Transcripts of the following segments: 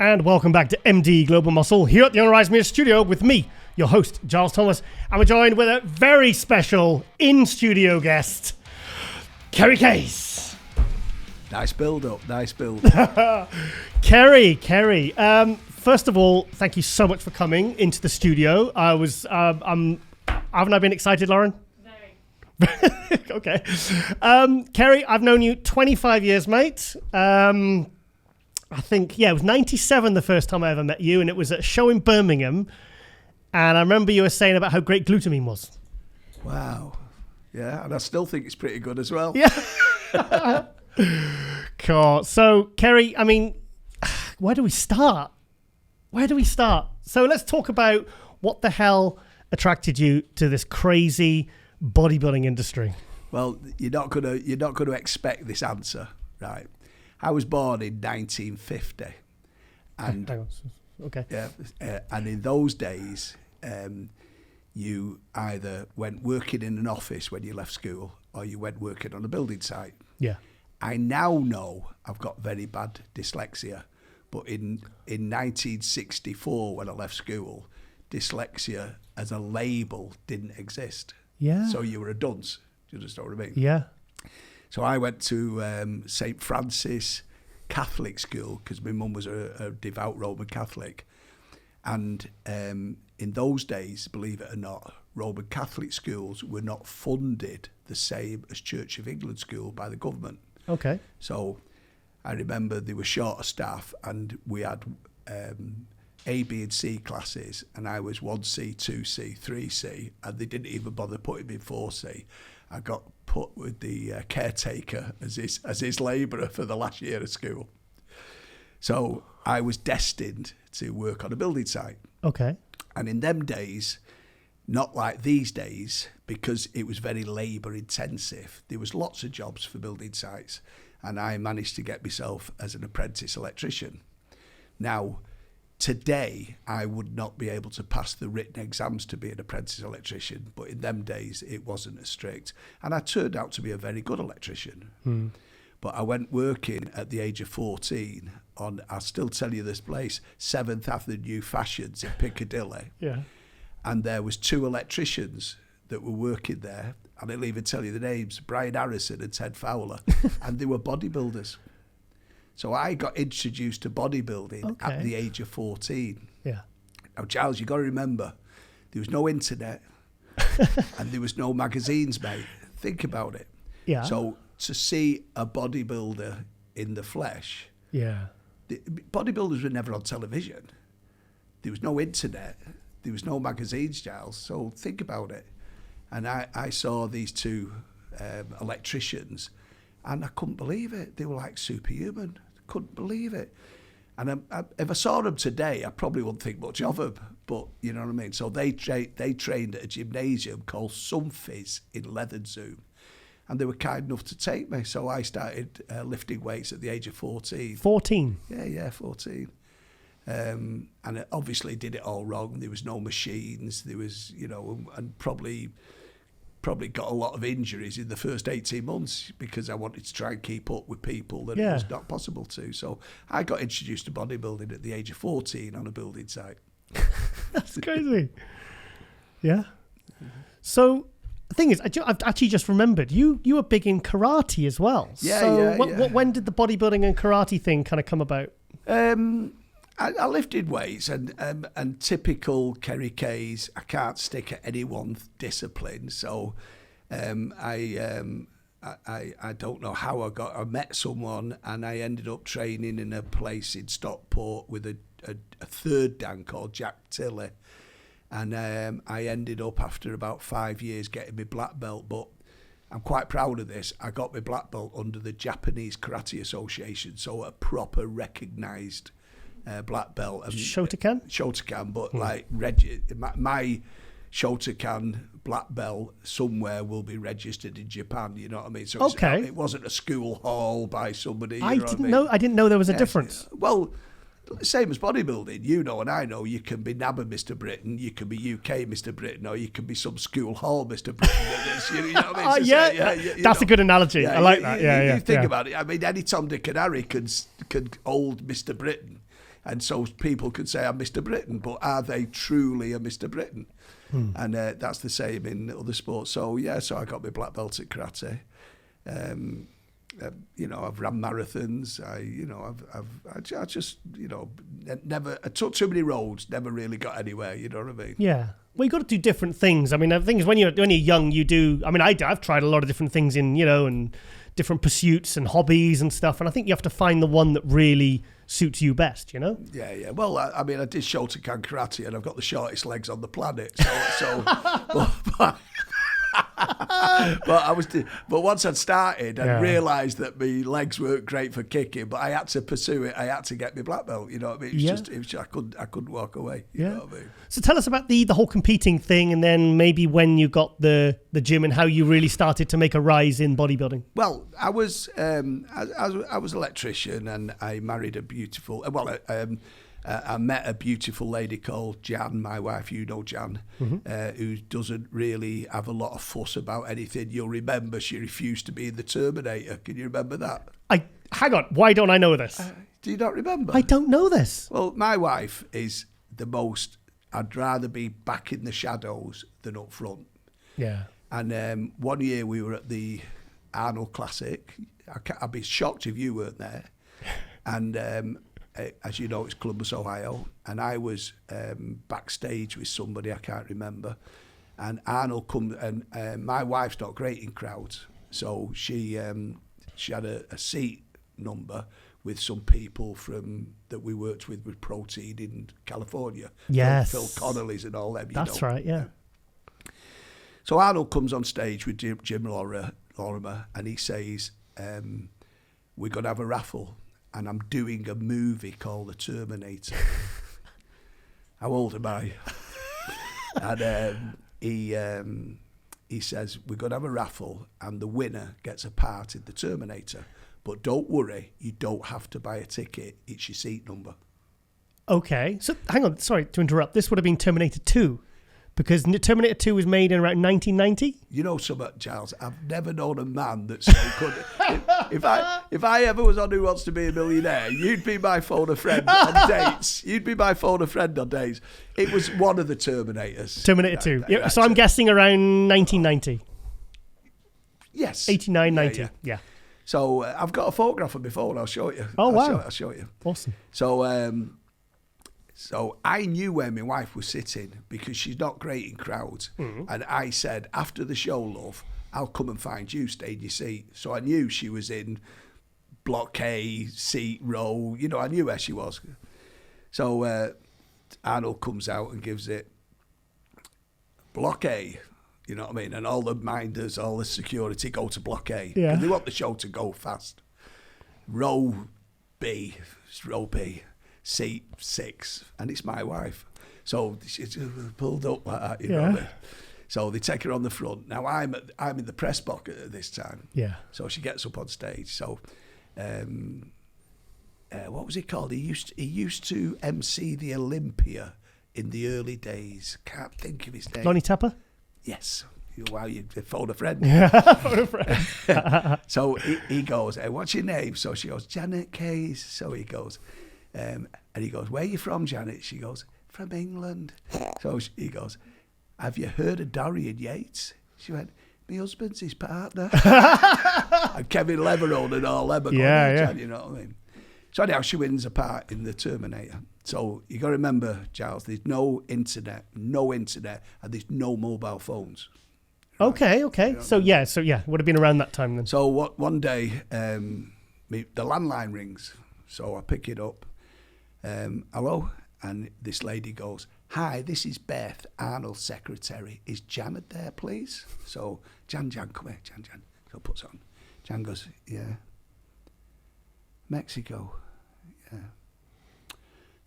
And welcome back to MD Global Muscle here at the Unrise Media Studio with me, your host, Giles Thomas. And we're joined with a very special in-studio guest, Kerry Kayes. Nice build-up, nice build. Kerry. First of all, thank you so much for coming into the studio. Haven't I been excited, Lauren? Very. Okay. Kerry, I've known you 25 years, mate. I think, it was 97 the first time I ever met you, and it was at a show in Birmingham. And I remember you were saying about how great glutamine was. Wow. Yeah, and I still think it's pretty good as well. Yeah. Cool. So, Kerry, I mean, where do we start? So let's talk about what the hell attracted you to this crazy bodybuilding industry. Well, you're not gonna expect this answer, right? I was born in 1950, and okay. Yeah, and in those days, you either went working in an office when you left school, or you went working on a building site. Yeah. I now know I've got very bad dyslexia, but in 1964 when I left school, dyslexia as a label didn't exist. Yeah. So you were a dunce. Do you understand what I mean? Yeah. So I went to St. Francis Catholic School because my mum was a devout Roman Catholic. And in those days, believe it or not, Roman Catholic schools were not funded the same as Church of England school by the government. Okay. So I remember they were short of staff and we had A, B and C classes, and I was 1C, 2C, 3C, and they didn't even bother putting me in 4C. I got put with the caretaker as his labourer for the last year of school. So I was destined to work on a building site. Okay. And in them days, not like these days, because it was very labour intensive, there was lots of jobs for building sites, and I managed to get myself as an apprentice electrician. Now, today, I would not be able to pass the written exams to be an apprentice electrician, but in them days, it wasn't as strict. And I turned out to be a very good electrician. But I went working at the age of 14 on, I'll still tell you this place, 7th Avenue Fashions in Piccadilly. Yeah. And there was 2 electricians that were working there, and I'll even tell you the names, Brian Harrison and Ted Fowler, and they were bodybuilders. So I got introduced to bodybuilding at the age of 14. Yeah. Now, Giles, you got to remember, there was no internet and there was no magazines, mate. Think about it. Yeah. So to see a bodybuilder in the flesh, bodybuilders were never on television. There was no internet. There was no magazines, Giles. So think about it. And I saw these 2 electricians, and I couldn't believe it. They were like superhuman. Couldn't believe it. And if I saw them today, I probably wouldn't think much of them. But you know what I mean? So they trained at a gymnasium called Sunfizz in Leatherzoom. And they were kind enough to take me. So I started lifting weights at the age of 14. 14? Yeah, 14. And I obviously did it all wrong. There was no machines. There was, and probably got a lot of injuries in the first 18 months because I wanted to try and keep up with people that it was not possible to. So I got introduced to bodybuilding at the age of 14 on a building site. That's crazy. Yeah. So the thing is, I've actually just remembered, you were big in karate as well. When did the bodybuilding and karate thing kind of come about? I lifted weights and typical Kerry Kayes, I can't stick at any one discipline. So I don't know how I met someone, and I ended up training in a place in Stockport with a third Dan called Jack Tilley. And I ended up after about 5 years getting my black belt, but I'm quite proud of this. I got my black belt under the Japanese Karate Association, so a proper recognised black belt. And Shotokan, but like my Shotokan black belt somewhere will be registered in Japan. You know what I mean? So it wasn't a school hall by somebody. I didn't know there was a difference. Well, same as bodybuilding, and I know you can be NABBA Mr Britain, you can be UK Mr Britain, or you can you can be some school hall Mr Britain. You know what I mean? That's a good analogy. I like that. You think about it. I mean, any Tom, Dick and Harry can hold Mr Britain. And so people could say I'm Mr Britain, but are they truly a Mr Britain? And that's the same in other sports. So so I got my black belt at karate. I've ran marathons. I just never. I took too many roads. Never really got anywhere. You know what I mean? Yeah. Well, you got to do different things. I mean, the thing is, when you're young, you do. I mean, I've tried a lot of different things and different pursuits and hobbies and stuff. And I think you have to find the one that really suits you best. You know? Yeah. Well, I mean, I did Shotokan karate, and I've got the shortest legs on the planet. But once I'd started, I realised that my legs weren't great for kicking. But I had to pursue it. I had to get my black belt. You know what I mean? It was just I couldn't walk away. You know what I mean? So tell us about the whole competing thing, and then maybe when you got the gym and how you really started to make a rise in bodybuilding. Well, I was an electrician, and I married a beautiful. I met a beautiful lady called Jan, my wife, Jan, who doesn't really have a lot of fuss about anything. You'll remember she refused to be in the Terminator. Can you remember that? Hang on, why don't I know this? Do you not remember? I don't know this. Well, my wife is the most, I'd rather be back in the shadows than up front. Yeah. And one year we were at the Arnold Classic. I'd be shocked if you weren't there. And as you know, it's Columbus, Ohio, and I was backstage with somebody I can't remember, and Arnold come, and my wife's not great in crowds, so she had a seat number with some people that we worked with Protein in California. Yes, Phil Connolly's and all them. That's right, yeah. So Arnold comes on stage with Jim Lorimer, and he says, "We're gonna have a raffle." And I'm doing a movie called The Terminator. How old am I? And he says, we're going to have a raffle and the winner gets a part in The Terminator. But don't worry, you don't have to buy a ticket. It's your seat number. Okay. So hang on, sorry to interrupt. This would have been Terminator 2. Because Terminator 2 was made in around 1990. You know something, Giles? I've never known a man that so could. If I ever was on Who Wants to Be a Millionaire, you'd be my phone a friend on dates. You'd be my phone a friend on dates. It was one of the Terminators. Terminator 2. Yeah, so I'm guessing around 1990. Yes. 89, 90. Yeah. So I've got a photograph of my phone. I'll show you. Oh, wow. I'll show you. Awesome. So I knew where my wife was sitting because she's not great in crowds. And I said, after the show, love, I'll come and find you, stay in your seat. So I knew she was in block A, seat row. You know, I knew where she was. So Arnold comes out and gives it block A. You know what I mean? And all the minders, all the security go to block A. Yeah. And they want the show to go fast. Row B. Seat 6, and it's my wife. So she's pulled up like that, you know what I mean? So they take her on the front. Now I'm in the press box at this time. Yeah. So she gets up on stage. So what was he called? He used to MC the Olympia in the early days. Can't think of his name. Ronnie Tapper? Yes. Wow, you phone a friend. Yeah, phone a friend. So he goes, hey, what's your name? So she goes, Janet Kayes. So he goes, and he goes, where are you from, Janet? She goes, from England. So he goes, have you heard of Dorian Yates? She went, my husband's his partner. And Kevin Leverone and all them. Yeah. You know what I mean? So anyhow, she wins a part in The Terminator. So you got to remember, Giles, there's no internet, and there's no mobile phones. Right? Okay. So yeah, would have been around that time then. So one day, the landline rings. So I pick it up. Hello? And this lady goes, hi, this is Beth, Arnold's secretary. Is Janet there, please? So Jan, come here, Jan. So puts on. Jan goes, yeah. Mexico? Yeah.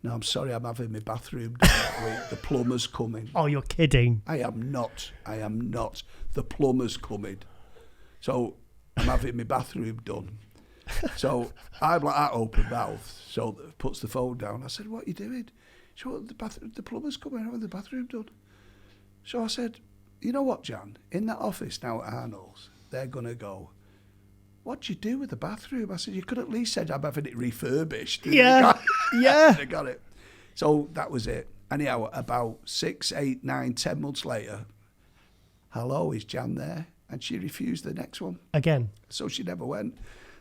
No, I'm sorry, I'm having my bathroom done that week. The plumber's coming. Oh, you're kidding. I am not. The plumber's coming. So I'm having my bathroom done. So I'm like that open mouth. So puts the phone down. I said, what are you doing? She went, the plumber's coming, having the bathroom done. So I said, you know what, Jan? In that office now at Arnold's, they're going to go, what do you do with the bathroom? I said, you could at least said I'm having it refurbished. Yeah. Yeah. I got it. So that was it. Anyhow, about 6, 8, 9, 10 months later, hello, is Jan there? And she refused the next one. Again. So she never went.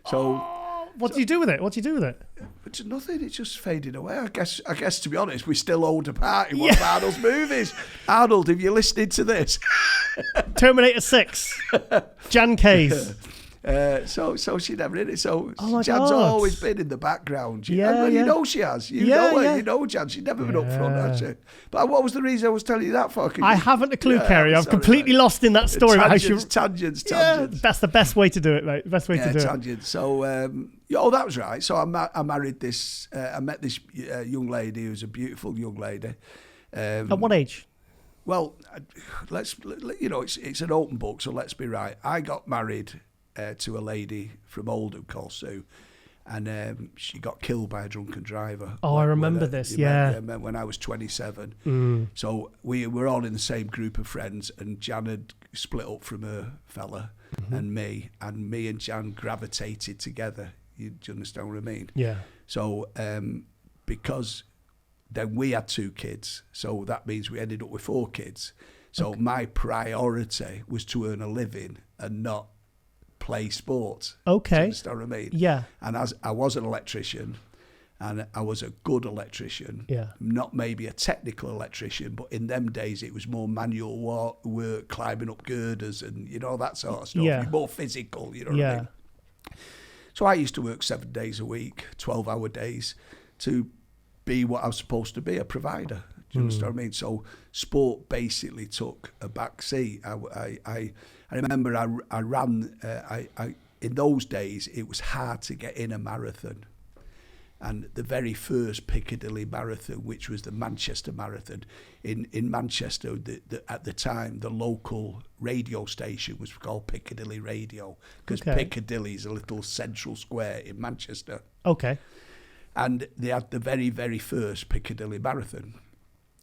So what do you do with it? It's nothing. It's just faded away. I guess to be honest, we still owed a part in one of Arnold's movies. Arnold, if you're listening to this, Terminator 6, Jan Kayes. So she never did it. So Oh Jan's God. always been in the background. You Yeah. know she has. You know Jan. She's never been up front, has she? But what was the reason I was telling you that for? I haven't a clue, Kerry. I'm completely lost in that story. Tangents. Yeah, that's the best way to do it, mate. Best way to do tangents. So, that was right. So I married this. I met this young lady who's a beautiful young lady. At what age? Well, it's an open book, so let's be right. I got married to a lady from Oldham called Sue, and she got killed by a drunken driver. Oh, I remember this, yeah. When I was 27. So we were all in the same group of friends, and Jan had split up from her fella and me and Jan gravitated together. Do you understand what I mean? Yeah. So because then we had 2 kids, so that means we ended up with 4 kids. So my priority was to earn a living and not play sports. Okay. Do you understand what I mean? Yeah. And as I was an electrician, and I was a good electrician. Yeah. Not maybe a technical electrician, but in them days it was more manual work, climbing up girders and, that sort of stuff. Yeah. More physical, you know what I mean? So I used to work 7 days a week, 12-hour days, to be what I was supposed to be, a provider. Do you understand what I mean? So sport basically took a back seat. I remember I ran, in those days, it was hard to get in a marathon. And the very first Piccadilly Marathon, which was the Manchester Marathon, in Manchester, at the time, the local radio station was called Piccadilly Radio, because Piccadilly is a little central square in Manchester. Okay. And they had the very, very first Piccadilly Marathon.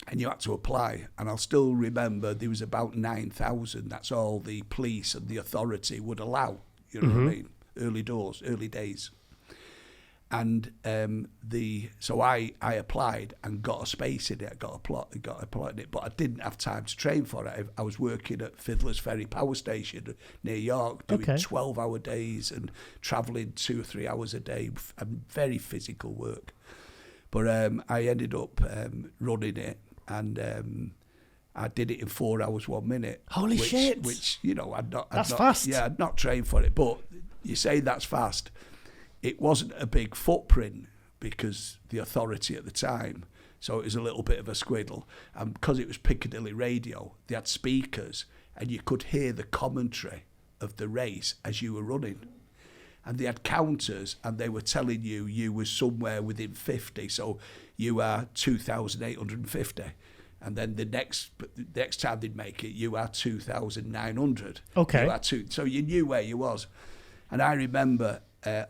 And you had to apply. And I'll still remember there was about 9,000. That's all the police and the authority would allow. You know what I mean? Early days. And so I applied and got a space in it. Got a plot in it, but I didn't have time to train for it. I was working at Fiddler's Ferry Power Station near York, doing 12-hour days and travelling 2 or 3 hours a day, and very physical work. But I ended up running it, and I did it in 4 hours 1 minute. Holy shit! Which That's fast. Yeah, I'd not trained for it, but you say that's fast. It wasn't a big footprint because the authority at the time, so it was a little bit of a squiddle. And because it was Piccadilly Radio, they had speakers and you could hear the commentary of the race as you were running. And they had counters and they were telling you were somewhere within 50, so you are 2,850. And then the next time they'd make it, you are 2,900. Okay. So you knew where you was. And I remember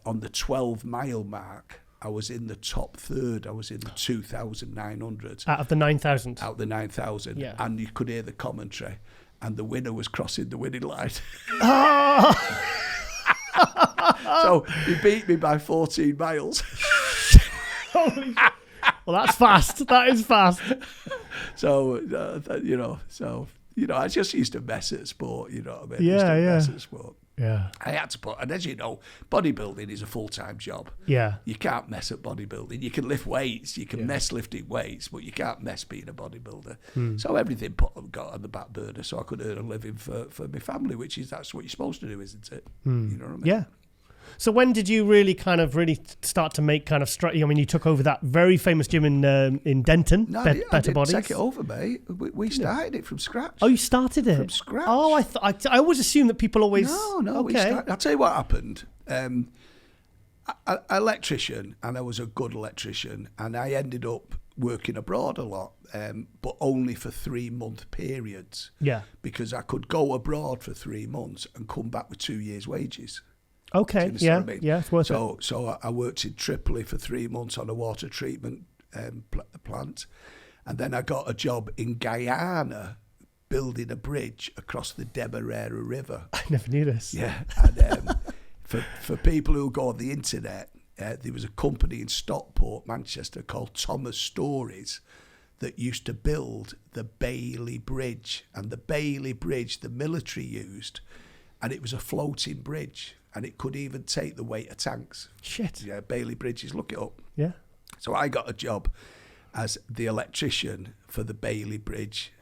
on the 12-mile mark, I was in the top third. I was in the 2,900. Out of the 9,000? Out of the 9,000. Yeah. And you could hear the commentary. And the winner was crossing the winning line. So he beat me by 14 miles. Holy shit. Well, that's fast. That is fast. So, I just used to mess at sport, you know what I mean? Mess at sport. Yeah. I had to and as you know, bodybuilding is a full-time job. Yeah. You can't mess at bodybuilding. You can lift weights, you can mess lifting weights, but you can't mess being a bodybuilder. So everything got on the back burner so I could earn a living for my family, that's what you're supposed to do, isn't it? You know what I mean? Yeah. So when did you really start to make you took over that very famous gym in Denton, Better Bodies? Take it over, mate. We started it from scratch. Oh, you started it? From scratch. Oh, I always assumed that people always... No. Okay. I'll tell you what happened. Electrician, and I was a good electrician, and I ended up working abroad a lot, but only for 3-month periods. Yeah. Because I could go abroad for 3 months and come back with 2 years' wages. Okay, yeah, it's worth it. So I worked in Tripoli for 3 months on a water treatment plant, and then I got a job in Guyana building a bridge across the Demerara River. I never knew this. Yeah, and for people who go on the internet, there was a company in Stockport, Manchester, called Thomas Stories that used to build the Bailey Bridge. And the Bailey Bridge the military used, and it was a floating bridge, and it could even take the weight of tanks. Shit. Yeah, Bailey Bridges, look it up. Yeah. So I got a job as the electrician for the Bailey Bridge,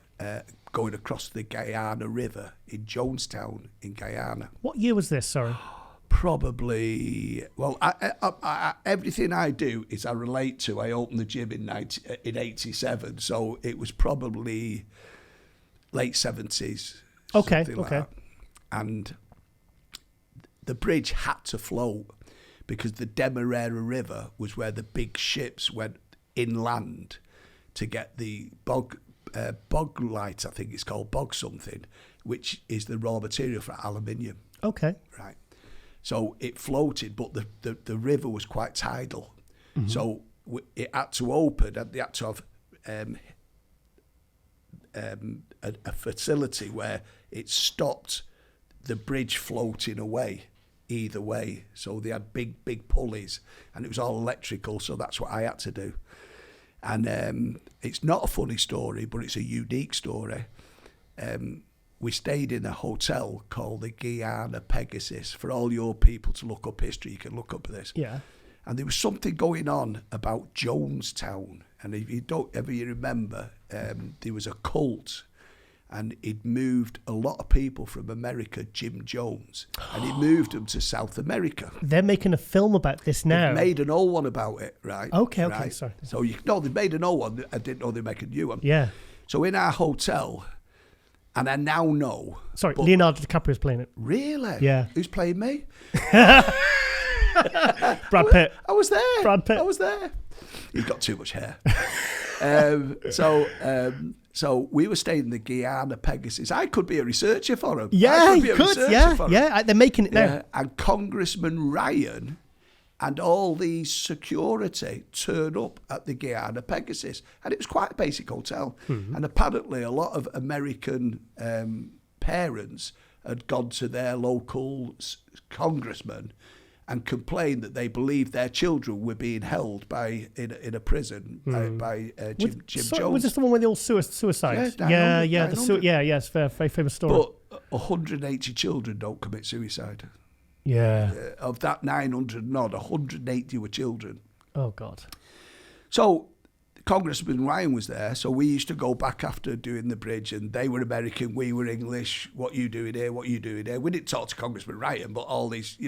going across the Guyana River in Jonestown in Guyana. What year was this, sorry? Probably, well, I, everything I do is I relate to. I opened the gym in 87, so it was probably late 70s. Okay, something like that. And the bridge had to float because the Demerara River was where the big ships went inland to get the bog light, I think it's called, bog something, which is the raw material for aluminium. Okay. Right. So it floated, but the river was quite tidal. Mm-hmm. So it had to open, and they had to have a facility where it stopped the bridge floating away either way. So they had big pulleys, and it was all electrical, so that's what I had to do. And it's not a funny story, but it's a unique story. We stayed in a hotel called the Guyana Pegasus. For all your people to look up history, you can look up this. Yeah. And there was something going on about Jonestown. And if you don't ever remember, there was a cult, and he'd moved a lot of people from America, Jim Jones, and he moved them to South America. They're making a film about this now. They've made an old one about it, right? Okay, right? sorry. So they've made an old one. I didn't know they'd make a new one. Yeah. So in our hotel, and I now know. Sorry, Leonardo DiCaprio's playing it. Really? Yeah. Who's playing me? Brad Pitt. I was there. Brad Pitt. I was there. You've got too much hair. So we were staying in the Guyana Pegasus. I could be a researcher for them. Yeah, you could. Yeah. They're making it now. Yeah. And Congressman Ryan and all these security turn up at the Guyana Pegasus. And it was quite a basic hotel. Mm-hmm. And apparently a lot of American parents had gone to their local congressman and complained that they believed their children were being held in a prison by Jim Jones. Was this the one with the old suicide? Yeah. It's a very famous story. But 180 children don't commit suicide. Yeah. Of that 900 and odd, 180 were children. Oh, God. So Congressman Ryan was there, so we used to go back after doing the bridge, and they were American, we were English. What you doing here? What you doing here? We didn't talk to Congressman Ryan, but all these,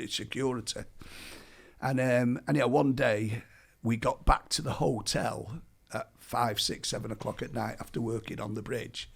security. And one day we got back to the hotel at 5, 6, 7 o'clock at night after working on the bridge,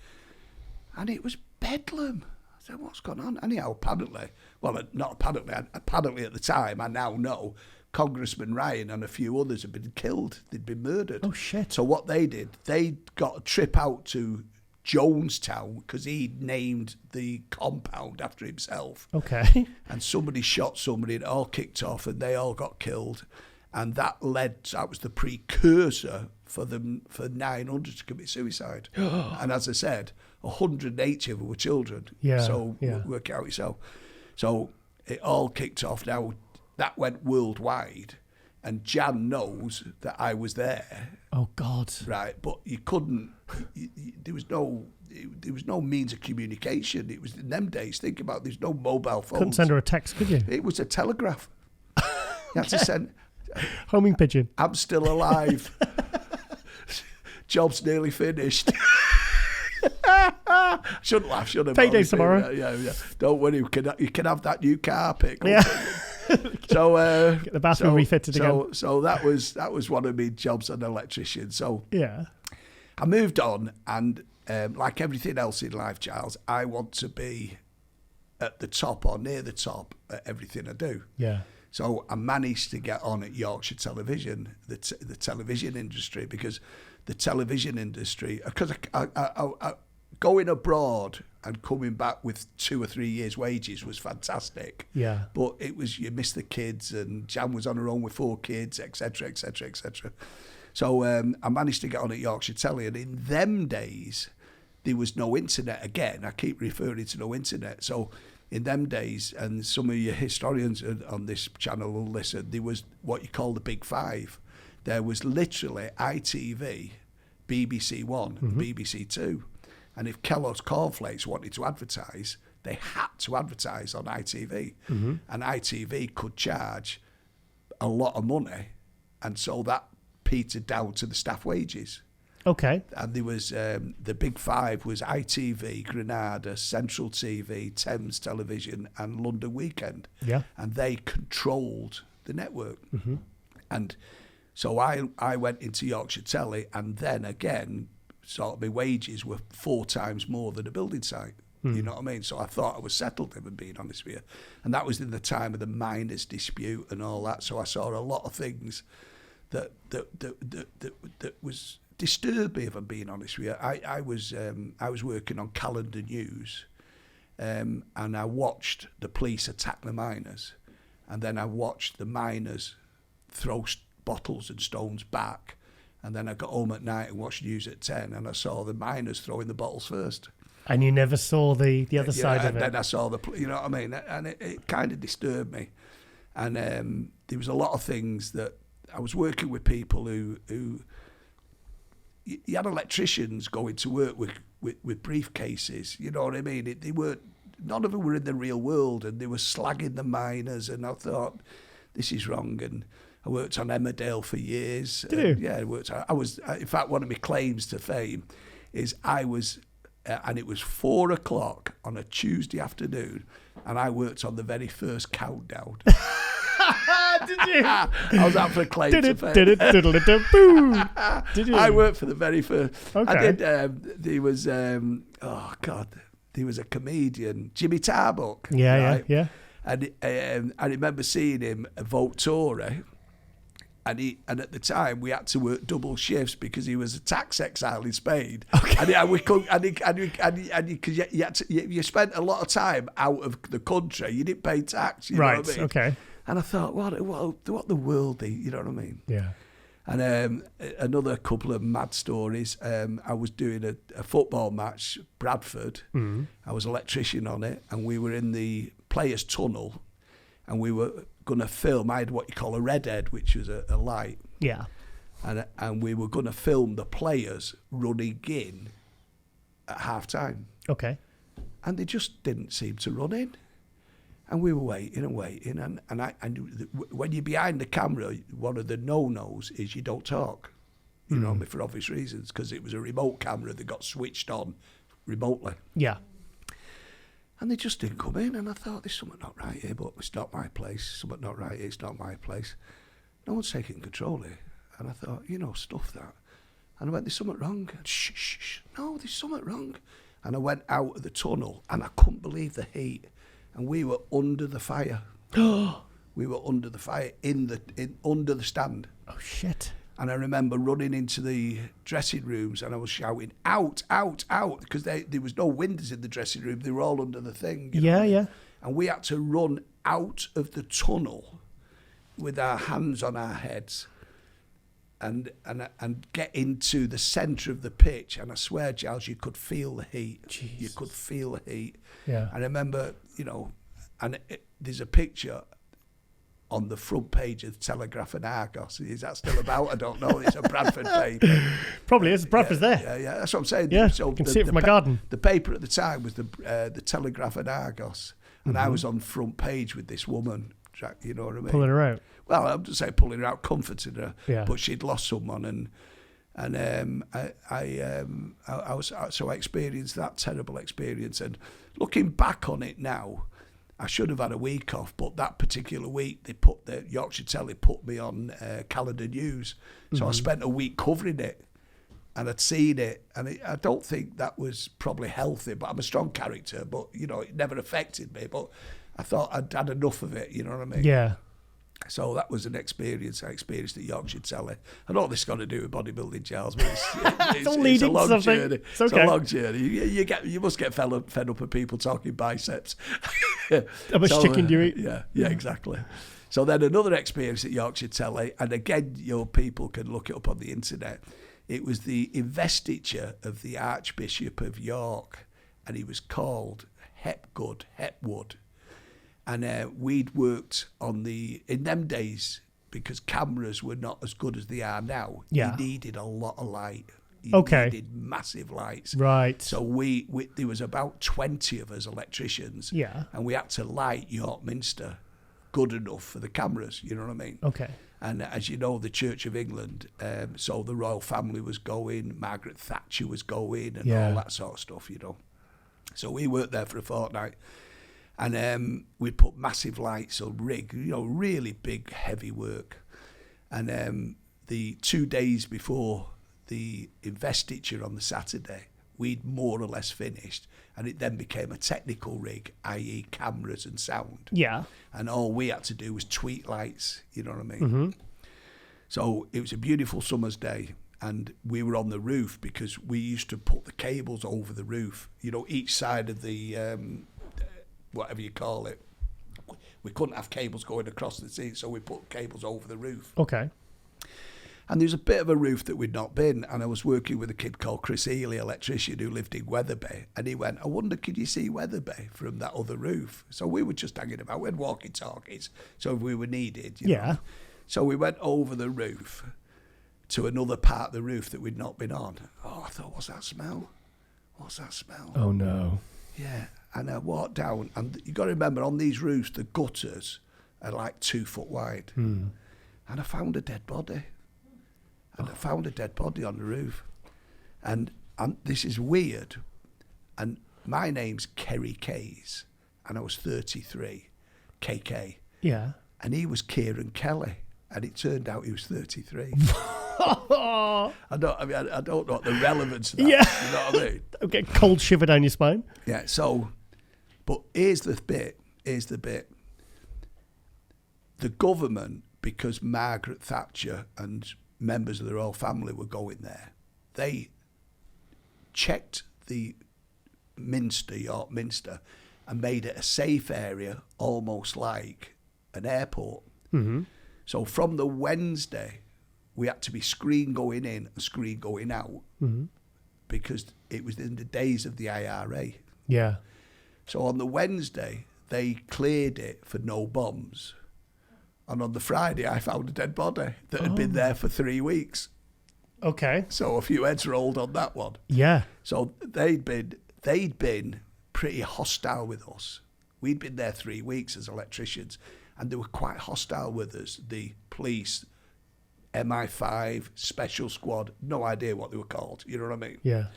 and it was bedlam. I said, what's going on? Anyhow, apparently at the time, I now know, Congressman Ryan and a few others had been killed. They'd been murdered. Oh, shit. So what they did, they got a trip out to Jonestown because he'd named the compound after himself. Okay. And somebody shot somebody, and it all kicked off, and they all got killed. And that was the precursor for 900 to commit suicide. And as I said, 180 of them were children. Yeah. So work it out yourself. So it all kicked off. Now that went worldwide, and Jan knows that I was there. Oh, God. Right, but you couldn't. There was no means of communication. It was in them days. Think about, there's no mobile phones. Couldn't send her a text, could you? It was a telegraph. You had to send. Homing pigeon. I'm still alive. Job's nearly finished. Shouldn't laugh, should I? Payday tomorrow. Yeah. Don't worry, you can have that new carpet. Yeah. So get the bathroom refitted again. So that was one of my jobs as an electrician. So yeah, I moved on, and like everything else in life, Giles, I want to be at the top or near the top at everything I do. Yeah. So I managed to get on at Yorkshire Television, the television industry, because the television industry, because I going abroad and coming back with 2 or 3 years' wages was fantastic. Yeah. But it was, you miss the kids, and Jan was on her own with 4 kids, etc. So I managed to get on at Yorkshire Telly, and in them days, there was no internet. Again, I keep referring to no internet. So in them days, and some of your historians on this channel will listen, there was what you call the Big Five. There was literally ITV, BBC One, BBC Two. And if Kellogg's Cornflakes wanted to advertise, they had to advertise on ITV. And ITV could charge a lot of money. And so that petered down to the staff wages. Okay. And there was the Big Five was ITV, Granada, Central TV, Thames Television, and London Weekend. Yeah. And they controlled the network. And so I went into Yorkshire Telly, and then again, sort of my wages were 4 times more than a building site. You know what I mean? So I thought I was settled, if I'm being honest with you. And that was in the time of the miners' dispute and all that. So I saw a lot of things that was disturbed me, if I'm being honest with you. I was working on Calendar News, and I watched the police attack the miners, and then I watched the miners throw bottles and stones back, and then I got home at night and watched news at 10, and I saw the miners throwing the bottles first. And you never saw the other side of it. And then I saw you know what I mean, and it kind of disturbed me. And there was a lot of things that I was working with people who you had electricians going to work with briefcases, you know what I mean? They weren't, none of them were in the real world, and they were slagging the miners, and I thought, this is wrong. And I worked on Emmerdale for years. Did you? Yeah, I was, in fact, one of my claims to fame is I was, and it was 4 o'clock on a Tuesday afternoon, and I worked on the very first countdown. Did you? I was out for a claim to fame. Did you? I worked for the very first. Okay. I did. There was there was a comedian, Jimmy Tarbuck. Yeah, right? yeah. And I remember seeing him vote Tory. And at the time we had to work double shifts because he was a tax exile in Spain. Okay. You spent a lot of time out of the country. You didn't pay tax. You know what I mean? Okay. And I thought, what the world, you know what I mean? Yeah. And another couple of mad stories. I was doing a football match, Bradford. I was electrician on it, and we were in the players' tunnel, and we were going to film. I had what you call a redhead, which was a light. Yeah. And we were going to film the players running in at half time. Okay. And they just didn't seem to run in. And we were waiting, and when you're behind the camera, one of the no-nos is you don't talk, you know, for obvious reasons, because it was a remote camera that got switched on remotely. Yeah. And they just didn't come in, and I thought, there's something not right here, but it's not my place. Something not right here, it's not my place. No one's taking control here. And I thought, stuff that. And I went, there's something wrong. And shh, no, there's something wrong. And I went out of the tunnel, and I couldn't believe the heat. And we were under the fire. We were under the fire under the stand. Oh shit! And I remember running into the dressing rooms, and I was shouting, "Out, out, out!" Because there was no windows in the dressing room; they were all under the thing. Yeah. And we had to run out of the tunnel with our hands on our heads, and get into the centre of the pitch. And I swear, Giles, you could feel the heat. Jesus. You could feel the heat. Yeah. I remember, there's a picture on the front page of the Telegraph and Argos. Is that still about? I don't know. It's a Bradford paper. Probably is. Bradford's there. Yeah. That's what I'm saying. Yeah, so I can see it from my garden. The paper at the time was the Telegraph and Argos. And I was on front page with this woman, you know what I mean? Pulling her out. Well, I'm just saying pulling her out, comforting her. Yeah. But she'd lost someone, and I experienced that terrible experience. And looking back on it now, I should have had a week off, but that particular week the Yorkshire Telly put me on Calendar News, so I spent a week covering it, and I'd seen it, and I don't think that was probably healthy. But I'm a strong character, but it never affected me. But I thought I'd had enough of it. You know what I mean? Yeah. So that was an experience I experienced at Yorkshire Telly. I know this got to do with bodybuilding, Giles, but it's a long journey. It's okay. It's a long journey. You must get fed up of people talking biceps. How much chicken do you eat? Yeah, exactly. So then another experience at Yorkshire Telly, and again, your people can look it up on the internet. It was the investiture of the Archbishop of York, and he was called Hepwood. And we'd worked on in them days, because cameras were not as good as they are now, you needed a lot of light. You needed massive lights. Right. So we there was about 20 of us electricians. Yeah. And we had to light York Minster good enough for the cameras, you know what I mean? Okay. And as you know, the Church of England, so the royal family was going, Margaret Thatcher was going, and all that sort of stuff, you know. So we worked there for a fortnight. And we put massive lights on rig, you know, really big, heavy work. And the 2 days before the investiture on the Saturday, we'd more or less finished. And it then became a technical rig, i.e. cameras and sound. Yeah. And all we had to do was tweak lights, you know what I mean? Mm-hmm. So it was a beautiful summer's day. And we were on the roof because we used to put the cables over the roof, you know, each side of the... whatever you call it. We couldn't have cables going across the sea, so we put cables over the roof. Okay. And there was a bit of a roof that we'd not been, and I was working with a kid called Chris Ely, electrician, who lived in Wetherby, and he went, I wonder, could you see Wetherby from that other roof? So we were just hanging about. We had walkie-talkies, so if we were needed, you know. So we went over the roof to another part of the roof that we'd not been on. Oh, I thought, what's that smell? What's that smell? Oh, no. Yeah. And I walked down, and you got to remember, on these roofs, the gutters are like 2 foot wide. And I found a dead body. And I found a dead body on the roof. And this is weird. And my name's Kerry Kayes, and I was 33, KK. Yeah. And he was Kieran Kelly, and it turned out he was 33. I don't know what the relevance of that is, you know what I mean? Okay, cold shiver down your spine. Yeah, so... But here's the bit. The government, because Margaret Thatcher and members of the royal family were going there, they checked the York Minster, and made it a safe area, almost like an airport. Mm-hmm. So from the Wednesday, we had to be screen going in and screen going out, because it was in the days of the IRA. Yeah. So on the Wednesday, they cleared it for no bombs. And on the Friday, I found a dead body that had been there for 3 weeks. Okay. So a few heads rolled on that one. Yeah. So they'd been pretty hostile with us. We'd been there 3 weeks as electricians, and they were quite hostile with us. The police, MI5, special squad, no idea what they were called. You know what I mean? Yeah.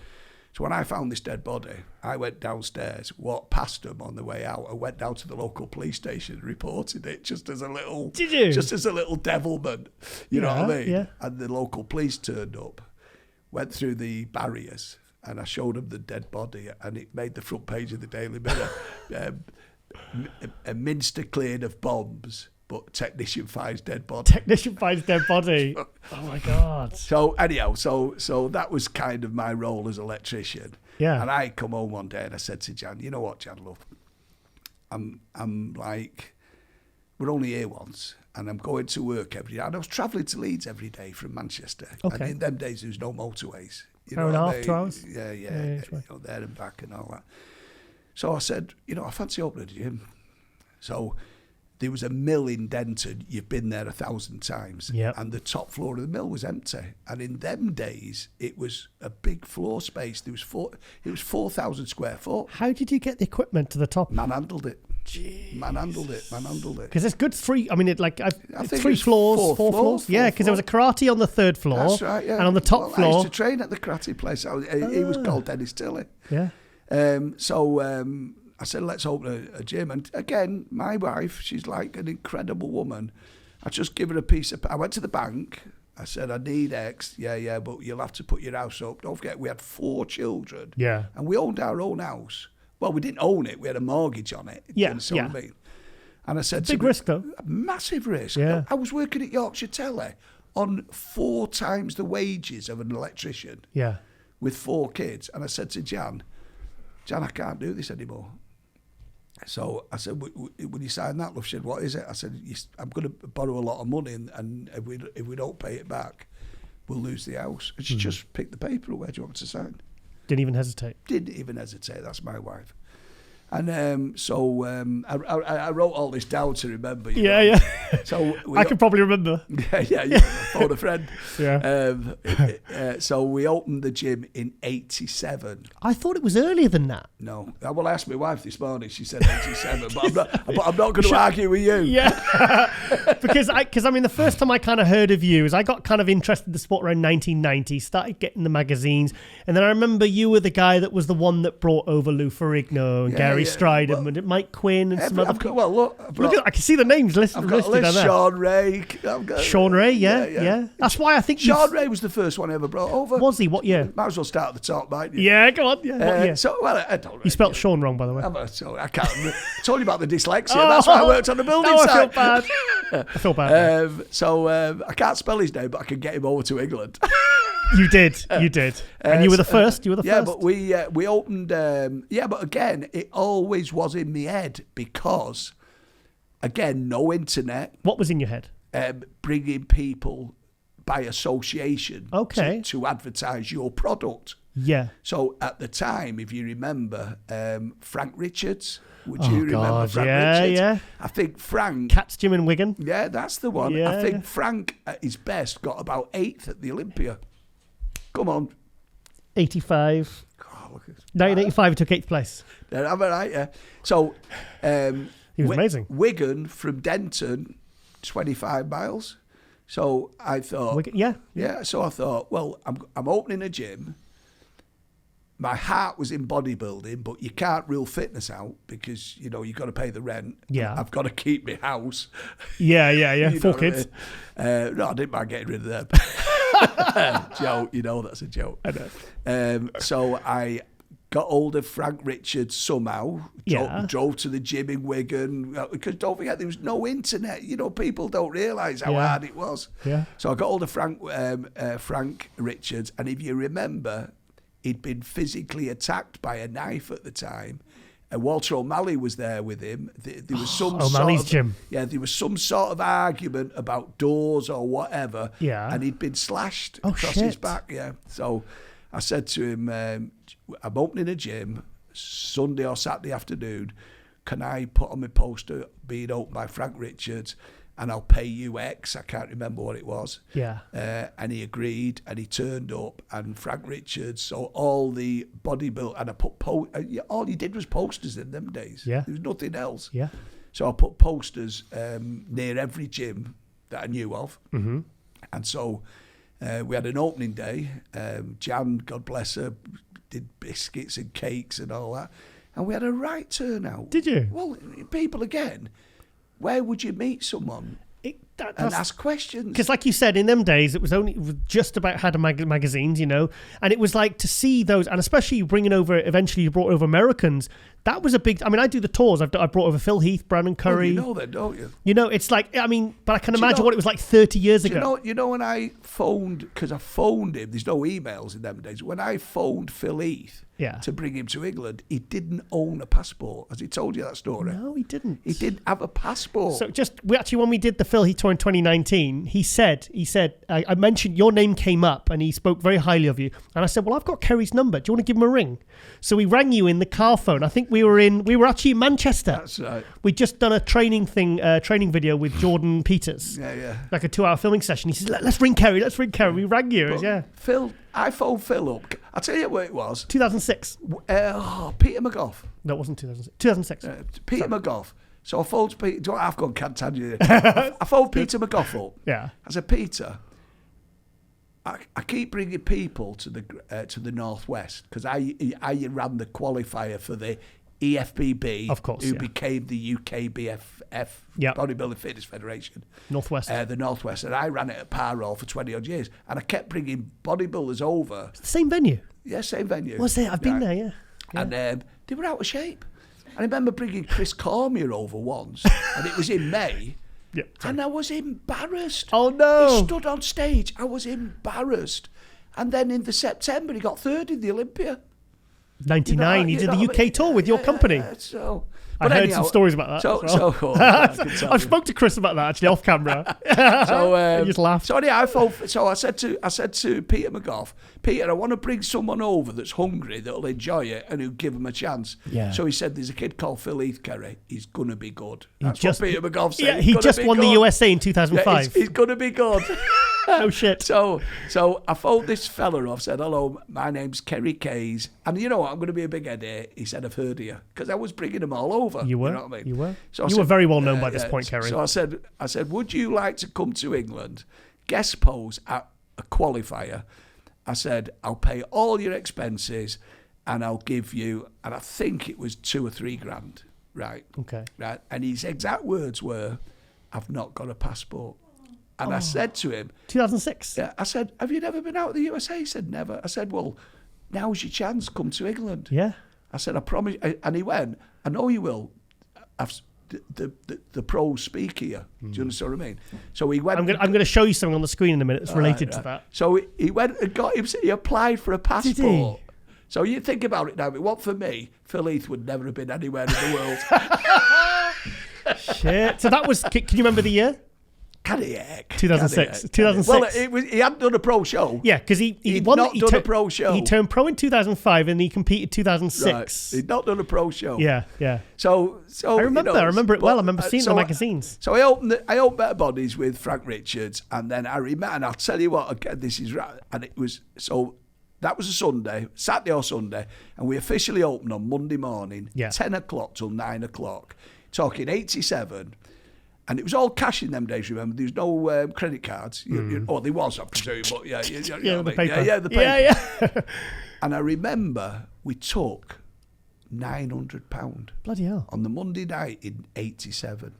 So when I found this dead body, I went downstairs, walked past them on the way out, and went down to the local police station and reported it just as a little... Did you? Just as a little devilment, you know what I mean? Yeah. And the local police turned up, went through the barriers, and I showed them the dead body, and it made the front page of the Daily Mirror. A Minster cleared of bombs, but technician finds dead body. Technician finds dead body. Oh my God. So anyhow, so that was kind of my role as electrician. Yeah. And I come home one day and I said to Jan, you know what, Jan, love, I'm like, we're only here once, and I'm going to work every day. And I was travelling to Leeds every day from Manchester. Okay. And in them days, there was no motorways. You Hour and know a what I half, mean? 2 hours? Yeah, right. you know, there and back and all that. So I said, you know, I fancy opening a gym. So there was a mill in Denton. You've been there 1,000 times. Yep. And the top floor of the mill was empty. And in them days, it was a big floor space. It was 4,000 square foot. How did you get the equipment to the top? Manhandled it. Jeez. Manhandled it. Because it's good three. I mean, I think 3 it's floors, 4 four floors. Yeah, because there was a karate on the 3rd floor. That's right, yeah. And on the top I floor. used to train at the karate place. He was called Dennis Tilley. Yeah. I said, let's open a gym. And again, my wife, she's like an incredible woman. I just give her a piece of... I went to the bank. I said, I need X. Yeah, but you'll have to put your house up. Don't forget, we had 4 children. Yeah. And we owned our own house. Well, we didn't own it. We had a mortgage on it. Yeah, You know what I mean? And I said... Big risk, though. A massive risk. Yeah. I was working at Yorkshire Telly on 4 times the wages of an electrician. Yeah. With 4 kids. And I said to Jan, I can't do this anymore. So I said, when you sign that, love, she said, what is it? I said, I'm going to borrow a lot of money, and if we don't pay it back, we'll lose the house. And she just picked the paper. Where do you want me to sign? Didn't even hesitate. Didn't even hesitate. That's my wife. And I wrote all this down to remember. Yeah. So I can probably remember. Yeah. Phone a friend. Yeah. So we opened the gym in 87. I thought it was earlier than that. No. Well, I asked my wife this morning. She said 87, but I'm not going to argue with you. Yeah. because I mean, the first time I kind of heard of you is I got kind of interested in the sport around 1990, started getting the magazines, and then I remember you were the guy that was the one that brought over Lou Ferrigno and Gary Stridham and Mike Quinn and some other people. Well, look, I can see the names listed. I've got a list. Sean Ray. Sean Ray, yeah. That's why I think Sean Ray was the first one I ever brought over. Was he? What year? Might as well start at the top, mightn't you? Yeah, go on. Yeah. What year? So, well, I don't know. You spelt Sean wrong, by the way. I can't remember. I told you about the dyslexia. That's why I worked on the building site. I feel bad. I can't spell his name, but I can get him over to England. You did. And you were the first. Yeah, but we opened. But again, it always was in my head because, again, no internet. What was in your head? Bringing people by association to advertise your product. Yeah. So at the time, if you remember, Frank Richards. Would you remember Frank Richards? Yeah. I think Frank... Cat's Gym in Wigan. Yeah, that's the one. Yeah, I think Frank, at his best, got about 8th at the Olympia. Come on. 85. God, look at 1985, he took 8th place. Am I right? Yeah. So... he was amazing. Wigan from Denton, 25 miles. So I thought... Wigan, yeah. So I thought, well, I'm opening a gym. My heart was in bodybuilding, but you can't rule fitness out because, you've got to pay the rent. Yeah. I've got to keep my house. Yeah. 4 kids. No, I didn't mind getting rid of them. Joke, that's a joke. I know. So I got hold of Frank Richards somehow. Drove to the gym in Wigan. Because don't forget, there was no internet. People don't realise how hard it was. Yeah. So I got hold of Frank Richards. And if you remember... He'd been physically attacked by a knife at the time. And Walter O'Malley was there with him. There was some O'Malley's gym. Yeah, there was some sort of argument about doors or whatever. Yeah. And he'd been slashed across his back. Yeah. So I said to him, I'm opening a gym Sunday or Saturday afternoon. Can I put on my poster being opened by Frank Richards? And I'll pay you X. I can't remember what it was. Yeah. And he agreed, and he turned up, and Frank Richards, so all the bodybuilding, and I put, all he did was posters in them days. Yeah. There was nothing else. Yeah. So I put posters near every gym that I knew of. Mm-hmm. And so we had an opening day. Jan, God bless her, did biscuits and cakes and all that. And we had a right turnout. Did you? Well, people again... Where would you meet someone and ask questions? Because like you said, in them days, it was just about had magazines, and it was like to see those, and especially eventually you brought over Americans. That was a big... I mean, I do the tours. I brought over Phil Heath, Brandon Curry. Well, you know that, don't you? It's like, I mean, but I can imagine what it was like 30 years ago. You know when I phoned, because I phoned him, there's no emails in them days. When I phoned Phil Heath to bring him to England, he didn't own a passport. Has he told you that story? No, he didn't. He didn't have a passport. So when we did the Phil Heath tour in 2019, he said, I mentioned your name came up and he spoke very highly of you. And I said, well, I've got Kerry's number. Do you want to give him a ring? So we rang you in the car phone. I think we were actually in Manchester. That's right. We'd just done a training video with Jordan Peters. Yeah. Like a 2-hour filming session. He said, let's ring Kerry. We rang you. Phil, I phoned Phil up. I'll tell you what it was. 2006. Peter McGough. No, it wasn't 2006. 2006. Peter McGough. So I phoned Peter. Do I've gone Cantangia. I phoned Peter McGough up. Yeah. I said, Peter, I keep bringing people to the Northwest because I ran the qualifier for the EFBB, of course, who became the UKBFF Bodybuilding Fitness Federation. Northwest. The Northwest. And I ran it at Parole for 20 odd years. And I kept bringing bodybuilders over. It's the same venue? Yeah, same venue. Was it? I've been there, yeah. And they were out of shape. I remember bringing Chris Cormier over once, and it was in May. Yeah, and I was embarrassed. Oh, no. He stood on stage. I was embarrassed. And then in the September, he got third in the Olympia. 99, he did the UK tour with your company. I heard some stories about that. I've spoke to Chris about that actually off camera. He just laughed. So anyway, I said to Peter McGough, Peter, I want to bring someone over that's hungry, that'll enjoy it, and who'll give him a chance. Yeah. So he said, there's a kid called Phil Heath, Kerry. He's gonna be good. That's what Peter McGough said. Yeah, he just won the USA in 2005. Yeah, he's gonna be good. Oh shit. So I phoned this fella up, said, hello, my name's Kerry Kayes, and you know what, I'm going to be a big head here. He said, I've heard of you, because I was bringing them all over. You were. You know what I mean? You were. So you were very well known by this point, Kerry. So I said, would you like to come to England, guest pose at a qualifier? I said, I'll pay all your expenses, and I'll give you, and I think it was 2 or 3 grand, right? Okay. Right, and his exact words were, I've not got a passport. And I said to him... 2006? Yeah, I said, have you never been out of the USA? He said, never. I said, well, now's your chance. Come to England. Yeah. I said, I promise. And he went, I know you will. The pros speak here. Do you understand what I mean? So he went... I'm going to show you something on the screen in a minute that's related to that. So he went and got him... He applied for a passport. Did he? So you think about it now. It wasn't for me. Phil Heath would never have been anywhere in the world. Shit. So that was... Can you remember the year? 2006. 2006. Well, he hadn't done a pro show. Yeah, because he'd not done a pro show. He turned pro in 2005 and he competed 2006. Right. He'd not done a pro show. Yeah. So I remember. I remember it well. I remember seeing the magazines. So I opened Better Bodies with Frank Richards, and then I remember, and I'll tell you what, again, this is right, and it was so. That was a Sunday, Saturday or Sunday, and we officially opened on Monday morning, 10 o'clock till 9 o'clock, talking 87. And it was all cash in them days, remember? There was no credit cards. Or there was, I presume, but yeah. The paper. Yeah, the paper. Yeah. And I remember we took £900. Bloody hell. On the Monday night in 87.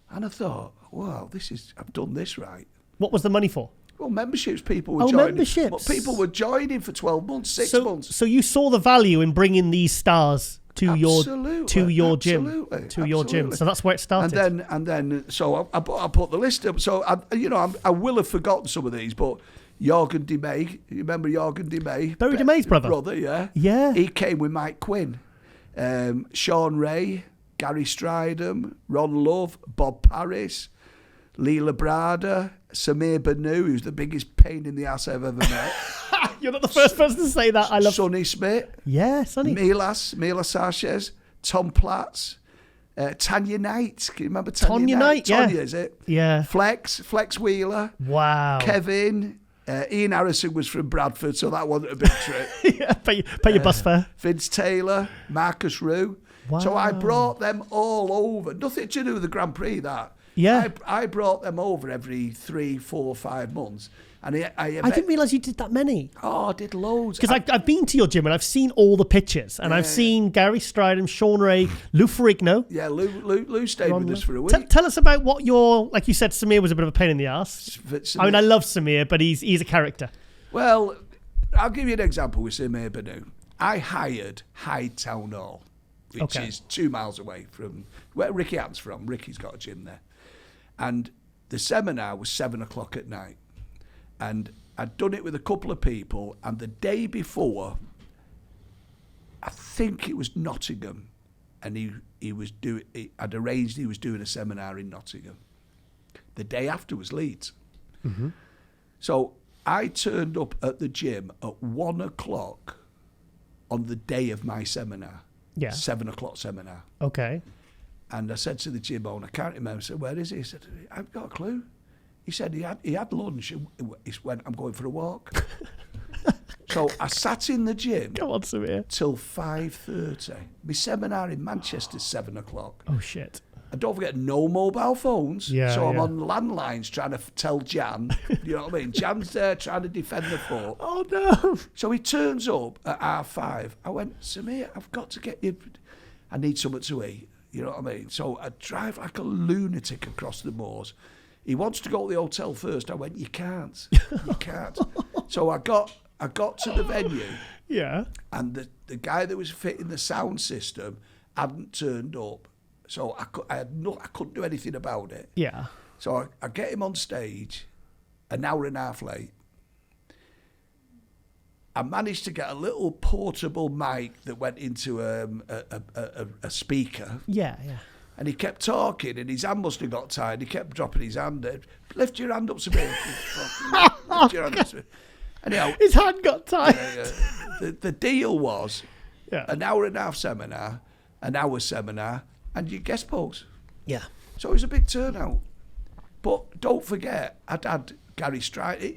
And I thought, wow, I've done this right. What was the money for? Well, memberships, people were joining. Memberships. But people were joining for 12 months, 6 months. So you saw the value in bringing these stars to your gym. So that's where it started. And then so I put the list up. So I will have forgotten some of these, but Jorgen de May, you remember Jorgen de May? Barry de May's brother. Yeah. He came with Mike Quinn, Sean Ray, Gary Stridham, Ron Love, Bob Paris, Lee Labrada, Samir Bannout, who's the biggest pain in the ass I've ever met. You're not the first person to say that. I love Sonny Smith. Yeah, Sonny. Mila Sanchez, Tom Platz, Tanya Knight. Can you remember Tanya Knight? Tanya, is it? Yeah. Flex Wheeler. Wow. Kevin. Ian Harrison was from Bradford, so that wasn't a big trip. Yeah, pay your bus fare. Vince Taylor, Marcus Rue. Wow. So I brought them all over. Nothing to do with the Grand Prix, that. Yeah. I brought them over every 3, 4, 5 months. And I didn't realise you did that many. Oh, I did loads. Because I've been to your gym and I've seen all the pictures. And I've seen Gary Stridham, Sean Ray, Lou Ferrigno. Yeah, Lou stayed with us for a week. Tell us about what like you said, Samir was a bit of a pain in the ass. I mean, I love Samir, but he's a character. Well, I'll give you an example with Samir Bannout. I hired Hyde Town Hall, which is 2 miles away from where Ricky Hatton's from. Ricky's got a gym there. And the seminar was 7 o'clock at night. And I'd done it with a couple of people, and the day before, I think it was Nottingham, and I'd arranged he was doing a seminar in Nottingham. The day after was Leeds. Mm-hmm. So I turned up at the gym at 1 o'clock on the day of my seminar. Yeah. 7 o'clock seminar. Okay. And I said to the gym owner, I can't remember, I said, where is he? He said, I've got a clue. He said he had lunch. He went, I'm going for a walk. So I sat in the gym till 5:30. My seminar in Manchester's 7 o'clock. Oh, shit. And don't forget, no mobile phones. Yeah, so I'm on landlines trying to tell Jan. You know what I mean? Jan's there trying to defend the fort. Oh, no. So he turns up at 5:30. I went, Samir, I've got to get you. I need something to eat. You know what I mean? So I drive like a lunatic across the moors. He wants to go to the hotel first. I went, you can't. You can't. So I got to the venue. Yeah. And the guy that was fitting the sound system hadn't turned up. So I couldn't do anything about it. Yeah. So I get him on stage, an hour and a half late. I managed to get a little portable mic that went into a speaker. Yeah, yeah. And he kept talking, and his hand must have got tired. He kept dropping his hand. Lift your hand up, Samir. Lift your hand up, Samir. Anyhow, his hand got tired. The deal was an hour and a half seminar, an hour seminar, and your guest post. Yeah. So it was a big turnout. But don't forget, I'd had Gary Strider.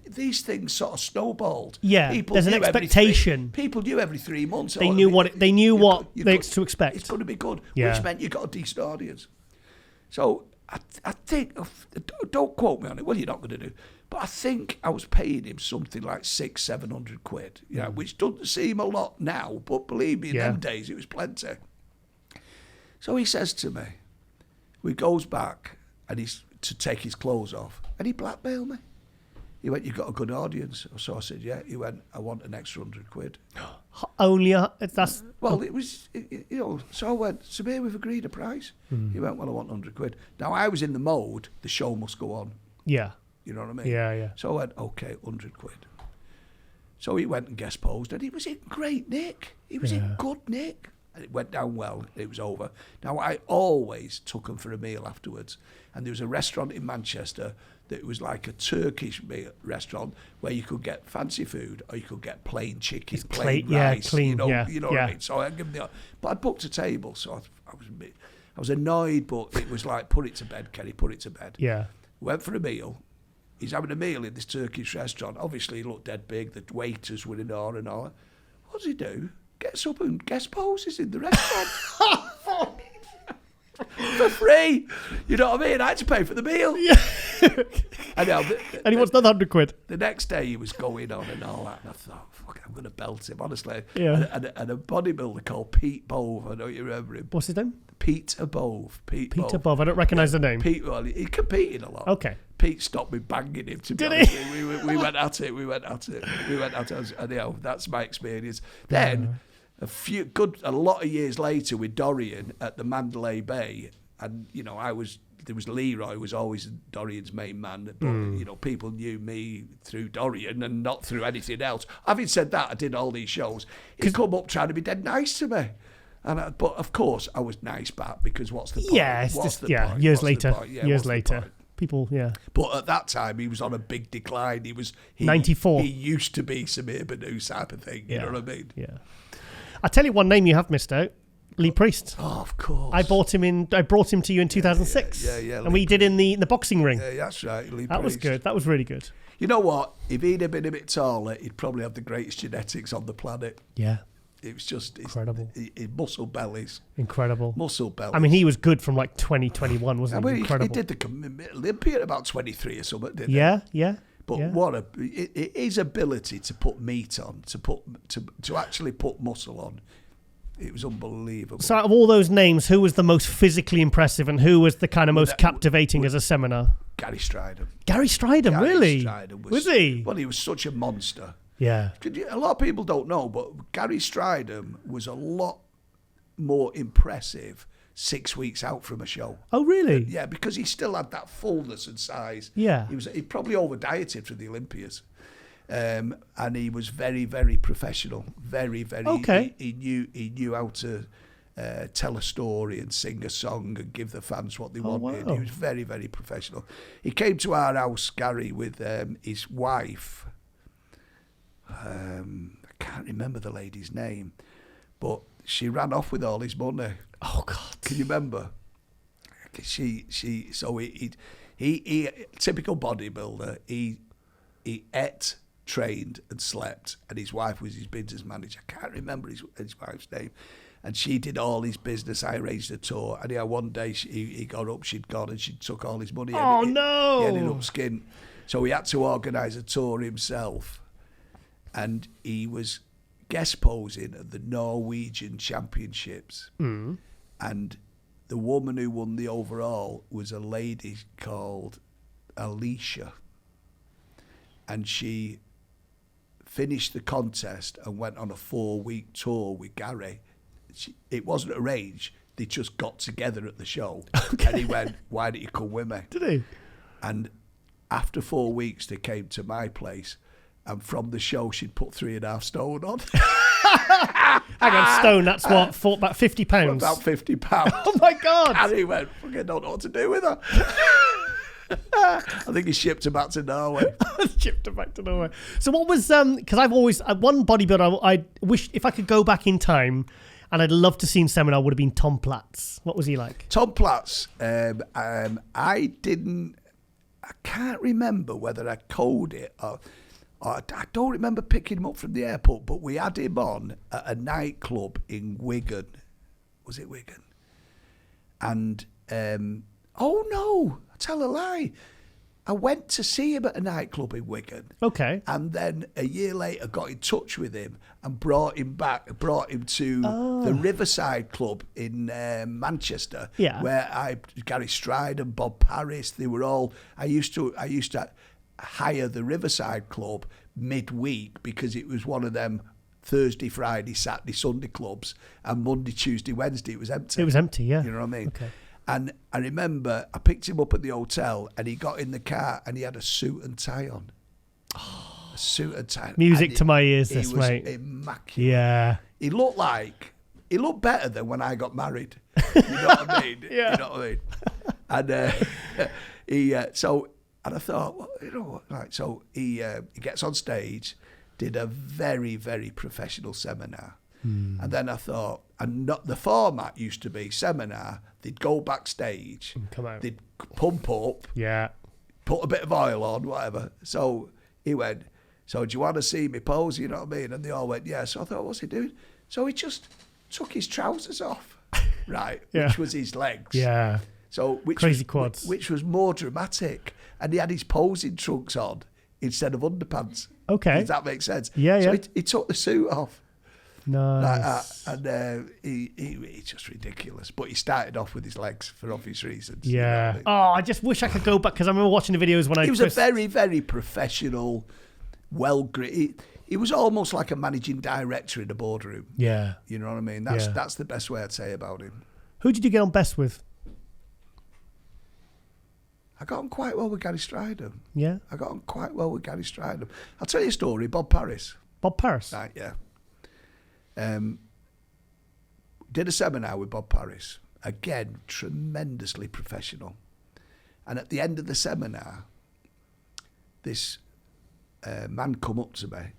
These things sort of snowballed. Yeah, there's an expectation. People knew every 3 months. They knew what to expect. It's going to be good, yeah. Which meant you got a decent audience. So I think, don't quote me on it. Well, you're not going to do. But I think I was paying him something like £600-700, which doesn't seem a lot now. But believe me, in them days it was plenty. So he says to me, he goes back and he's to take his clothes off, and he blackmailed me. He went, "You got a good audience." So I said, "Yeah." He went, "I want an extra £100." Only that's well, it was So I went, "Samir, we've agreed a price." He went, "Well, I want £100." Now I was in the mode, the show must go on. Yeah. You know what I mean? Yeah, yeah. So I went, "Okay, £100." So he went and guest posed, and he was in great nick. He was in good nick. And it went down well. It was over. Now, I always took him for a meal afterwards. And there was a restaurant in Manchester that was like a Turkish restaurant where you could get fancy food or you could get plain chicken, plain rice. Clean, you know what I mean? So I give him but I'd booked a table, so I was annoyed, but it was like, put it to bed, Kerry, put it to bed. Yeah. Went for a meal. He's having a meal in this Turkish restaurant. Obviously, he looked dead big. The waiters were in awe and all. What does he do? Gets up and guest poses in the restaurant for free. You know what I mean? I had to pay for the meal. Yeah. And he wants another £100. The next day he was going on and all that, and I thought, fuck, I'm going to belt him, honestly. Yeah. And a bodybuilder called Pete Bove, I know you remember him. What's his name? Peter Bove. Peter Bove. I don't recognise the name. Pete, well, he competed a lot. Okay. Pete stopped me banging him, to be honest. We went at it. And that's my experience. Then a lot of years later with Dorian at the Mandalay Bay, and there was Leroy, who was always Dorian's main man, but people knew me through Dorian and not through anything else. Having said that, I did all these shows. He'd come up trying to be dead nice to me. But of course I was nice back, because what's the point? Yeah, it's point? Years later. Years later. People, yeah. But at that time, he was on a big decline. He 94. He used to be Samir Bannout type of thing. You know what I mean? Yeah. I'll tell you one name you have missed out. Lee Priest. Oh, of course. I brought him to you in 2006. Yeah. And we did in the boxing ring. Yeah, that's right. Lee That was Priest. good. That was really good. You know what? If he'd have been a bit taller, he'd probably have the greatest genetics on the planet. Yeah. It was just incredible. Muscle bellies. Incredible. Muscle bellies. I mean, he was good from like 2021, wasn't he? Incredible. He did the Olympia at about 23 or something, didn't he? Yeah. But his ability to put meat on, to actually put muscle on, it was unbelievable. So out of all those names, who was the most physically impressive and who was the kind of most captivating as a seminar? Gary Strider. Gary Strider, really? Strider was he? Well, he was such a monster. Yeah. A lot of people don't know, but Gary Strider was a lot more impressive 6 weeks out from a show. Oh, really? Yeah, because he still had that fullness and size. Yeah. He probably over-dieted for the Olympias. And he was very, very professional. Very, very. Okay. He knew how to tell a story and sing a song and give the fans what they wanted. Wow. He was very, very professional. He came to our house, Gary, with his wife. I can't remember the lady's name, but she ran off with all his money. Oh God! Can you remember? He typical bodybuilder. He ate, trained, and slept, and his wife was his business manager. I can't remember his wife's name, and she did all his business. I arranged a tour, and one day he got up, she'd gone, and she took all his money. Oh no! He ended up skint, so he had to organise a tour himself. And he was guest posing at the Norwegian Championships. Mm. And the woman who won the overall was a lady called Alicia. And she finished the contest and went on a 4-week tour with Gary. It wasn't arranged. They just got together at the show. Okay. And he went, "Why don't you come with me?" Did he? And after 4 weeks, they came to my place. And from the show, she'd put 3.5 stone on. Hang on, stone, that's what? For about £50? About £50. Oh, my God. And he went, fucking don't know what to do with her. I think he shipped her back to Norway. Shipped her back to Norway. So what was, because I've always, one bodybuilder I wish, if I could go back in time, and I'd love to see in seminar, would have been Tom Platz. What was he like? Tom Platz, I can't remember whether I called it or I don't remember picking him up from the airport, but we had him on at a nightclub in Wigan. Was it Wigan? And, oh no, I tell a lie. I went to see him at a nightclub in Wigan. Okay. And then a year later got in touch with him and brought him to the Riverside Club in Manchester. Yeah. Where Gary Stride and Bob Paris, they were all, I used to hire the Riverside Club midweek because it was one of them Thursday, Friday, Saturday, Sunday clubs, and Monday, Tuesday, Wednesday it was empty. It was empty, yeah. You know what I mean? Okay. And I remember I picked him up at the hotel and he got in the car and he had a suit and tie on. A suit and tie. Music and to my ears, he this, was mate. immaculate. Yeah. He looked better than when I got married. You know what I mean? Yeah. You know what I mean? And and I thought, well, you know what? Right, so he gets on stage, did a very, very professional seminar. And then I thought, the format used to be seminar, they'd go backstage, Come out. they'd pump up, Yeah. put a bit of oil on, whatever. So he went, so do you want to see me pose? You know what I mean? And they all went, yeah. So I thought, what's he doing? So he just took his trousers off, right, Yeah. which was his legs. Yeah. So Crazy quads. which was more dramatic. And he had his posing trunks on instead of underpants. Okay. Does that make sense? Yeah, so yeah. he took the suit off. Nice. Like that. And he's just ridiculous. But he started off with his legs for obvious reasons. Yeah. You know what I mean? Oh, I just wish I could go back because I remember watching the videos when He was a very, very professional, well-gritted. He was almost like a managing director in a boardroom. Yeah. You know what I mean? Yeah. That's the best way I'd say about him. Who did you get on best with? I got on quite well with Gary Strider. Yeah. I got on quite well with Gary Strider. I'll tell you a story. Bob Paris. Bob Paris. Right, yeah. Did a seminar with Bob Paris. Again, tremendously professional. And at the end of the seminar, this man come up to me.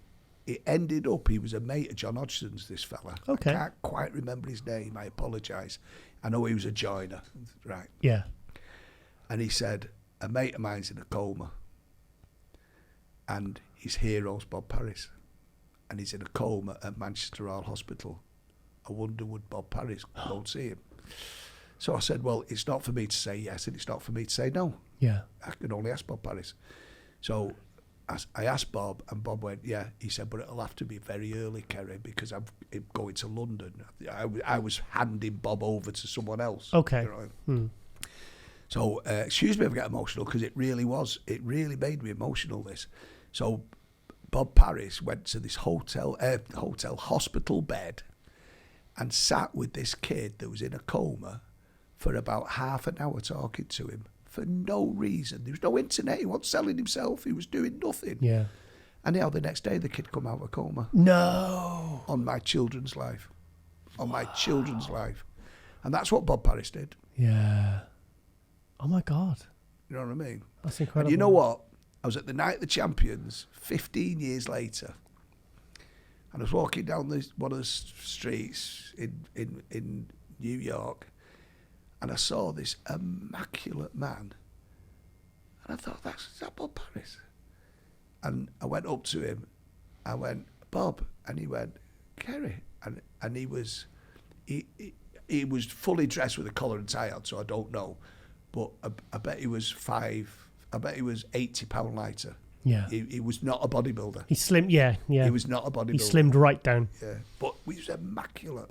It ended up, he was a mate of John Hodgson's, this fella. Okay. I can't quite remember his name. I apologise. I know he was a joiner. Right. Yeah. And he said, a mate of mine's in a coma. And his hero's Bob Paris. And he's in a coma at Manchester Royal Hospital. I wonder would Bob Paris go and see him? So I said, well, it's not for me to say yes and it's not for me to say no. Yeah. I can only ask Bob Paris. So I asked Bob and Bob went, yeah. He said, but it'll have to be very early, Kerry, because I'm going to London. I was handing Bob over to someone else. Okay. You know? So, excuse me if I get emotional, because it really made me emotional, this. So, Bob Paris went to this hospital bed and sat with this kid that was in a coma for about half an hour talking to him for no reason. There was no internet. He wasn't selling himself. He was doing nothing. Yeah. And now the next day, the kid come out of a coma. No. On my children's life. On my children's life. And that's what Bob Paris did. Yeah. Oh, my God. You know what I mean? That's incredible. And you know what? I was at the Night of the Champions 15 years later. And I was walking down one of the streets in New York. And I saw this immaculate man. And I thought, is that Bob Paris? And I went up to him. I went, Bob. And he went, Kerry. And he was fully dressed with a collar and tie on, so I don't know. But I bet he was 80 pound lighter. Yeah. He was not a bodybuilder. He slimmed, yeah. He was not a bodybuilder. He slimmed right down. Yeah. But he was immaculate.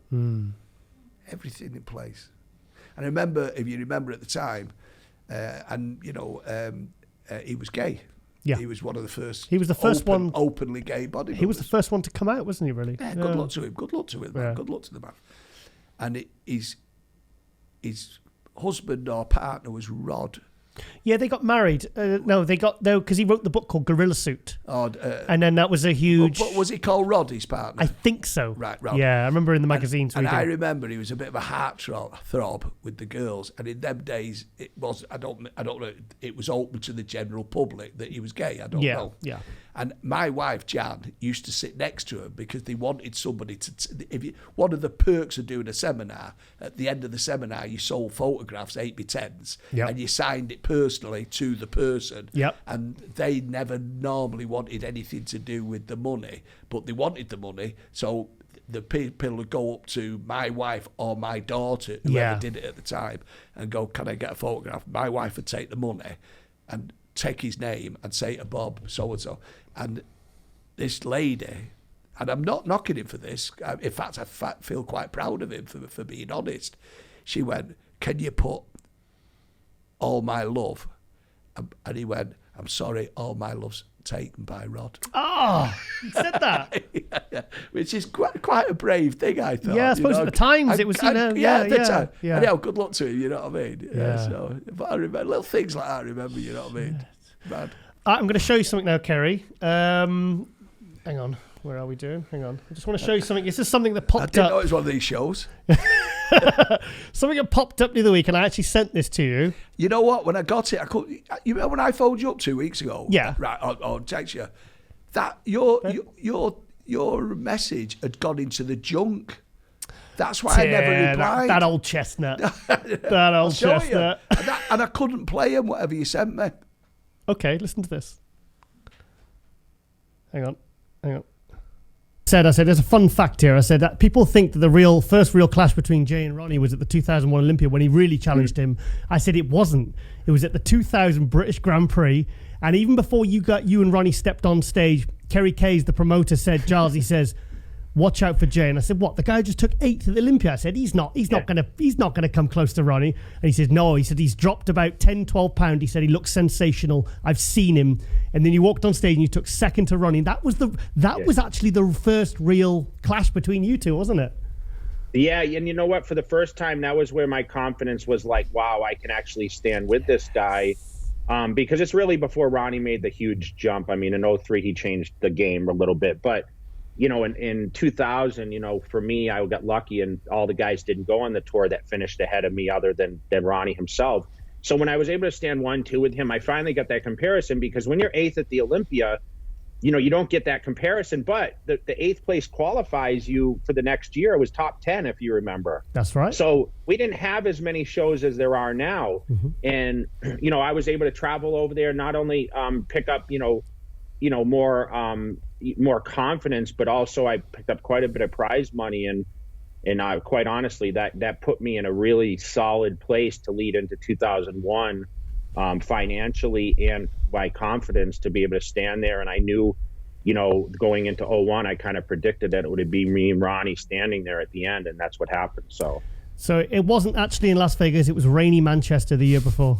Everything in place. And I remember, if you remember at the time, he was gay. Yeah. He was one of the first. He was the first one openly gay bodybuilders. He was the first one to come out, wasn't he? Really? Yeah. Good luck to him. Good luck to him. Yeah. Good luck to the man. And his husband or partner was Rod Yeah, they got married. Because he wrote the book called Gorilla Suit. Oh, and then that was a huge... But was he called Rod, his partner? I think so. Right, Rod. Yeah, I remember in the magazines. And I remember he was a bit of a heartthrob with the girls. And in them days, it was, I don't know, it was open to the general public that he was gay. I don't know. Yeah. And my wife, Jan, used to sit next to him because they wanted somebody to... one of the perks of doing a seminar, at the end of the seminar, you sold photographs, 8x10s, and you signed it personally to the person. Yep. And they never normally wanted anything to do with the money, but they wanted the money, so the people would go up to my wife or my daughter, whoever did it at the time, and go, can I get a photograph? My wife would take the money and take his name and say to Bob so-and-so. And this lady, and I'm not knocking him for this, in fact, I feel quite proud of him for being honest. She went, can you put all my love? And he went, I'm sorry, all my love's taken by Rod. Oh, he said that. Yeah. Which is quite a brave thing, I thought. Yeah, I suppose at the times it was, at the time. Yeah. And good luck to him, you know what I mean? Yeah. So, but I remember little things like that, I remember, you know what I mean? Bad. I'm going to show you something now, Kerry. Hang on. Where are we doing? Hang on. I just want to show you something. This is something that popped up. I didn't know it was one of these shows. Something that popped up the other week, and I actually sent this to you. You know what? When I got it, you remember when I phoned you up 2 weeks ago? Yeah. Right, I'll text you. That your message had gone into the junk. That's why I never replied. That old chestnut. That old chestnut. And I couldn't play him, whatever you sent me. Okay, listen to this. Hang on. I said, there's a fun fact here. I said that people think that the first real clash between Jay and Ronnie was at the 2001 Olympia when he really challenged him. I said it wasn't. It was at the 2000 British Grand Prix. And even before you and Ronnie stepped on stage, Kerry Kayes, the promoter, said, Giles, he says, watch out for Jay. And I said, what? The guy just took 8th at the Olympia. I said, he's not gonna come close to Ronnie. And he said, no. He said he's dropped about 10, 12 pounds. He said he looks sensational. I've seen him. And then you walked on stage and you took 2nd to Ronnie. That was was actually the first real clash between you two, wasn't it? Yeah, and you know what? For the first time, that was where my confidence was like, wow, I can actually stand with this guy. Because it's really before Ronnie made the huge jump. I mean, in 2003, he changed the game a little bit, but you know, in 2000, you know, for me, I got lucky and all the guys didn't go on the tour that finished ahead of me other than Ronnie himself. So when I was able to stand 1-2 with him, I finally got that comparison, because when you're 8th at the Olympia, you know, you don't get that comparison, but the 8th place qualifies you for the next year. It was top 10, if you remember. That's right. So we didn't have as many shows as there are now. Mm-hmm. And, you know, I was able to travel over there, not only pick up, more confidence, but also I picked up quite a bit of prize money, and quite honestly, that put me in a really solid place to lead into 2001 financially and by confidence to be able to stand there. And I knew, you know, going into 2001, I kind of predicted that it would be me and Ronnie standing there at the end, and that's what happened. So it wasn't actually in Las Vegas; it was rainy Manchester the year before.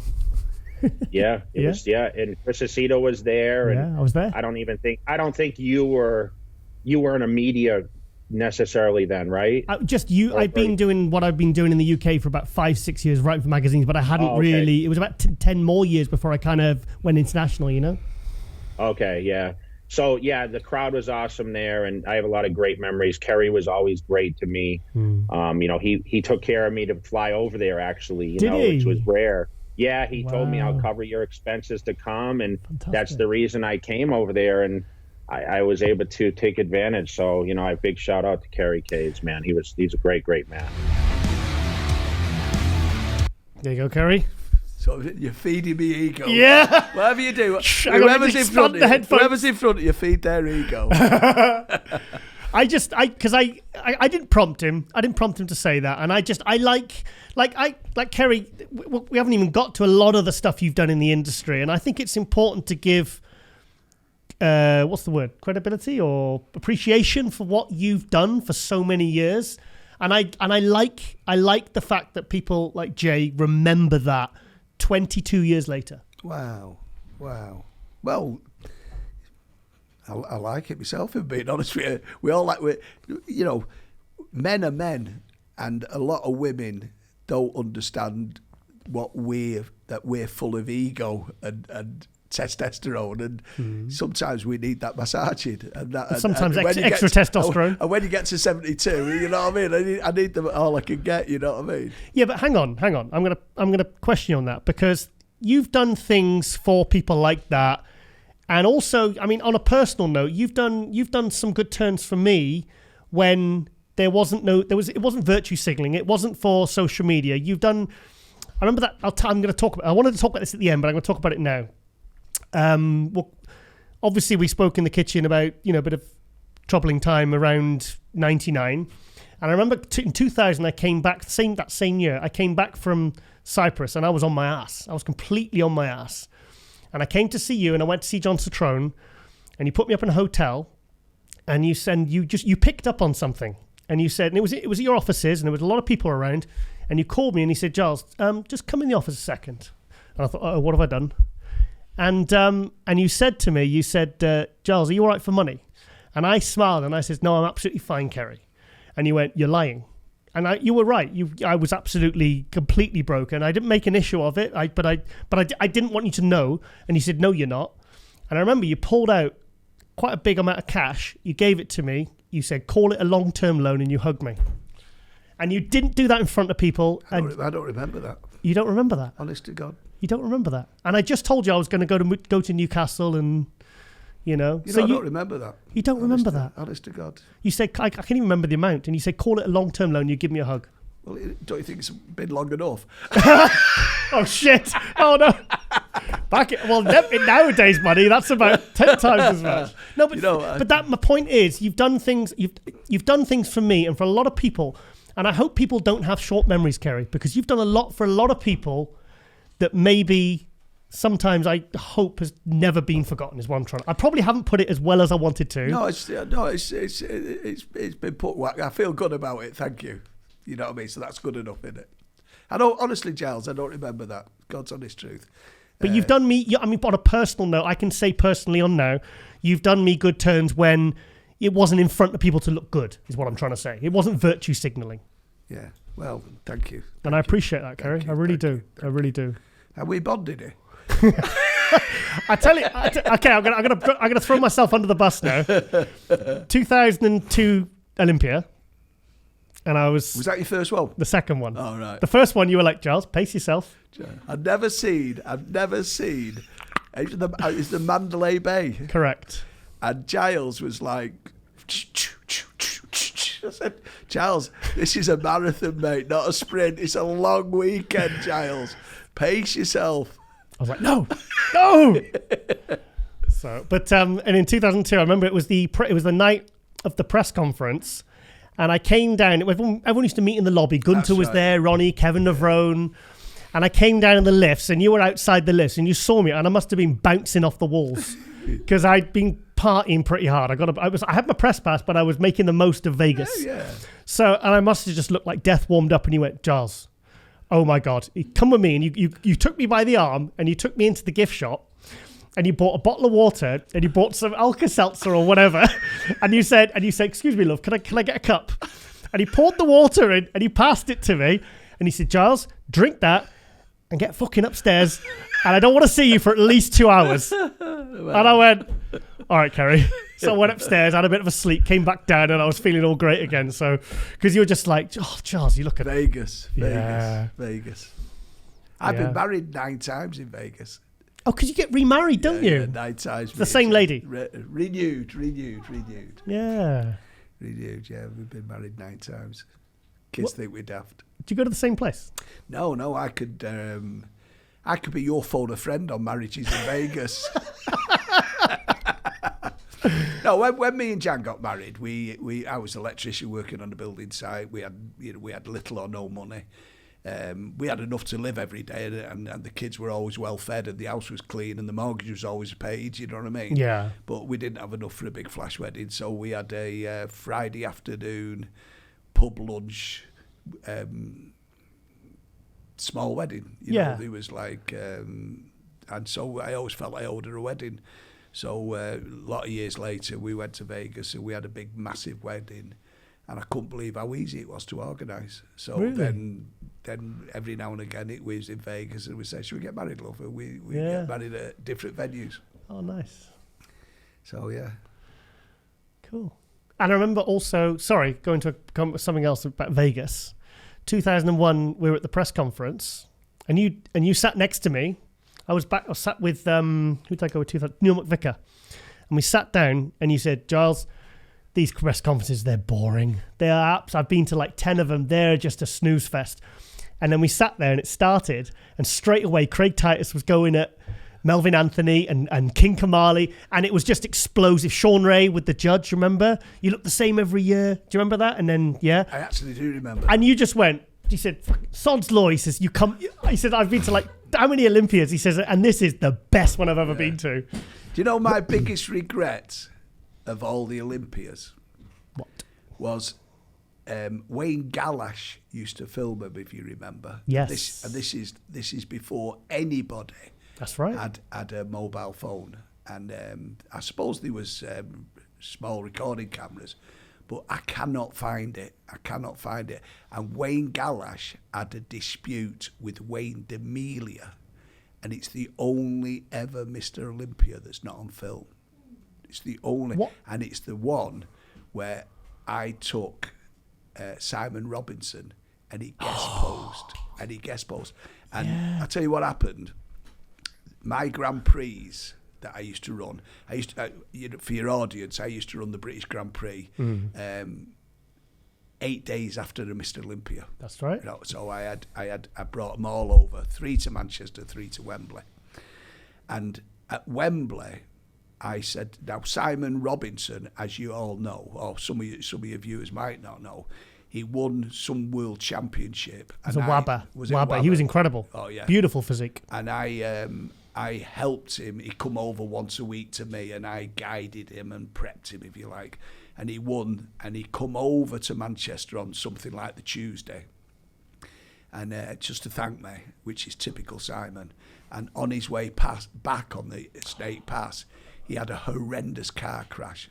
Yeah, it was. Yeah, and Chris Aceto was there. And I was there. I don't think you were in a media necessarily then, right? I've been doing what I've been doing in the UK for about 5-6 years, writing for magazines, but I hadn't really. It was about 10 more years before I kind of went international. You know. Okay. Yeah. So yeah, the crowd was awesome there, and I have a lot of great memories. Kerry was always great to me. You know, he took care of me to fly over there, actually. Which was rare. Yeah, he told me I'll cover your expenses to come, and that's the reason I came over there, and I was able to take advantage. So, you know, a big shout out to Kerry Kayes, man. He's a great man. There you go, Kerry. So you're feeding me ego. Yeah. Whatever you do, whoever's in front of you, feed their ego. I didn't prompt him. I didn't prompt him to say that, and I like Kerry. We haven't even got to a lot of the stuff you've done in the industry, and I think it's important to give what's the word? Credibility or appreciation for what you've done for so many years. And I like the fact that people like Jay remember that 22 years later. Wow. Well, I like it myself, if being honest with you. We all men are men, and a lot of women don't understand what we're that we're full of ego and testosterone, and sometimes we need that massaging, and sometimes extra testosterone. And when you get to 72, you know what I mean. I need them all I can get. You know what I mean. Yeah, but hang on. I'm gonna question you on that, because you've done things for people like that, and also, I mean, on a personal note, you've done some good turns for me when it wasn't virtue signaling. It wasn't for social media. You've done. I remember that. I'm going to talk about. I wanted to talk about this at the end, but I'm going to talk about it now. Well, obviously we spoke in the kitchen about, a bit of troubling time around 99. And I remember in 2000, I came back, that same year, I came back from Cyprus and I was on my ass. I was completely on my ass. And I came to see you and I went to see John Citrone, and you put me up in a hotel, and you said, you picked up on something. And you said, and it was at your offices, and there was a lot of people around, and you called me and you said, Giles, just come in the office a second. And I thought, oh, what have I done? And you said to me, Giles, are you all right for money? And I smiled and I said, no, I'm absolutely fine, Kerry. And you went, you're lying. And you were right. I was absolutely, completely broken. I didn't make an issue of it, but I didn't want you to know. And you said, no, you're not. And I remember you pulled out quite a big amount of cash. You gave it to me. You said, call it a long-term loan, and you hugged me. And you didn't do that in front of people. I don't remember that. You don't remember that? Honest to God. You don't remember that. And I just told you I was going to go to Newcastle, and, I don't remember that. You don't remember that? Honest to God. You said, I can't even remember the amount. And you said, call it a long-term loan, you give me a hug. Well, don't you think it's been long enough? Oh, shit. Oh, no. Nowadays, money, that's about 10 times as much. No, but my point is, you've done things for me and for a lot of people. And I hope people don't have short memories, Kerry, because you've done a lot for a lot of people that maybe sometimes I hope has never been forgotten, is what I'm trying to. I probably haven't put it as well as I wanted to. No, it's been put. I feel good about it. Thank you. You know what I mean? So that's good enough, isn't it? I don't, honestly, Giles, I don't remember that. God's honest truth. But you've done me. I mean, on a personal note, I can say personally on now, you've done me good turns when it wasn't in front of people to look good, is what I'm trying to say. It wasn't virtue signaling. Yeah. Well, thank you. And I appreciate that, Kerry. I really do. I really do. And we bonded it. I tell you, okay, I'm gonna throw myself under the bus now. 2002 Olympia, and I was. Was that your first one? The second one. Oh right. The first one, you were like, Giles, pace yourself. I've never seen. It's the Mandalay Bay. Correct. And Giles was like. I said, Giles, this is a marathon, mate, not a sprint. It's a long weekend, Giles. Pace yourself. I was like, no. So, but and in 2002, I remember it was the night of the press conference, and I came down. Everyone used to meet in the lobby. Gunter was there, Ronnie, Kevin Navrone, and I came down in the lifts, and you were outside the lifts, and you saw me, and I must have been bouncing off the walls because I'd been partying pretty hard. I had my press pass, but I was making the most of Vegas. Yeah. So, and I must have just looked like death warmed up, and you went, Giles, oh my God, come with me. And you took me by the arm and you took me into the gift shop and you bought a bottle of water and you bought some Alka-Seltzer or whatever. and you said, excuse me, love, can I get a cup? And he poured the water in and he passed it to me. And he said, Giles, drink that and get fucking upstairs. And I don't want to see you for at least 2 hours. And I went, all right, Kerry. So I went upstairs, had a bit of a sleep, came back down, and I was feeling all great again. So, because you were just like, oh, Giles, you look at Vegas. I've been Yeah. married 9 times in Vegas. Oh, because you get remarried, don't you? Yeah, 9 times. The same lady. Renewed. Yeah. Renewed, yeah. We've been married 9 times. Kids think we're daft. Do you go to the same place? No, I could be your phone a friend on marriages in Vegas. No, when me and Jan got married, I was an electrician working on the building site. We had little or no money. We had enough to live every day, and the kids were always well fed, and the house was clean, and the mortgage was always paid. You know what I mean? Yeah. But we didn't have enough for a big flash wedding, so we had a Friday afternoon pub lunch, small wedding. You know, it was like, and so I always felt I owed her a wedding. So a lot of years later, we went to Vegas and we had a big, massive wedding. and I couldn't believe how easy it was to organise. So Really? then every now and again it was in Vegas, and we say, should we get married, love? And we get married at different venues. Oh, nice. So yeah. Cool. And I remember also, sorry, going to something else about Vegas. 2001, we were at the press conference, and you sat next to me. I sat with who did I go with? Neil McVicker, and we sat down, and you said, Giles, these press conferences, they're boring. They are apps. I've been to like 10 of them. They're just a snooze fest. And then we sat there, and it started, and straight away Craig Titus was going at Melvin Anthony and King Kamali, and it was just explosive. Sean Ray with the judge, remember? You look the same every year. Do you remember that? And then, I actually do remember. And you just went, he said, sod's law. He says, he said, I've been to like, how many Olympias? He says, and this is the best one I've ever been to. Do you know my biggest regret of all the Olympias? What? Was Wayne Gallash used to film them, if you remember. Yes. This is before anybody That's right. had a mobile phone, and I suppose there was small recording cameras, but I cannot find it. And Wayne Gallash had a dispute with Wayne D'Amelia, and it's the only ever Mr Olympia that's not on film. It's the only, and it's the one where I took Simon Robinson, and he guest posed, and I tell you what happened. My Grand Prix that I used to run, for your audience, I used to run the British Grand Prix 8 days after the Mr Olympia. That's right. You know, so I brought them all over, 3 to Manchester, 3 to Wembley, and at Wembley, I said, now Simon Robinson, as you all know, or some of your viewers might not know, he won some world championship. It was Wabba. He was incredible. Oh yeah, beautiful physique. And I helped him. He come over once a week to me, and I guided him and prepped him, if you like. And he won, and he come over to Manchester on something like the Tuesday, and just to thank me, which is typical Simon. And on his way back on the Snake Pass, he had a horrendous car crash,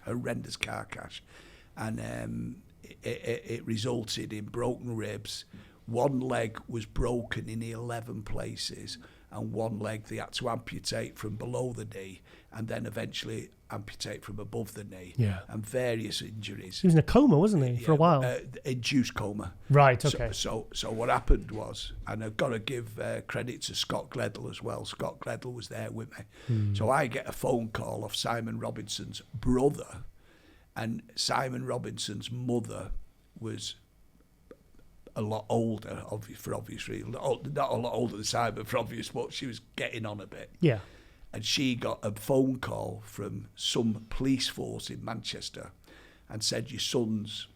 and it resulted in broken ribs. One leg was broken in 11 places, and one leg they had to amputate from below the knee, and then eventually amputate from above the knee. Yeah. And various injuries. He was in a coma, wasn't he, for a while? Induced coma. Right. Okay. So what happened was, and I've got to give credit to Scott Gledel as well. Scott Gledel was there with me. So I get a phone call of Simon Robinson's brother, and Simon Robinson's mother was a lot older, for obvious reasons. Not a lot older than Simon, for obvious, but she was getting on a bit. Yeah. And she got a phone call from some police force in Manchester and said, your son's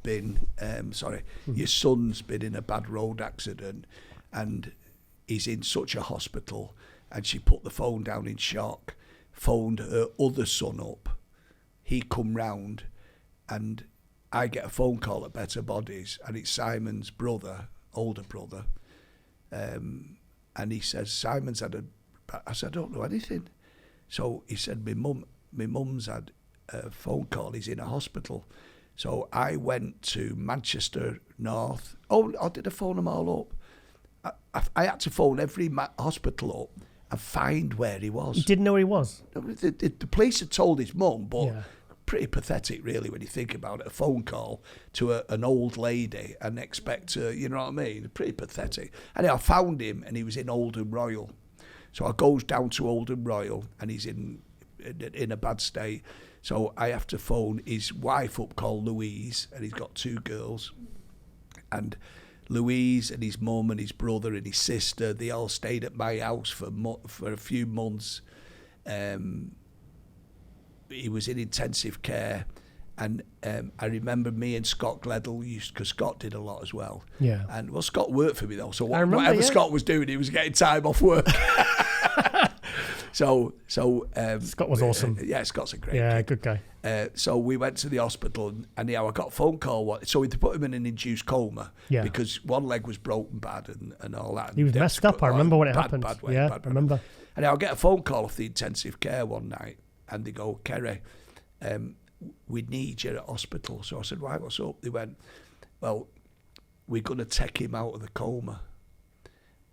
been in a bad road accident and he's in such a hospital. And she put the phone down in shock, phoned her other son up. He come round, and I get a phone call at Better Bodies, and it's Simon's brother, older brother. And he says, Simon's had I said, I don't know anything. So he said, my mum's had a phone call, he's in a hospital. So I went to Manchester North. Oh, did I phone them all up? I had to phone every hospital up and find where he was. You didn't know where he was? The police had told his mum, but pretty pathetic, really, when you think about it. A phone call to an old lady and expect her, you know what I mean? Pretty pathetic. And I found him, and he was in Oldham Royal. So I goes down to Oldham Royal, and he's in a bad state. So I have to phone his wife up, called Louise, and he's got 2 girls. And Louise and his mum and his brother and his sister, they all stayed at my house for a few months. He was in intensive care. And I remember me and Scott Gledel because Scott did a lot as well. Yeah. And well, Scott worked for me though, so whatever Scott was doing, he was getting time off work. So Scott was awesome. Yeah, Scott's a great kid. Good guy. So we went to the hospital, and I got a phone call. So we put him in an induced coma because one leg was broken bad and all that. He was messed up. I remember when it happened. Bad way. I remember. And I'll get a phone call off the intensive care one night, and they go, Kerry, we need you at hospital. So I said, right, what's up? They went, well, we're going to take him out of the coma.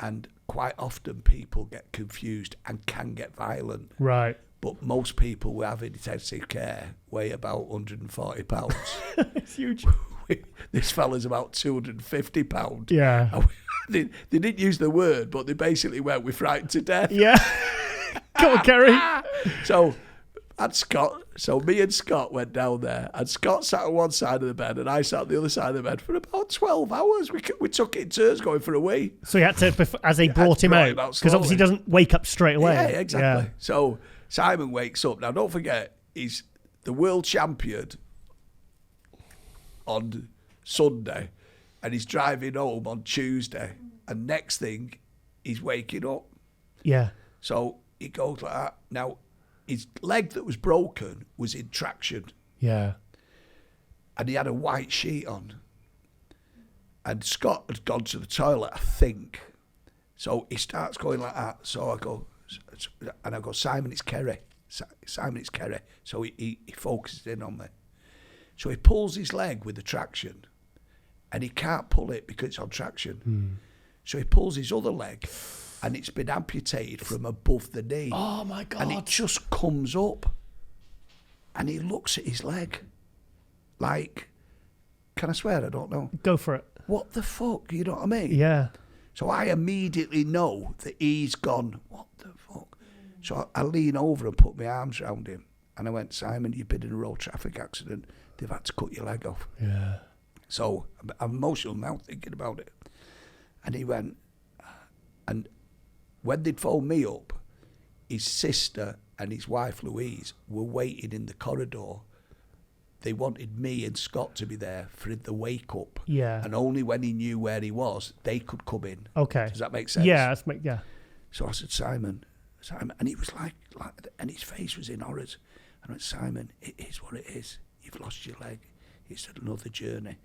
And quite often people get confused and can get violent. Right. But most people who have intensive care weigh about 140 pounds. It's huge. This fella's about 250 pounds. Yeah. They didn't use the word, but they basically went, we're frightened to death. Yeah. Go on, Kerry. So me and Scott went down there, and Scott sat on one side of the bed and I sat on the other side of the bed for about 12 hours. We took it in turns going for a wee. So you had to, as they brought him out, because obviously he doesn't wake up straight away. Yeah, exactly. Yeah. So Simon wakes up. Now, don't forget, he's the world champion on Sunday, and he's driving home on Tuesday, and next thing, he's waking up. Yeah. So he goes like that. Now, his leg that was broken was in traction. Yeah. And he had a white sheet on. And Scott had gone to the toilet, I think. So he starts going like that. So I go, Simon, it's Kerry. Simon, it's Kerry. So he focuses in on me. So he pulls his leg with the traction, and he can't pull it because it's on traction. So he pulls his other leg, and it's been amputated from above the knee. Oh, my God. And it just comes up, and he looks at his leg like, can I swear? I don't know. Go for it. What the fuck? You know what I mean? Yeah. So I immediately know that he's gone, what the fuck? So I lean over and put my arms around him, and I went, Simon, you've been in a road traffic accident. They've had to cut your leg off. Yeah. So I'm emotional now thinking about it. And he went, and when they'd phoned me up, his sister and his wife Louise were waiting in the corridor. They wanted me and Scott to be there for the wake up. Yeah. And only when he knew where he was, they could come in. Okay. Does that make sense? Yeah. Yeah. So I said, Simon, and he was like, and his face was in horrors. And I went, Simon, it is what it is. You've lost your leg. It's another journey.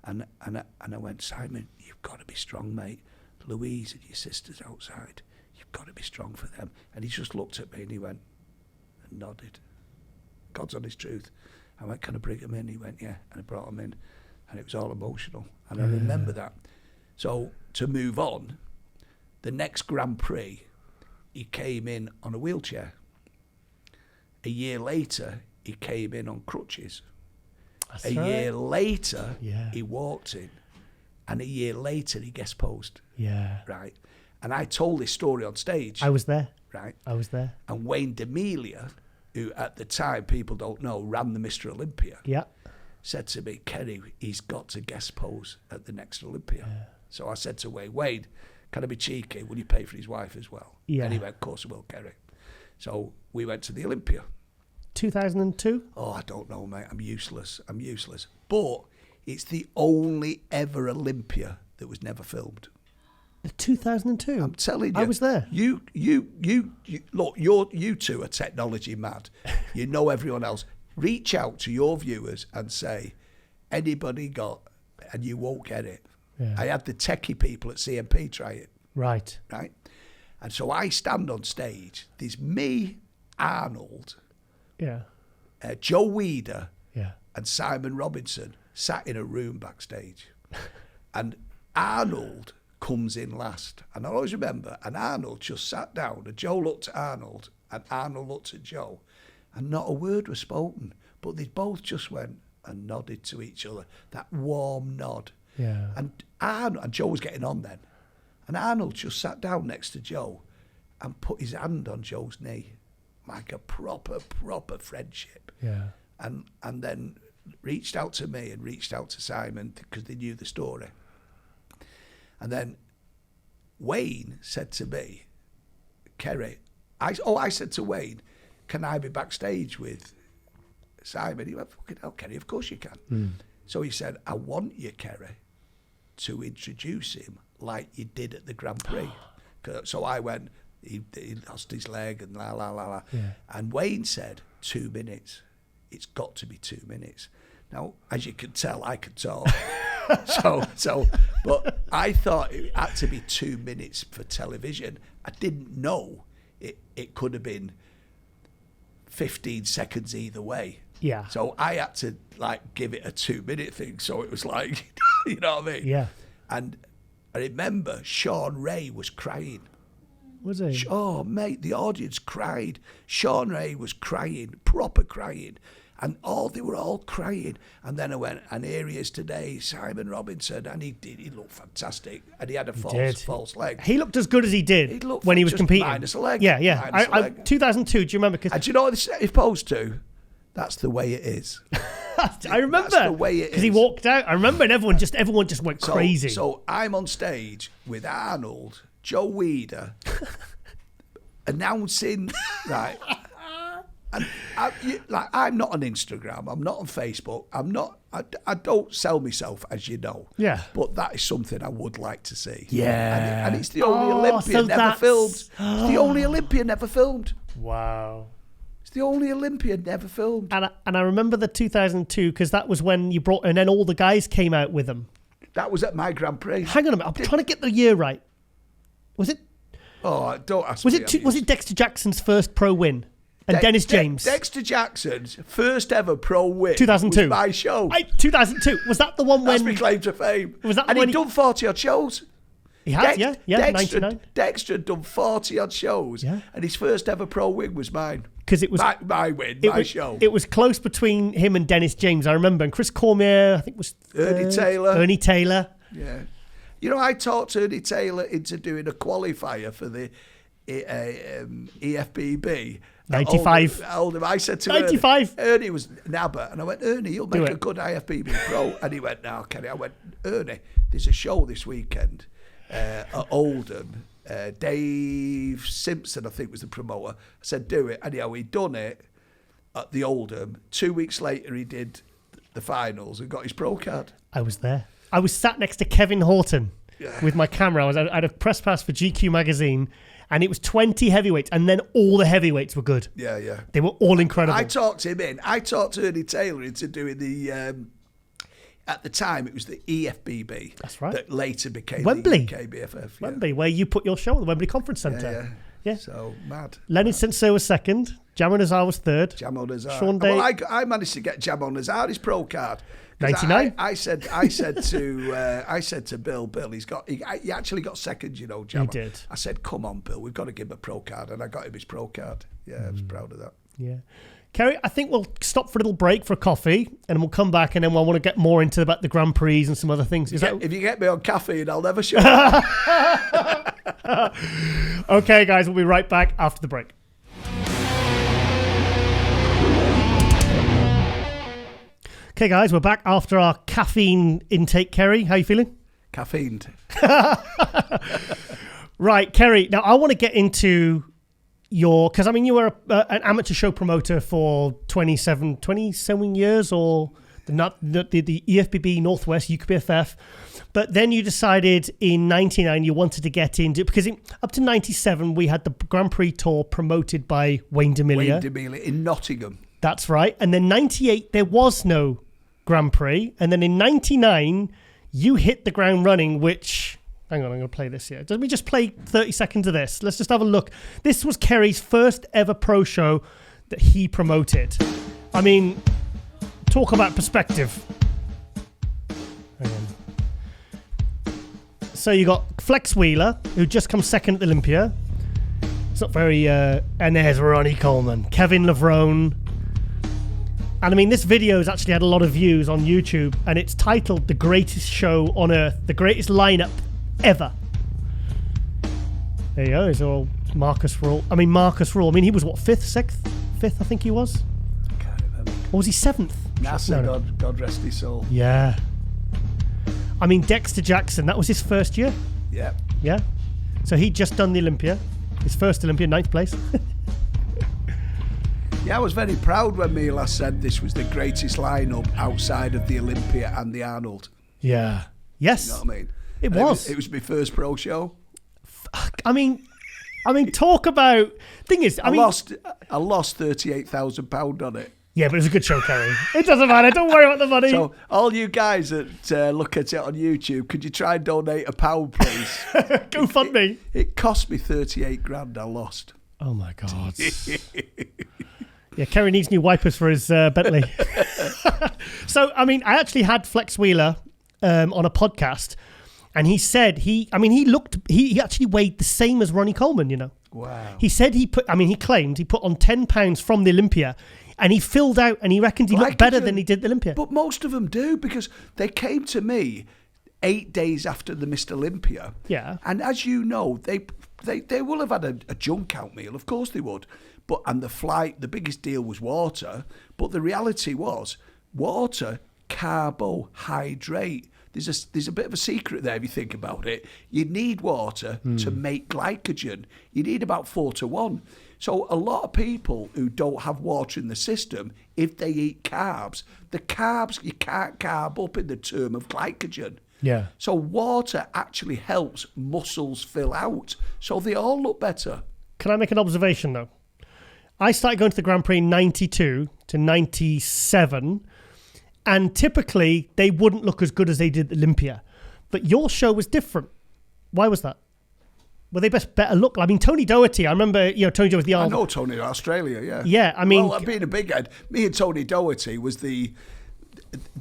And I went, Simon, you've got to be strong, mate. Louise and your sister's outside. You've got to be strong for them. And he just looked at me and he went, and nodded. God's honest truth. I went, can I bring him in? He went, yeah. And I brought him in. And it was all emotional. And I remember that. So to move on, the next Grand Prix, he came in on a wheelchair. A year later, he came in on crutches. That's a right. year later, Yeah. he walked in. And a year later, he guest posed. Yeah. Right. And I told this story on stage. I was there. Right. I was there. And Wayne D'Amelia, who at the time, people don't know, ran the Mr Olympia, Yeah. said to me, Kerry, he's got to guest pose at the next Olympia. Yeah. So I said to Wayne, can I be cheeky? Will you pay for his wife as well? Yeah. And he went, of course I will, Kerry. So we went to the Olympia. 2002? Oh, I don't know, mate. I'm useless. But it's the only ever Olympia that was never filmed. The 2002? I'm telling you. I was there. You look, you two are technology mad. You know everyone else. Reach out to your viewers and say, anybody got, and you won't get it. Yeah. I had the techie people at CMP try it. Right. Right? And so I stand on stage. There's me, Arnold, Yeah. Joe Weider, Yeah. and Simon Robinson sat in a room backstage. And Arnold comes in last. And I always remember, and Arnold just sat down, and Joe looked at Arnold, and Arnold looked at Joe, and not a word was spoken. But they both just went and nodded to each other, that warm nod. Yeah. And Joe was getting on then. And Arnold just sat down next to Joe and put his hand on Joe's knee, like a proper friendship. Yeah. And then reached out to me and reached out to Simon because they knew the story. And then Wayne said to me, Kerry, I said to Wayne, can I be backstage with Simon? He went, fucking hell, Kerry, of course you can. So he said, I want you, Kerry, to introduce him like you did at the Grand Prix. So I went, he lost his leg and la, la, la, la. Yeah. And Wayne said, 2 minutes. It's got to be 2 minutes. Now, as you can tell, I can talk. But I thought it had to be 2 minutes for television. I didn't know it could have been 15 seconds either way. Yeah. So I had to like give it a 2-minute thing. So it was like, you know what I mean? Yeah. And I remember Sean Ray was crying. Was he? Oh, mate, the audience cried. Sean Ray was crying, proper crying. And they were all crying. And then I went, and here he is today, Simon Robinson. And he looked fantastic. And he had a false leg. He looked as good as he did when he was competing. Minus a leg. Yeah. 2002, do you remember? And do you know what this is opposed to? That's the way it is. I remember. That's the way it is. Because he walked out. I remember, and everyone just went crazy. So I'm on stage with Arnold, Joe Weider, announcing, right. And I'm not on Instagram. I'm not on Facebook. I don't sell myself, as you know. Yeah. But that is something I would like to see. Yeah. And it's the only Olympia never filmed. It's the only Olympia never filmed. Wow. It's the only Olympia never filmed. And I remember the 2002 because that was when you brought, and then all the guys came out with them. That was at my Grand Prix. Hang on a minute. I'm trying to get the year right. Was it? Oh, don't ask was me. Was it Dexter Jackson's first pro win? And Dennis James. Dexter Jackson's first ever pro win 2002. was my show. 2002. Was that the one That's when... my claim to fame. Was that and when he'd done 40-odd shows. He has, yeah, 99. Dexter had done 40-odd shows, and his first ever pro win was mine. Because it was... My win, my show. It was close between him and Dennis James, I remember. And Chris Cormier, I think was... Ernie Taylor. Yeah. You know, I talked Ernie Taylor into doing a qualifier for the EFBB. 95. I said to 95. Ernie was nabber, and I went, Ernie, you'll make a good IFBB pro. And he went, no, Kenny. I went, Ernie, there's a show this weekend at Oldham. Dave Simpson, I think, was the promoter. I said, do it. Anyhow, he'd done it at the Oldham. 2 weeks later, he did the finals and got his pro card. I was there. I was sat next to Kevin Horton with my camera. I had a press pass for GQ magazine. And it was 20 heavyweights, and then all the heavyweights were good. Yeah, yeah. They were all incredible. I talked him in. I talked Ernie Taylor into doing the, at the time, it was the EFBB. That's right. That later became Wembley. the UKBFF. Yeah. Wembley, where you put your show at the Wembley Conference Centre. Yeah. So, mad. Lenny Sinclair was second. Jamo Nazar was third. Jamo Nazar. Sean Day. Well, I managed to get Jamo Nazar his pro card. 99. I said to Bill, he actually got second, you know, Jamo. He did. I said, come on, Bill, we've got to give him a pro card. And I got him his pro card. Yeah, I was proud of that. Yeah. Kerry, I think we'll stop for a little break for a coffee, and we'll come back, and then we'll want to get more into about the Grand Prix and some other things. If you get me on caffeine, I'll never show up. Okay, guys, we'll be right back after the break. Okay, guys, we're back after our caffeine intake. Kerry, how are you feeling? Caffeined. Right, Kerry, now I want to get into because I mean, you were an amateur show promoter for 27 years, or the EFBB Northwest UKBFF, but then you decided in 99 you wanted to get into, because up to 97 we had the Grand Prix Tour promoted by Wayne D'Amelia. Wayne D'Amelia in Nottingham. That's right. And then 98 there was no Grand Prix, and then in 99 you hit the ground running, which... Hang on, I'm going to play this here. Let me just play 30 seconds of this. Let's just have a look. This was Kerry's first ever pro show that he promoted. I mean, talk about perspective. Hang on. So you got Flex Wheeler, who just come second at the Olympia. It's not very... and there's Ronnie Coleman, Kevin Levrone. And I mean, this video has actually had a lot of views on YouTube, and it's titled The Greatest Show on Earth, the greatest lineup ever. There you go. It's all Marcus Rule. I mean, he was what, fifth, I think he was. Can't remember. Or was he seventh? No. God rest his soul. Yeah. I mean, Dexter Jackson, that was his first year. Yeah. Yeah. So he'd just done the Olympia, his first Olympia, 9th place. Yeah, I was very proud when Mila said this was the greatest lineup outside of the Olympia and the Arnold. Yeah. Yes. You know what I mean? It was. It was my first pro show. I mean, talk about... Thing is, I lost £38,000 on it. Yeah, but it was a good show, Kerry. It doesn't matter. Don't worry about the money. So, all you guys that look at it on YouTube, could you try and donate £1, please? Go fund me. It cost me 38 grand. I lost. Oh my God. Yeah, Kerry needs new wipers for his Bentley. So, I mean, I actually had Flex Wheeler on a podcast, and he said he actually weighed the same as Ronnie Coleman, you know. Wow. He said he claimed he put on 10 pounds from the Olympia, and he filled out, and he reckoned he looked better than he did the Olympia. But most of them do, because they came to me 8 days after the Mr Olympia. Yeah. And as you know, they will have had a junk out meal, of course they would. And the flight, the biggest deal was water. But the reality was, water, carbohydrate. There's a bit of a secret there if you think about it. You need water to make glycogen. You need about 4 to 1. So a lot of people who don't have water in the system, if they eat carbs, the carbs you can't carb up in the term of glycogen. Yeah. So water actually helps muscles fill out, so they all look better. Can I make an observation, though? I started going to the Grand Prix in 92 to 97, and typically they wouldn't look as good as they did at Olympia. But your show was different. Why was that? Were they better look? I mean, Tony Doherty, I remember, Tony Doherty was the Arnold. I know Tony in Australia, yeah. Yeah, I mean... Well, being a big head, me and Tony Doherty was the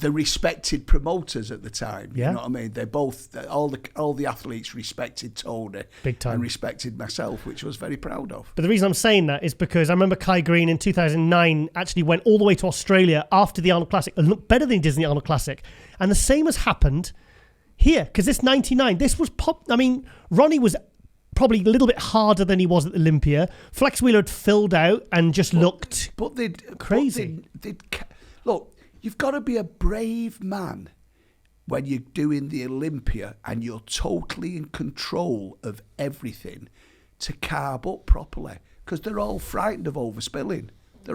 respected promoters at the time. Yeah. You know what I mean? They both, all the athletes respected Tony. Big time. And respected myself, which I was very proud of. But the reason I'm saying that is because I remember Kai Green in 2009 actually went all the way to Australia after the Arnold Classic and looked better than he did in the Arnold Classic. And the same has happened here, because this 99, this was Ronnie was probably a little bit harder than he was at Olympia. Flex Wheeler had filled out and just looked crazy. Look, you've got to be a brave man when you're doing the Olympia and you're totally in control of everything to carb up properly, because they're all frightened of overspilling. The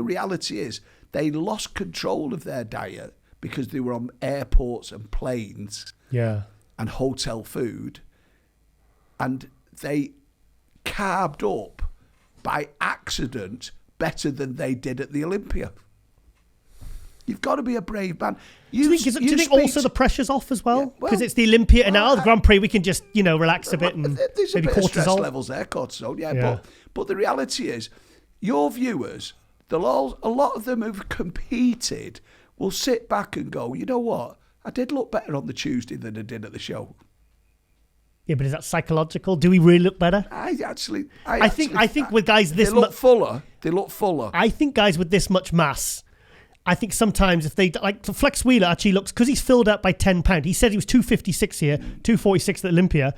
reality is they lost control of their diet because they were on airports and planes and hotel food, and they carved up by accident better than they did at the Olympia. You've got to be a brave man. Do you think also the pressure's off as well? Because it's the Olympia and now the Grand Prix, we can just, relax a bit and there's maybe a bit of stress cortisol. levels there, cortisol, yeah. But the reality is, your viewers, a lot of them who've competed will sit back and go, you know what? I did look better on the Tuesday than I did at the show. Yeah, but is that psychological? Do we really look better? I think with guys this much... They look fuller. I think guys with this much mass... I think sometimes if they like Flex Wheeler actually looks, because he's filled up by 10 pounds. He said he was 256 here, 246 at Olympia.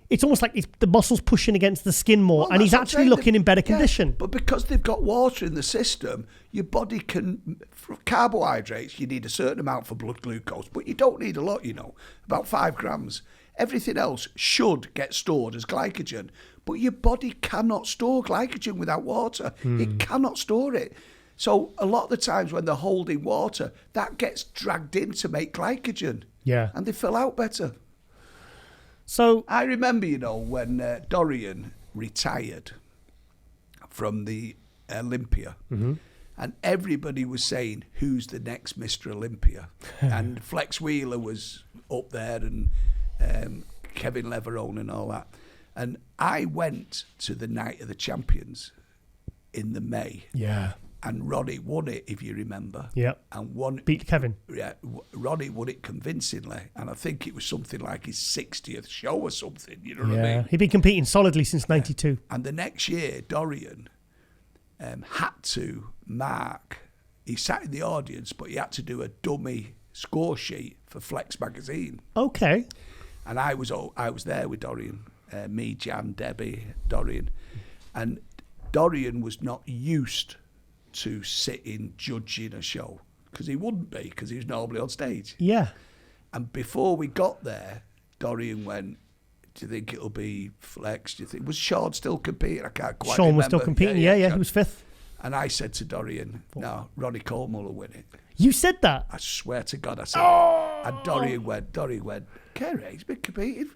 It's almost like the muscles pushing against the skin more, and he's actually looking in better condition. But because they've got water in the system, your body can, for carbohydrates, you need a certain amount for blood glucose, but you don't need a lot, about 5 grams. Everything else should get stored as glycogen, but your body cannot store glycogen without water. It cannot store it. So a lot of the times when they're holding water, that gets dragged in to make glycogen. Yeah. And they fill out better. So I remember, when Dorian retired from the Olympia, and everybody was saying, who's the next Mr Olympia? And Flex Wheeler was up there, and Kevin Leverone and all that. And I went to the Night of the Champions in the May. Yeah. And Ronnie won it, if you remember. Yeah. And beat Kevin. Yeah, Ronnie won it convincingly, and I think it was something like his 60th show or something. You know what I mean? He'd been competing solidly since '92. And the next year, Dorian had to mark. He sat in the audience, but he had to do a dummy score sheet for Flex magazine. Okay. And I was there with Dorian, me, Jan, Debbie, Dorian, and Dorian was not used to sitting judging a show, because he wouldn't be, because he was normally on stage. Yeah. And before we got there, Dorian went, do you think it'll be Flex? Do you think, was Sean still competing? I can't quite remember. Sean was still competing, yeah, he was 5th. And I said to Dorian, no, Ronnie Coleman will win it. You said that? I swear to God I said it. And Dorian went, Kerry, he's been competing,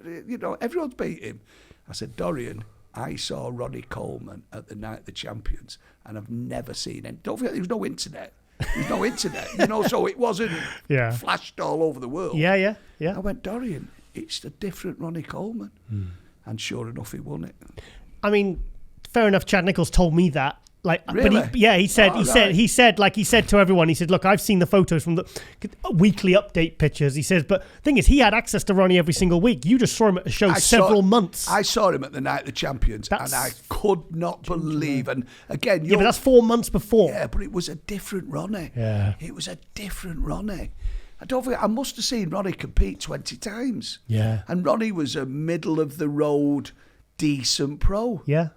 everyone's beat him. I said, Dorian, I saw Ronnie Coleman at the Night of the Champions, and I've never seen him. Don't forget, there was no internet. So it wasn't flashed all over the world. Yeah. I went, Dorian, it's a different Ronnie Coleman. And sure enough, he won it. I mean, fair enough, Chad Nichols told me that Like, Really? but he said to everyone, he said, look, I've seen the photos from the weekly update pictures. He says, but the thing is, he had access to Ronnie every single week. You just saw him at a show several months. I saw him at the Night of the Champions, and I could not believe. And again, but that's 4 months before. Yeah, but it was a different Ronnie. Yeah, it was a different Ronnie. I don't think I must have seen Ronnie compete 20 times. Yeah, and Ronnie was a middle of the road, decent pro. Yeah.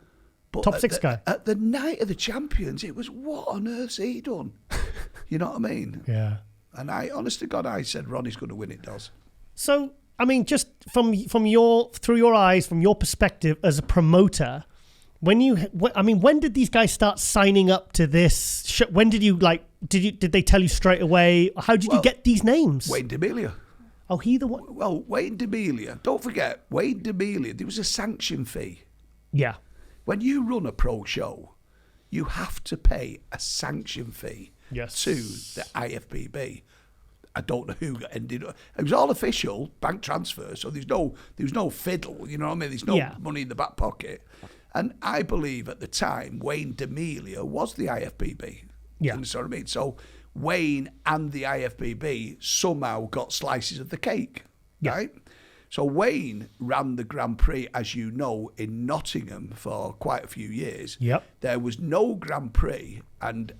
But Top 6 guy. At the Night of the Champions, it was, what on earth's he done? You know what I mean? Yeah. And honest to God, I said Ronnie's going to win it, does. So, I mean, just through your eyes, from your perspective as a promoter, when did these guys start signing up to this? When did you did they tell you straight away? How did you get these names? Wayne D'Amelia. Oh, he the one? Well, Wayne D'Amelia. Don't forget, Wayne D'Amelia, there was a sanction fee. Yeah. When you run a pro show, you have to pay a sanction fee to the IFBB. I don't know who ended up. It was all official, bank transfer, so there was no fiddle, you know what I mean? There's no money in the back pocket. And I believe at the time, Wayne D'Amelia was the IFBB. Yeah. You know what I mean? So Wayne and the IFBB somehow got slices of the cake, right? So Wayne ran the Grand Prix, as you know, in Nottingham for quite a few years. Yep. There was no Grand Prix, and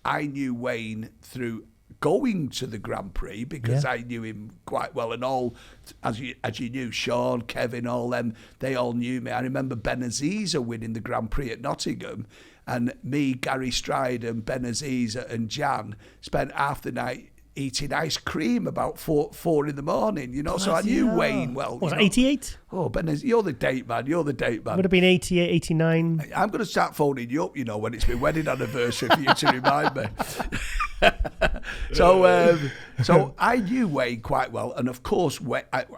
I knew Wayne through going to the Grand Prix because I knew him quite well, and all, as you knew, Sean, Kevin, all them, they all knew me. I remember Benaziza winning the Grand Prix at Nottingham, and me, Gary Stride, and Benaziza and Jan spent half the night eating ice cream about 4 in the morning, you know. So I knew Wayne well. Was it 88? Oh, Ben, you're the date man. Would have been 88, 89. I'm going to start phoning you up, you know, when it's my wedding anniversary for you to remind me. So I knew Wayne quite well, and of course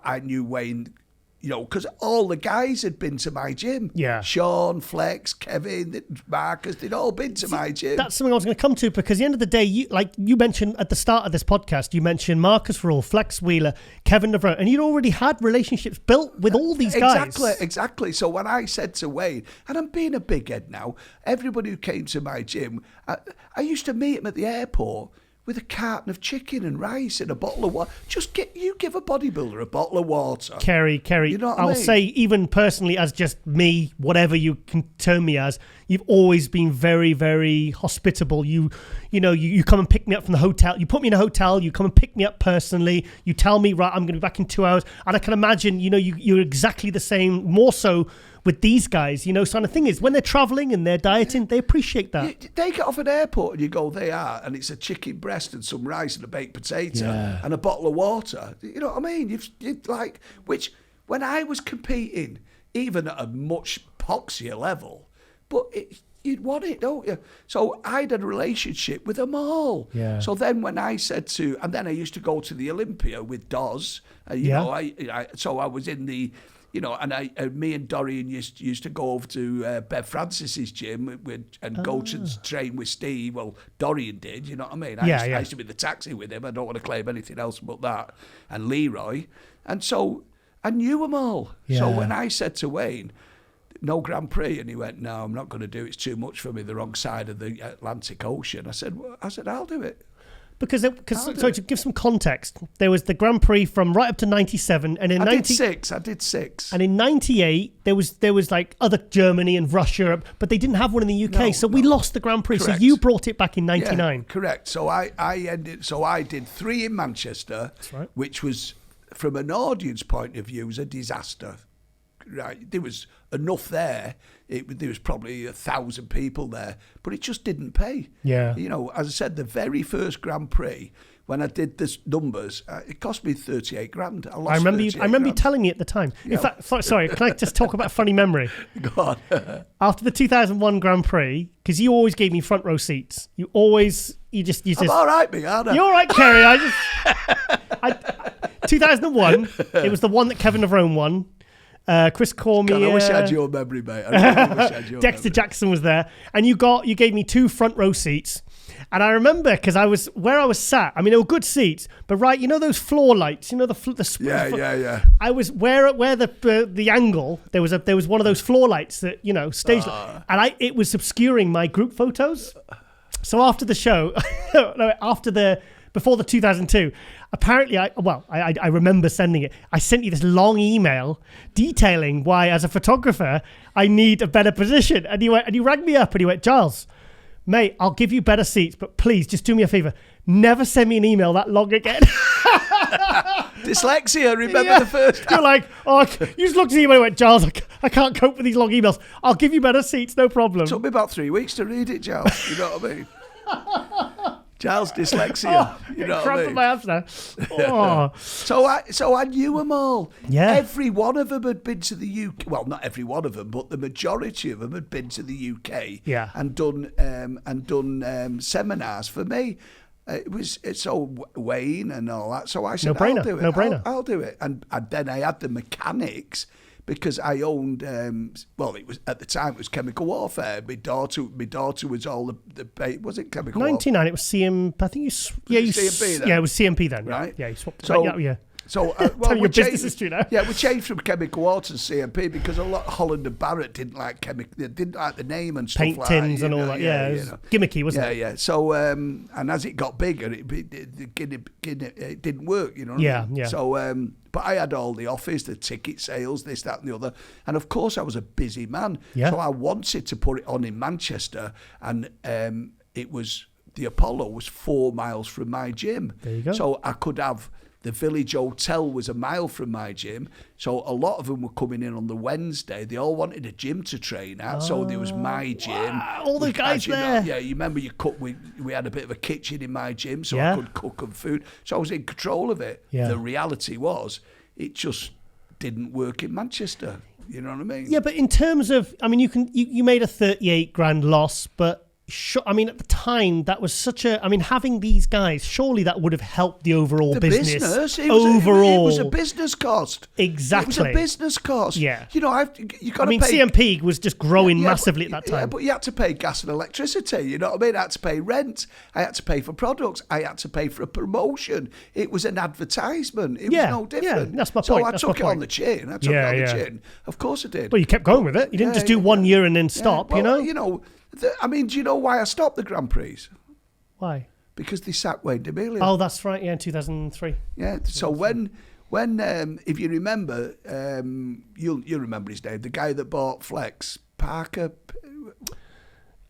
I knew Wayne, you know, because all the guys had been to my gym. Yeah. Sean, Flex, Kevin, Marcus, they'd all been to my gym. That's something I was going to come to, because at the end of the day, you mentioned at the start of this podcast, you mentioned Marcus Rule, Flex Wheeler, Kevin DeVreux, and you'd already had relationships built with all these guys. Exactly. So when I said to Wayne, and I'm being a big head now, everybody who came to my gym, I used to meet him at the airport with a carton of chicken and rice and a bottle of water. Give a bodybuilder a bottle of water. Kerry, you know what I'll I mean? say, even personally, as just me, whatever you can term me as, you've always been very, very hospitable. You come and pick me up from the hotel. You put me in a hotel. You come and pick me up personally. You tell me, right, I'm going to be back in 2 hours. And I can imagine, you're exactly the same, more so with these guys, So the thing is, when they're traveling and they're dieting, they appreciate that. They get off an airport and you go, they are, and it's a chicken breast and some rice and a baked potato and a bottle of water. You know what I mean? Which when I was competing, even at a much poxier level, but you'd want it, don't you? So I had a relationship with them all. Yeah. So then when I said and then I used to go to the Olympia with Doz. So I was in the, and me and Dorian used to go over to Bev Francis's gym and go to train with Steve. Well, Dorian did, you know what I mean? I used to be in the taxi with him. I don't want to claim anything else but that. And Leroy. And so I knew them all. Yeah. So when I said to Wayne, no Grand Prix, and he went, no, I'm not going to do it. It's too much for me, the wrong side of the Atlantic Ocean. I said, I'll do it. Because to give some context, there was the Grand Prix from right up to 97, and I did six. And in 98, there was like other Germany and Russia, but they didn't have one in the UK, we lost the Grand Prix. Correct. So you brought it back in 99. Yeah, correct. So I did 3 in Manchester, right, which was, from an audience point of view, was a disaster. Right, there was enough there. There was probably 1,000 people there, but it just didn't pay. Yeah. As I said, the very first Grand Prix, when I did the numbers, it cost me 38 grand. I remember you telling me at the time. Yeah. In fact, sorry, can I just talk about a funny memory? Go on. After the 2001 Grand Prix, because you always gave me front row seats. I'm all right, me, aren't I? You're all right, Kerry. 2001, it was the one that Kevin DeVreux won. Chris Cormier. God, I wish I had your memory, mate. I really wish I had your Dexter memory. Jackson was there, and you gave me 2 front row seats. And I remember because where I was sat. I mean, they were good seats, but right, you know those floor lights. You know Yeah. I was where the angle there was one of those floor lights that stage, and it was obscuring my group photos. So after the show, before the 2002, apparently I remember sending it. I sent you this long email detailing why, as a photographer, I need a better position. And you rang me up and he went, Giles, mate, I'll give you better seats, but please just do me a favor. Never send me an email that long again. Dyslexia, remember the first time? You're like, you just looked at me and went, Giles, I can't cope with these long emails. I'll give you better seats, no problem. It took me about 3 weeks to read it, Giles. You know what I mean? Giles dyslexia. You know what I mean? My abs now. Oh. So I knew them all. Yeah. Every one of them had been to the UK. Well, not every one of them, but the majority of them had been to the UK. Yeah. And done seminars for me. It's Wayne and all that. So I said, No-brainer, I'll do it. no-brainer. I'll do it. And then I had the mechanics. Because I owned, it was at the time it was Chemical Warfare. My daughter was all the was it Chemical 99, it was CM. I think CMP then? Yeah, it was CMP then. Right. Yeah, you swapped. So- Yeah. So, Tell your business history now. Yeah, we changed from Chemical Water to CMP because a lot Holland and Barrett didn't like they didn't like the name and stuff Paint like tins that. and all that. Yeah, it was gimmicky, wasn't it? Yeah. So, and as it got bigger, it didn't work. You know. What I mean? Yeah. So, but I had all the office, the ticket sales, this, that, and the other, and of course I was a busy man. Yeah. So I wanted to put it on in Manchester, and it was the Apollo was 4 miles from my gym. There you go. So I could have. The Village Hotel was a mile from my gym, so a lot of them were coming in on the Wednesday. They all wanted a gym to train at, so there was my gym. Wow, all the guys there. You remember we had a bit of a kitchen in my gym, so Yeah. I could cook and food. So I was in control of it. Yeah. The reality was, it just didn't work in Manchester. You know what I mean? Yeah, but in terms of, I mean, you made a 38 grand loss, but I mean, at the time, that was having these guys, surely that would have helped the overall business. It overall. was a business cost. Exactly. It was a business cost. Yeah. You got to pay. CMP was just growing massively at that time. Yeah, but you had to pay gas and electricity. You know what I mean? I had to pay rent. I had to pay for products. I had to pay for a promotion. It was an advertisement. It was no different. Yeah, that's my point. So I That's took my it on point. the chin. I took it on the chin. Of course I did. Well, you kept going with it. You didn't just do 1 year and then stop, Well, you know? Do you know why I stopped the Grand Prix? Why? Because they sacked Wayne D'Amelio. Oh, that's right. Yeah, in 2003. Yeah. So when if you remember, you'll remember his name. The guy that bought Flex, Parker.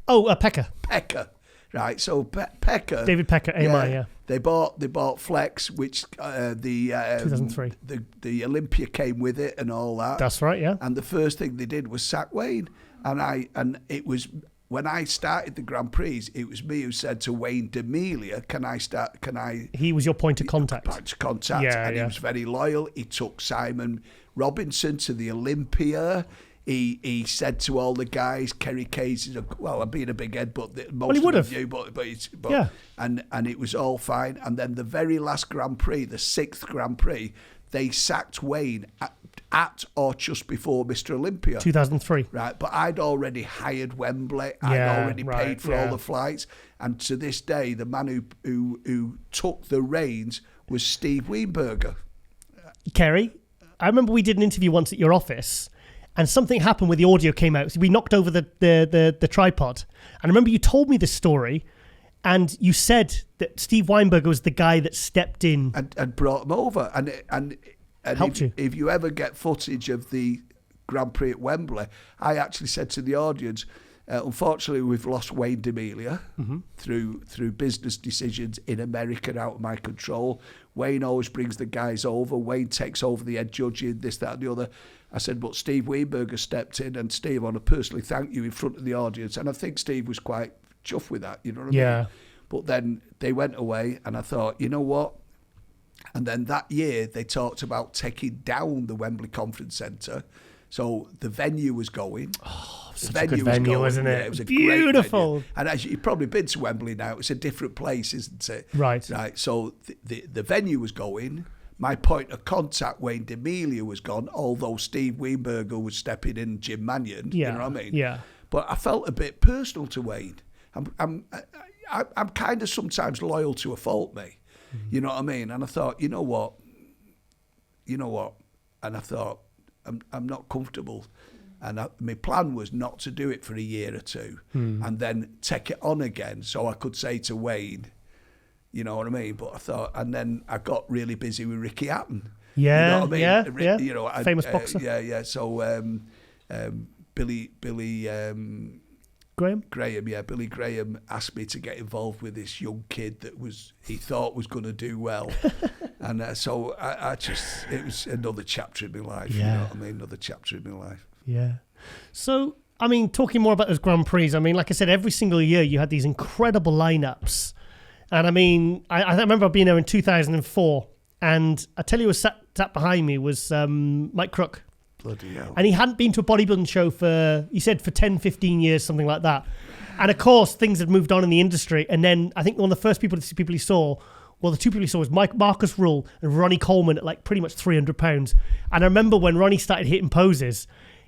Oh, Pekka. Pekka. Right. So Pekka. David Pekka, AMI. Yeah. They bought Flex, which 2003. The Olympia came with it and all that. That's right. Yeah. And the first thing they did was sack Wayne, and it was. When I started the Grand Prix, it was me who said to Wayne D'Amelio, can I... He was your point of contact. He was very loyal. He took Simon Robinson to the Olympia. He said to all the guys, Kerry Kayes, I'm being a big head, but most he would of have. them knew, Yeah. And it was all fine. And then the very last Grand Prix, the 6th Grand Prix, they sacked Wayne at or just before Mr Olympia. 2003. Right, but I'd already hired Wembley. I'd already paid for all the flights. And to this day, the man who took the reins was Steve Weinberger. Kerry, I remember we did an interview once at your office, and something happened where the audio came out. So we knocked over the tripod. And I remember you told me this story, and you said that Steve Weinberger was the guy that stepped in and brought him over. And helped you. If you ever get footage of the Grand Prix at Wembley, I actually said to the audience, unfortunately, we've lost Wayne D'Amelio through business decisions in America out of my control. Wayne always brings the guys over. Wayne takes over the head judging, this, that, and the other. I said, but Steve Weinberger stepped in, and Steve, I want to personally thank you in front of the audience. And I think Steve was quite chuffed with that, you know what I mean? But then they went away, and I thought, you know what? And then that year, they talked about taking down the Wembley Conference Centre. So the venue was going. Oh, such a good venue, isn't it? Yeah, it was a beautiful. Great venue. And as you've probably been to Wembley now, it's a different place, isn't it? Right. So the venue was going, my point of contact, Wayne D'Amelia, was gone, although Steve Weinberger was stepping in, Jim Mannion, you know what I mean? Yeah. But I felt a bit personal to Wayne. I'm kind of sometimes loyal to a fault, mate. You know what I mean? And I thought, you know what? And I thought, I'm not comfortable. And my plan was not to do it for a year or two and then take it on again so I could say to Wayne, you know what I mean? But I thought, and then I got really busy with Ricky Hatton. Yeah, you know what I mean? yeah. You know, Famous boxer. Yeah. So Billy Graham? Billy Graham asked me to get involved with this young kid that he thought was going to do well. And so I just, it was another chapter in my life. Yeah. You know what I mean? Another chapter in my life. Yeah. So, I mean, talking more about those Grand Prix, I mean, like I said, every single year you had these incredible lineups. And I mean, I remember being there in 2004, and I tell you, sat behind me was Mike Crook. Bloody hell. And he hadn't been to a bodybuilding show he said for 10, 15 years, something like that. And of course, things had moved on in the industry. And then I think one of the first people he saw, well, the two people he saw was Marcus Rule and Ronnie Coleman at like pretty much 300 pounds. And I remember when Ronnie started hitting poses,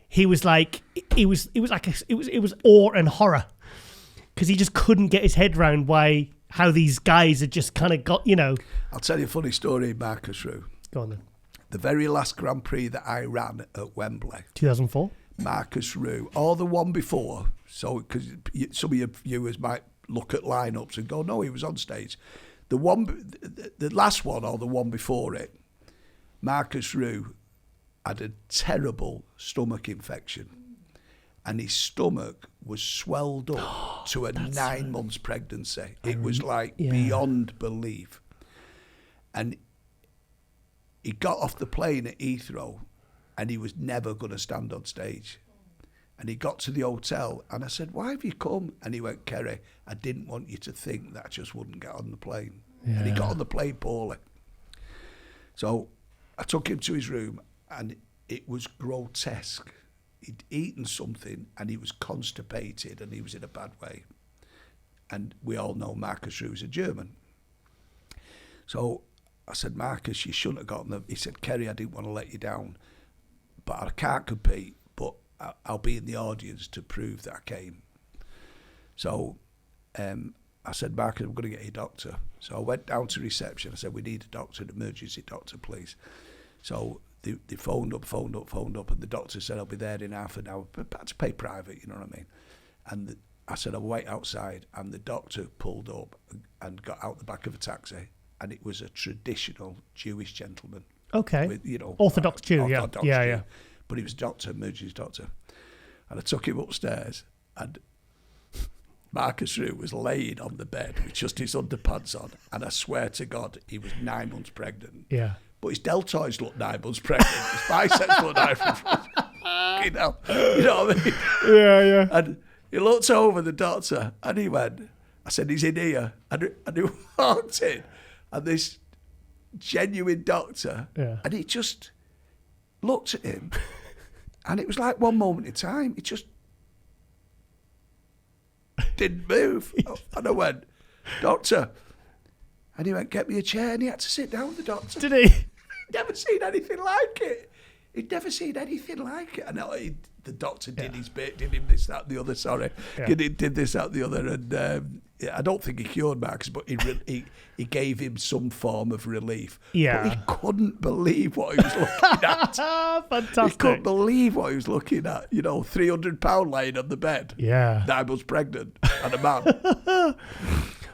he was like, it was awe and horror, because he just couldn't get his head around how these guys had just kind of got, you know. I'll tell you a funny story, Marcus Rue. Go on then. The very last Grand Prix that I ran at Wembley. 2004? Marcus Rue, or the one before, so because some of your viewers might look at lineups and go, no, he was on stage. The last one or the one before it, Marcus Rue had a terrible stomach infection, and his stomach was swelled up to a 9 months pregnancy. It was like beyond belief. And he got off the plane at Heathrow, and he was never going to stand on stage. And he got to the hotel, and I said, why have you come? And he went, Kerry, I didn't want you to think that I just wouldn't get on the plane. Yeah. And he got on the plane poorly. So I took him to his room, and it was grotesque. He'd eaten something, and he was constipated, and he was in a bad way. And we all know Marcus Rue's a German. So I said, Marcus, you shouldn't have gotten them. He said, Kerry, I didn't want to let you down, but I can't compete, but I'll be in the audience to prove that I came. So I said, Marcus, I'm going to get you a doctor. So I went down to reception. I said, we need a doctor, an emergency doctor, please. So they phoned up, and the doctor said, I'll be there in half an hour. But I had to pay private, you know what I mean? And I said, I'll wait outside. And the doctor pulled up and got out the back of a taxi. And it was a traditional Jewish gentleman. Okay. With, you know, Orthodox Jew, Orthodox yeah. Jew. Yeah. But he was a doctor, emergency doctor. And I took him upstairs, and Marcus Rue was laying on the bed with just his underpants on. And I swear to God, he was 9 months pregnant. Yeah. But his deltoids looked 9 months pregnant. His biceps looked 9 months pregnant. You know what I mean? Yeah. And he looked over the doctor, and he went, I said, he's in here. And he walked in, and this genuine doctor, and he just looked at him, and it was like one moment in time, he just didn't move. And I went, doctor. And he went, get me a chair, and he had to sit down with the doctor. Did he? He'd never seen anything like it. And the doctor did his bit, did him this, that, and the other, did this, that, and the other. And I don't think he cured Marcus, but he gave him some form of relief. Yeah. But he couldn't believe what he was looking at. Fantastic. He couldn't believe what he was looking at. You know, 300 pound laying on the bed. Yeah. 9 months pregnant, and a man.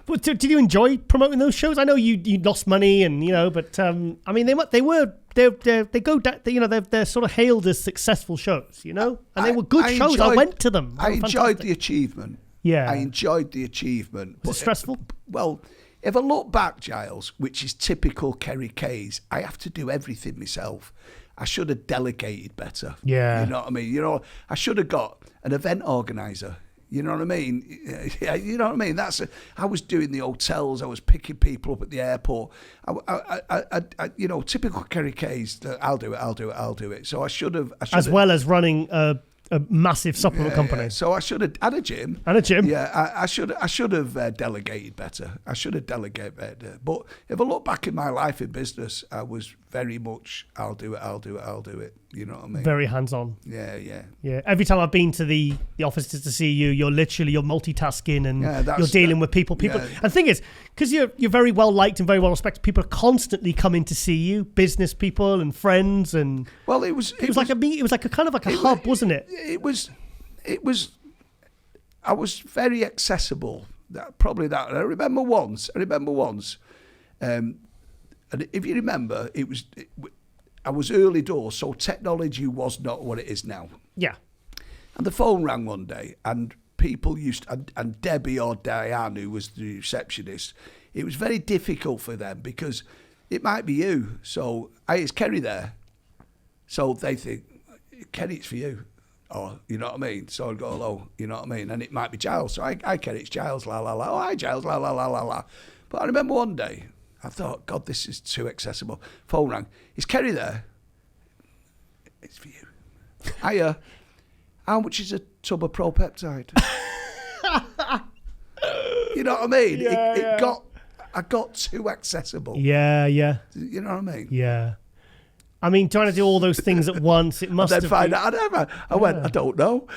But did you enjoy promoting those shows? I know you lost money, and but I mean they're sort of hailed as successful shows, and they were good shows. I went to them. I enjoyed the achievement. Yeah, I enjoyed the achievement. Was it stressful? Well, if I look back, Giles, which is typical Kerry Kayes, I have to do everything myself. I should have delegated better. Yeah, you know what I mean. I should have got an event organizer. You know what I mean? Yeah, you know what I mean? I was doing the hotels. I was picking people up at the airport. Typical Kerry Kayes. I'll do it. So I should have. As well as running a a massive supplement company. Yeah. So I should have had a gym. And a gym. Yeah, I should have delegated better. I should have delegated better. But if I look back in my life in business, I was very much, I'll do it. You know what I mean? Very hands-on. Yeah. Yeah. Every time I've been to the offices to see you, you're multitasking and you're dealing with people. And the thing is, because you're very well liked and very well respected, people are constantly coming to see you, business people and friends, and well, it was like a kind of like a hub, wasn't it? It was. I was very accessible. Probably that. And I remember once. And if you remember, I was early doors, so technology was not what it is now. Yeah. And the phone rang one day, and people and Debbie or Diane, who was the receptionist, it was very difficult for them because it might be you. So, hey, is Kerry there? So they think, Kerry, it's for you. Or, you know what I mean? So I'd go, hello, you know what I mean? And it might be Giles. So hi, Kerry, it's Giles, la, la, la. Oh, hi, Giles, la, la, la, la, la. But I remember one day, I thought, God, this is too accessible. Phone rang. Is Kerry there? It's for you. Hiya. How much is a tub of Propeptide? You know what I mean? Yeah, I got too accessible. Yeah. You know what I mean? Yeah. I mean, trying to do all those things at once, it must have been... I went, I don't know.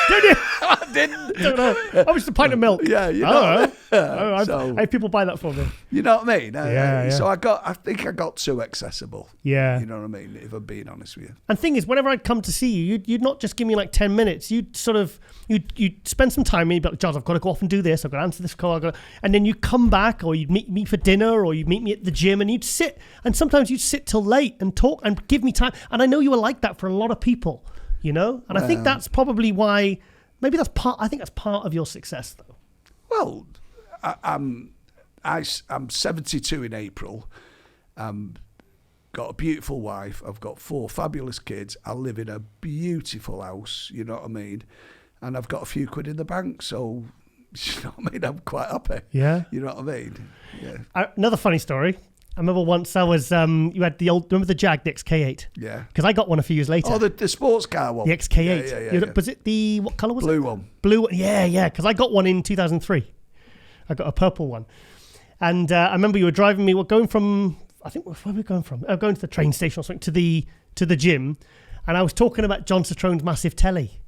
Did you? I didn't. Don't know. How much is a pint of milk? Yeah, you know. I have people buy that for me. You know what I mean? Yeah. So I think I got too accessible. Yeah. You know what I mean? If I'm being honest with you. And thing is, whenever I'd come to see you, you'd not just give me like 10 minutes. You'd spend some time with me, but Giles, I've got to go off and do this. I've got to answer this call. And then you'd come back, or you'd meet me for dinner, or you'd meet me at the gym, and you'd sit. And sometimes you'd sit till late and talk and give me time. And I know you were like that for a lot of people, you know. And I think that's probably why. Maybe that's part. I think that's part of your success, though. Well, I'm 72 in April. Got a beautiful wife. I've got 4 fabulous kids. I live in a beautiful house. You know what I mean? And I've got a few quid in the bank. So, you know what I mean? I'm quite happy. Yeah. You know what I mean? Yeah. Another funny story. I remember once I was, you had remember the Jag, the XK8? Yeah. Because I got one a few years later. Oh, the sports car one. The XK8. Yeah. Was it what colour was it? Blue one. Blue one, yeah. Because I got one in 2003. I got a purple one. And I remember you were driving me, going from, I think, where were we going from? Going to the train station or something, to the gym. And I was talking about John Citrone's massive telly.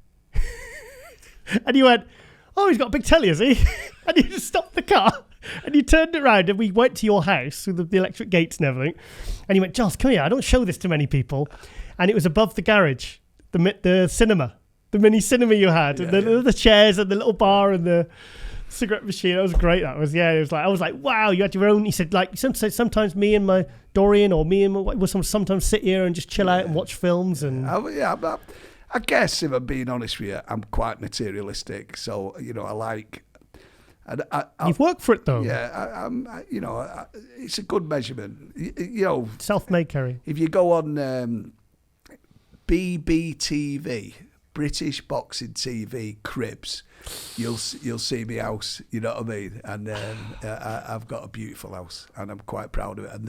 And you went, oh, he's got a big telly, has he? And you just stopped the car. And you turned it around and we went to your house with the electric gates and everything. And you went, Giles, come here. I don't show this to many people. And it was above the garage, the cinema, the mini cinema you had, and the chairs and the little bar and the cigarette machine. That was great. That was, it was like, I was like, wow, you had your own. He said, like, sometimes me and my Dorian or me and my wife will sometimes sit here and just chill out and watch films. And I guess if I'm being honest with you, I'm quite materialistic. So, you know, I like. You've worked for it, though. Yeah, it's a good measurement. You know, self-made, Kerry. If you go on BBTV, British Boxing TV, Cribs, you'll see my house. You know what I mean? And I've got a beautiful house, and I'm quite proud of it. And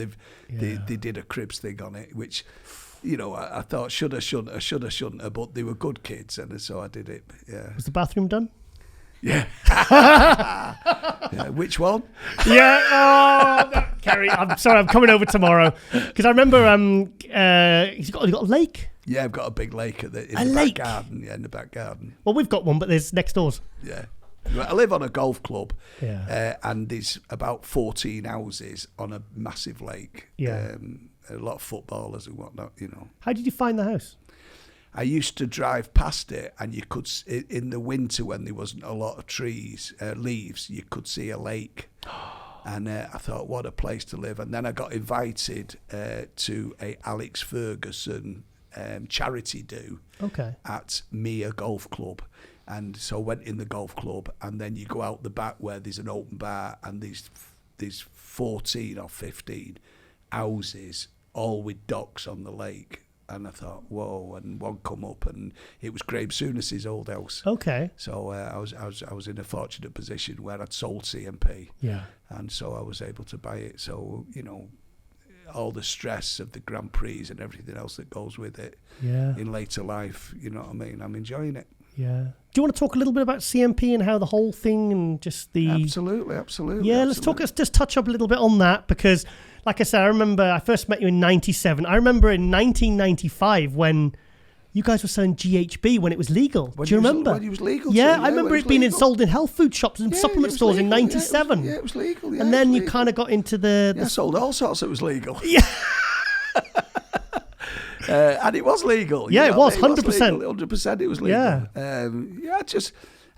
they did a Cribs thing on it, which, you know, I thought shoulda, shouldn't, but they were good kids, and so I did it. Yeah. Was the bathroom done? Yeah. Which one? Yeah. Kerry, I'm sorry, I'm coming over tomorrow. Because I remember you've got a lake? Yeah, I've got a big lake in the lake? back garden. Yeah, in the back garden. Well, we've got one, but there's next doors. Yeah. I live on a golf club. Yeah. And there's about 14 houses on a massive lake. Yeah. A lot of footballers and whatnot, you know. How did you find the house? I used to drive past it, and you could, in the winter when there wasn't a lot of leaves, you could see a lake. And I thought, what a place to live. And then I got invited to a Alex Ferguson charity do at Mia Golf Club. And so I went in the golf club, and then you go out the back where there's an open bar, and there's 14 or 15 houses, all with docks on the lake. And I thought, whoa! And one come up, and it was Graham Souness's old house. Okay. So I was in a fortunate position where I'd sold CMP. Yeah. And so I was able to buy it. So, you know, all the stress of the Grand Prix and everything else that goes with it in later life. You know what I mean? I'm enjoying it. Yeah. Do you want to talk a little bit about CMP and how the whole thing and just the... Absolutely. Yeah, let's just touch up a little bit on that because, like I said, I remember I first met you in 97. I remember in 1995 when you guys were selling GHB when it was legal. Do you remember? When it was legal. Yeah, I remember it being sold in health food shops and supplement stores in 97. Yeah, it was legal. Yeah, and then you kind of got into the... I sold all sorts that was legal. Yeah. And it was legal. Yeah, it was 100%. 100% it was legal.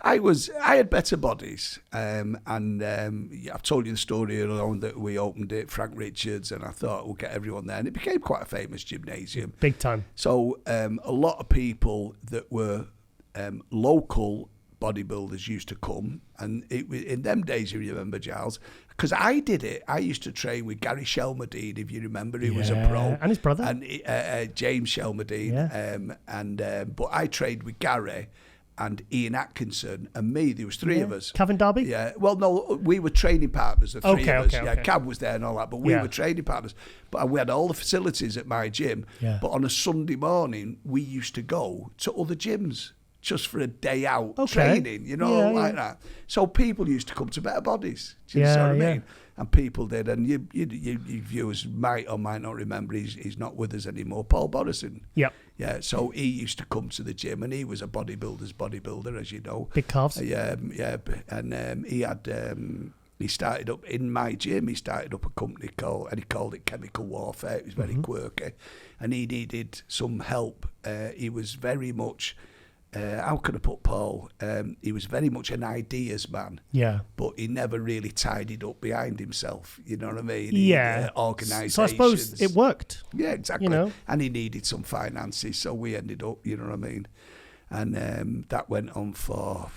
I had better bodies. I've told you the story alone that we opened it, Frank Richards, and I thought we'll get everyone there. And it became quite a famous gymnasium. Big time. So a lot of people that were local bodybuilders used to come. And in them days, you remember, Giles, because I did it. I used to train with Gary Shelmerdine, if you remember, who was a pro. And his brother. And James Shelmerdine. Yeah. But I trained with Gary and Ian Atkinson and me. There was three of us. Kevin Darby? Yeah. Well, no, we were training partners, the three of us. Okay. Cav was there and all that, but we were training partners. But we had all the facilities at my gym. Yeah. But on a Sunday morning, we used to go to other gyms just for a day out training, like that. So people used to come to Better Bodies. Do you know what I mean? And people did, and you viewers might or might not remember, he's not with us anymore, Paul Bodison. Yep. Yeah, so he used to come to the gym, and he was a bodybuilder, as you know. Big calves. And he had... he started up in my gym. He started up a company he called it Chemical Warfare. It was very quirky, and he needed some help. He was very much... how can I put Paul? He was very much an ideas man. Yeah. But he never really tidied up behind himself. You know what I mean? Organisations. So I suppose it worked. Yeah, exactly. And he needed some finances, so we ended up, you know what I mean? And that went on for,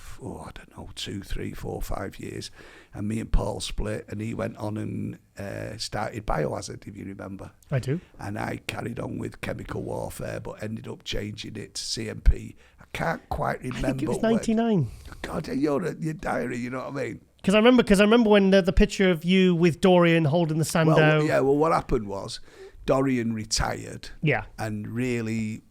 2, 3, 4, 5 years. And me and Paul split, and he went on and started Biohazard, if you remember. I do. And I carried on with Chemical Warfare, but ended up changing it to CMP. I can't quite remember. I think it was 99. God, your diary, you know what I mean? Because I remember when the picture of you with Dorian holding the Sandow. Well, what happened was Dorian retired. Yeah. And really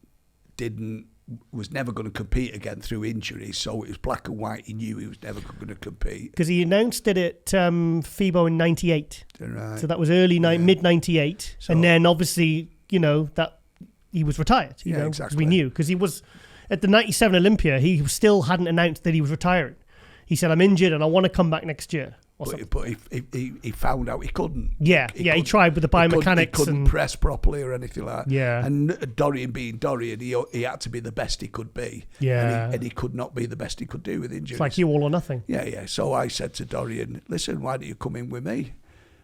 was never going to compete again through injury, so it was black and white. He knew he was never going to compete. Because he announced it at FIBO in 98. Right. So that was mid 98. So, and then obviously, that he was retired. Exactly. We knew, because he was at the 97 Olympia, he still hadn't announced that he was retiring. He said, I'm injured and I want to come back next year. But he found out he couldn't. He tried with the biomechanics. He couldn't press properly or anything like that. Yeah. And Dorian being Dorian, he had to be the best he could be. Yeah. And he could not be the best he could do with injuries. It's like you all or nothing. Yeah. So I said to Dorian, listen, why don't you come in with me?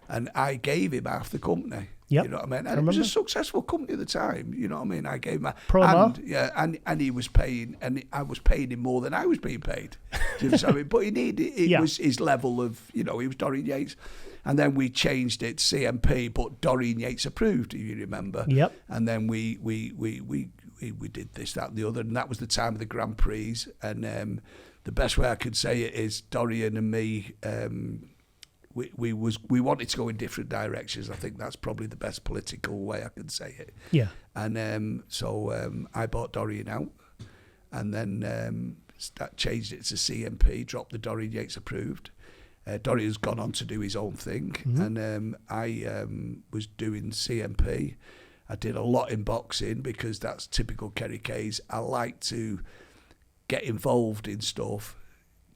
And I gave him half the company. Yep. You know what I mean? And it was a successful company at the time. You know what I mean? I gave him and he was paying, and I was paying him more than I was being paid. Do you know what I mean? But he needed, it was his level of, he was Dorian Yates. And then we changed it to CMP, but Dorian Yates approved, if you remember. Yep. And then we did this, that, and the other, and that was the time of the Grand Prix. And the best way I could say it is Dorian and me. We wanted to go in different directions. I think that's probably the best political way I can say it. Yeah. And so I bought Dorian out, and then changed it to CMP. Dropped the Dorian Yates approved. Dorian's gone on to do his own thing, and I was doing CMP. I did a lot in boxing because that's typical Kerry Kayes. I like to get involved in stuff,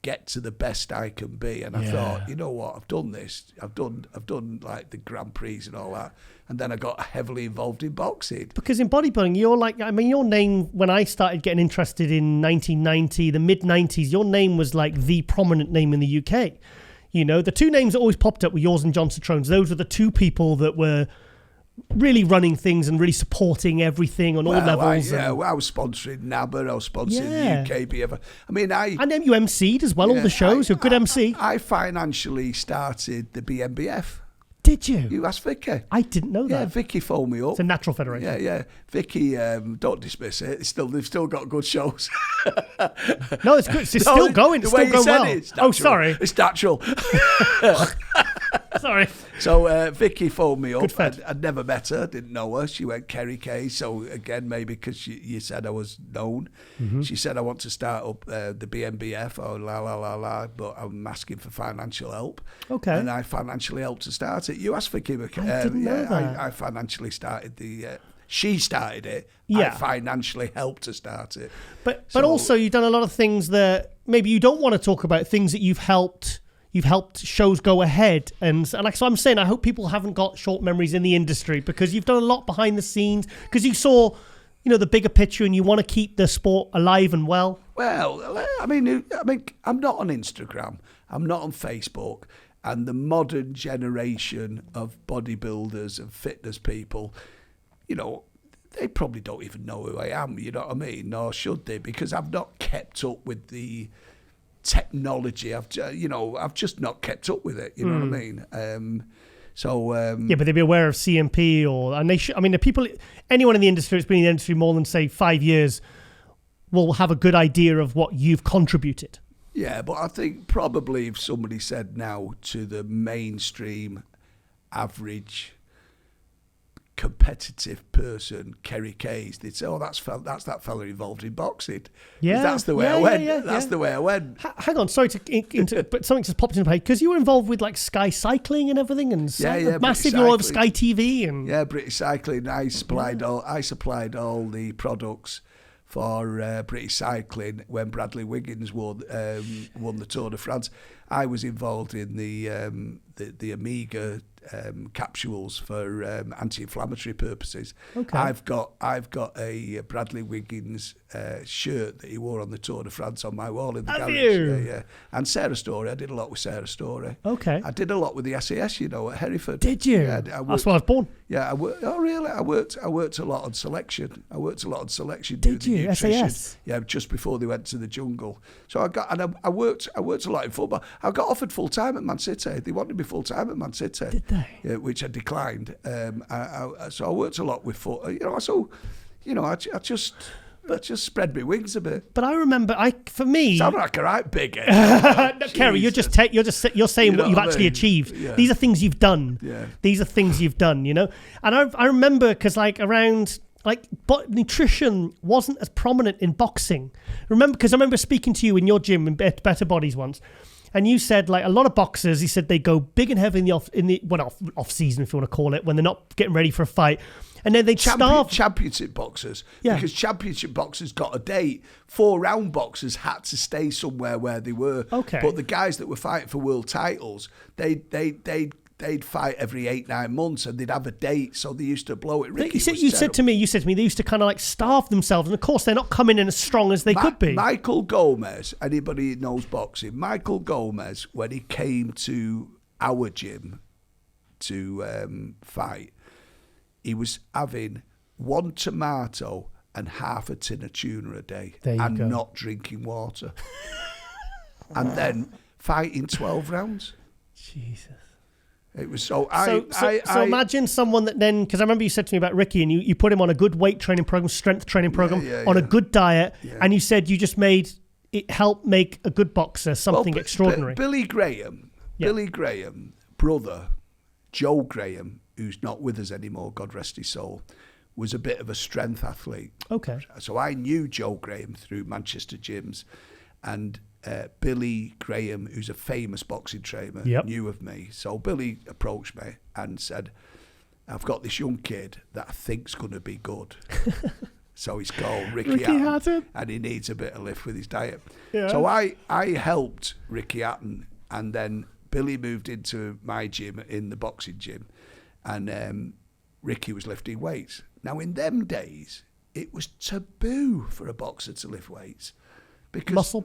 get to the best I can be, and I thought, you know what, I've done this. I've done like the Grand Prix and all that, and then I got heavily involved in boxing. Because in bodybuilding, your name, when I started getting interested in 1990, the mid 90s, your name was like the prominent name in the UK. The two names that always popped up were yours and John Citrone's. Those were the two people that were really running things and really supporting everything on all levels. I was sponsoring NABA, I was sponsoring UKBF. And then you emceed as well, all the shows. You're a good MC. I financially started the BMBF. Did you? You asked Vicky. I didn't know that. Yeah, Vicky phoned me up. It's a natural federation. Yeah. Vicky, don't dismiss it. They've still got good shows. No, it's good. It's still going. It's still going well. It's natural. Oh, sorry. It's natural. Sorry. So Vicky phoned me up. Fed. I'd never met her, didn't know her. She went, Kerry Kayes. So again, maybe because you said I was known. She said, I want to start up the BMBF or la, but I'm asking for financial help. Okay. And I financially helped to start it. You asked for Kim. I didn't know that. I financially started she started it. Yeah. I financially helped to start it. But also you've done a lot of things that maybe you don't want to talk about, things that you've helped shows go ahead. And like, so I'm saying, I hope people haven't got short memories in the industry, because you've done a lot behind the scenes, because you saw, the bigger picture, and you want to keep the sport alive and well. Well, I mean, I'm not on Instagram. I'm not on Facebook. And the modern generation of bodybuilders and fitness people, they probably don't even know who I am, you know what I mean? Nor should they, because I've not kept up with the technology. I've just not kept up with it, you know what I mean? Yeah, but they'd be aware of CMP, and they should. I mean, the people, anyone in the industry that's been in the industry more than, say, 5 years will have a good idea of what you've contributed. Yeah, but I think probably if somebody said now to the mainstream average competitive person, Kerry Kayes, they'd say, "Oh, that's that fella involved in boxing." Yeah, that's the way I went. That's the way I went. Hang on, sorry to but something just popped into my head, because you were involved with like Sky Cycling and everything, and massive, you're over Sky TV and British Cycling. I supplied all the products for British Cycling when Bradley Wiggins won the Tour de France. I was involved in the Omega capsules for anti-inflammatory purposes. Okay. I've got a Bradley Wiggins shirt that he wore on the Tour de France on my wall in the garage. Yeah. And Sarah Story, I did a lot with Sarah Story. Okay. I did a lot with the SAS, at Hereford. Did you? Yeah, that's where I was born. Yeah, Oh, really? I worked a lot on selection. Did you? Nutrition. SAS? Yeah, just before they went to the jungle. So I worked a lot in football. I got offered full time at Man City. They wanted me full time at Man City. Did they? Yeah, which I declined. So I worked a lot with foot. I just spread my wings a bit. But I remember, for me, sound like a right big head. No, Kerry, you're saying what you've actually achieved. Yeah. These are things you've done. Yeah. These are things you've done. And I remember, because around. But nutrition wasn't as prominent in boxing. Because I remember speaking to you in your gym in Better Bodies once, and you said a lot of boxers, you said they go big and heavy in the off season, if you want to call it, when they're not getting ready for a fight, and then they'd starve. Championship boxers, because championship boxers got a date. 4-round boxers had to stay somewhere where they were. Okay. But the guys that were fighting for world titles, they'd fight every 8-9 months, and they'd have a date, so they used to blow it. You said to me they used to kind of starve themselves, and of course they're not coming in as strong as they could be. Michael Gomez, anybody who knows boxing, Michael Gomez, when he came to our gym to fight, he was having 1 tomato and half a tin of tuna a day, and not drinking water, and then fighting 12 rounds. Jesus. It was so imagine someone that then, because I remember you said to me about Ricky, and you put him on a good weight training program, strength training program, on a good diet, and you said you just helped make a good boxer something extraordinary. Billy Graham, brother, Joe Graham, who's not with us anymore, God rest his soul, was a bit of a strength athlete. Okay. So I knew Joe Graham through Manchester gyms, and Billy Graham, who's a famous boxing trainer, knew of me. So Billy approached me and said, I've got this young kid that I think's going to be good. So he's called Ricky Hatton, and he needs a bit of lift with his diet. Yeah. So I helped Ricky Hatton, and then Billy moved into my gym, in the boxing gym, and Ricky was lifting weights. Now, in them days, it was taboo for a boxer to lift weights. Because muscle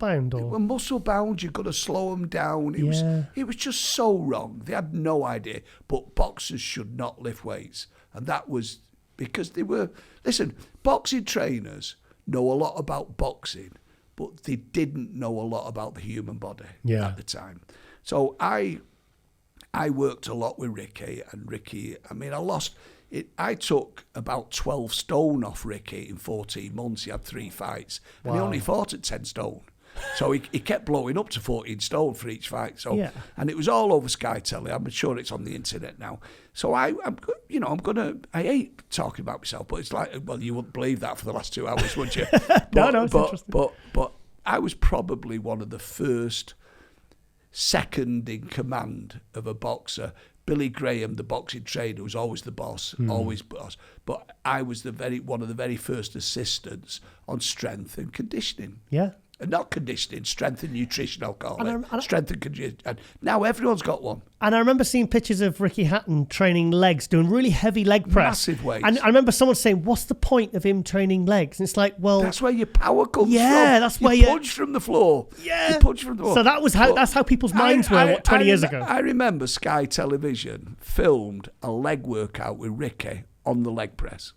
bound, you've got to slow them down. It was just so wrong. They had no idea. But boxers should not lift weights, and that was because they were. Listen, boxing trainers know a lot about boxing, but they didn't know a lot about the human body at the time. So I worked a lot with Ricky, and Ricky. I mean, I took about 12 stone off Ricky in 14 months. He had 3 fights, and he only fought at 10 stone. So he kept blowing up to 14 stone for each fight. So, Yeah. and it was all over Sky Telly. I'm sure it's on the internet now. So I hate talking about myself, but it's like, well, you wouldn't believe that for the last 2 hours, would you? No, it's interesting. But I was probably one of the first second in command of a boxer. Billy Graham, the boxing trainer, was always the boss, always boss. But I was one of the very first assistants on strength and conditioning. Yeah. Not conditioning, strength and nutrition, I'll call it. And Strength and conditioning. And now everyone's got one. And I remember seeing pictures of Ricky Hatton training legs, doing really heavy leg press. Massive weights. And I remember someone saying, what's the point of him training legs? And it's like, well... That's where your power comes from. Yeah, that's where you punch from the floor. Yeah. You punch from the floor. So that's how people's minds were, 20 years ago? I remember Sky Television filmed a leg workout with Ricky on the leg press.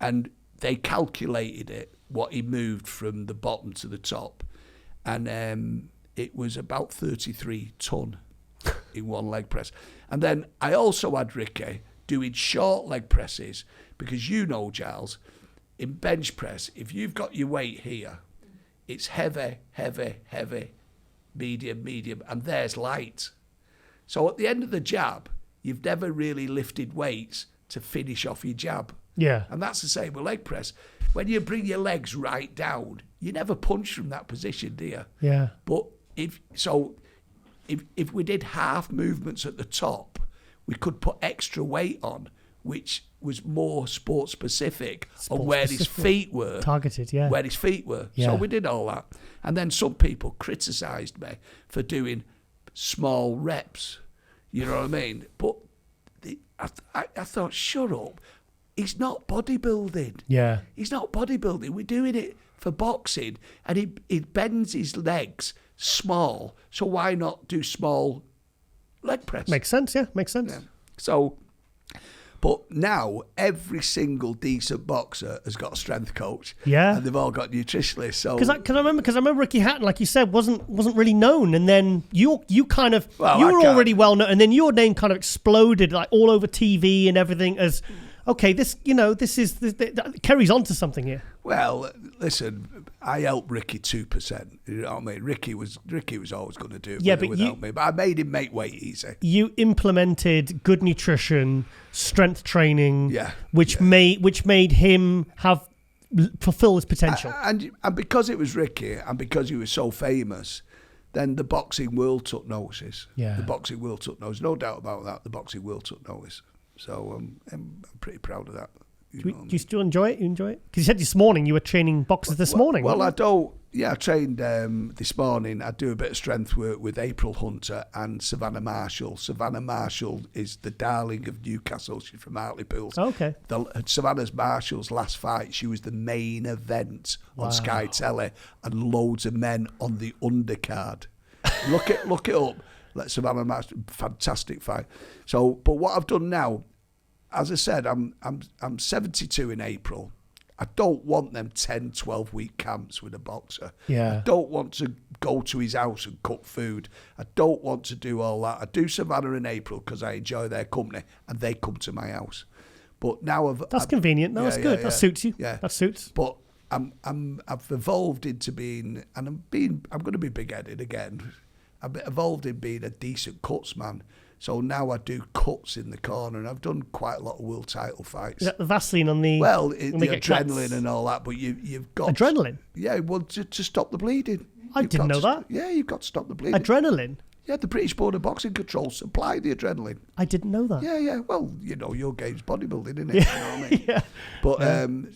And they calculated it, what he moved from the bottom to the top. And it was about 33 ton in one leg press. And then I also had Ricky doing short leg presses because Giles, in bench press, if you've got your weight here, it's heavy, heavy, heavy, medium, medium, and there's light. So at the end of the jab, you've never really lifted weights to finish off your jab. Yeah. And that's the same with leg press. When you bring your legs right down, you never punch from that position, do you? Yeah. But if we did half movements at the top, we could put extra weight on, which was more sport specific on where his feet were. Targeted, yeah. Where his feet were. Yeah. So we did all that. And then some people criticised me for doing small reps. You know what I mean? But I thought, shut up. He's not bodybuilding. Yeah. He's not bodybuilding. We're doing it for boxing. And he bends his legs small. So why not do small leg press? Makes sense, yeah. Makes sense. Yeah. So, but now every single decent boxer has got a strength coach. Yeah. And they've all got nutritionists. So Because I remember Ricky Hatton, like you said, wasn't really known, and then you kind of you were already well known, and then your name kind of exploded like all over TV and everything as, okay, this is Kerry's onto something here. Well, listen, I helped Ricky 2%. You know what I mean? Ricky was always going to do it without me, but I made him make weight easy. You implemented good nutrition, strength training, which made him fulfill his potential. And because it was Ricky, and because he was so famous, then the boxing world took notice. Yeah. The boxing world took notice. No doubt about that. The boxing world took notice. So I'm pretty proud of that. Do you still enjoy it? You enjoy it? Because you said this morning you were training boxers this morning. Well, I don't. Yeah, I trained this morning. I do a bit of strength work with April Hunter and Savannah Marshall. Savannah Marshall is the darling of Newcastle. She's from Hartlepool. Oh, okay. Savannah Marshall's last fight, she was the main event on Sky Telly, and loads of men on the undercard. Look it up. Let Savannah Marshall, fantastic fight. So, but what I've done now, as I said, I'm 72 in April. I don't want them 10, 12-week camps with a boxer. Yeah. I don't want to go to his house and cook food. I don't want to do all that. I do Savannah in April because I enjoy their company and they come to my house. But now that's convenient. No, that's good. That suits you. Yeah. That suits. But I've evolved into being, and I'm going to be big-headed again. I've evolved in being a decent cuts man. So now I do cuts in the corner, and I've done quite a lot of world title fights. Is that the Vaseline on the... Well, the adrenaline and all that, but you've got... Adrenaline? Yeah, well, to stop the bleeding. I didn't know that. Yeah, you've got to stop the bleeding. Adrenaline? Yeah, the British Board of Boxing Control supply the adrenaline. I didn't know that. Yeah. Well, your game's bodybuilding, isn't it? Yeah. You know what I mean? Yeah. But,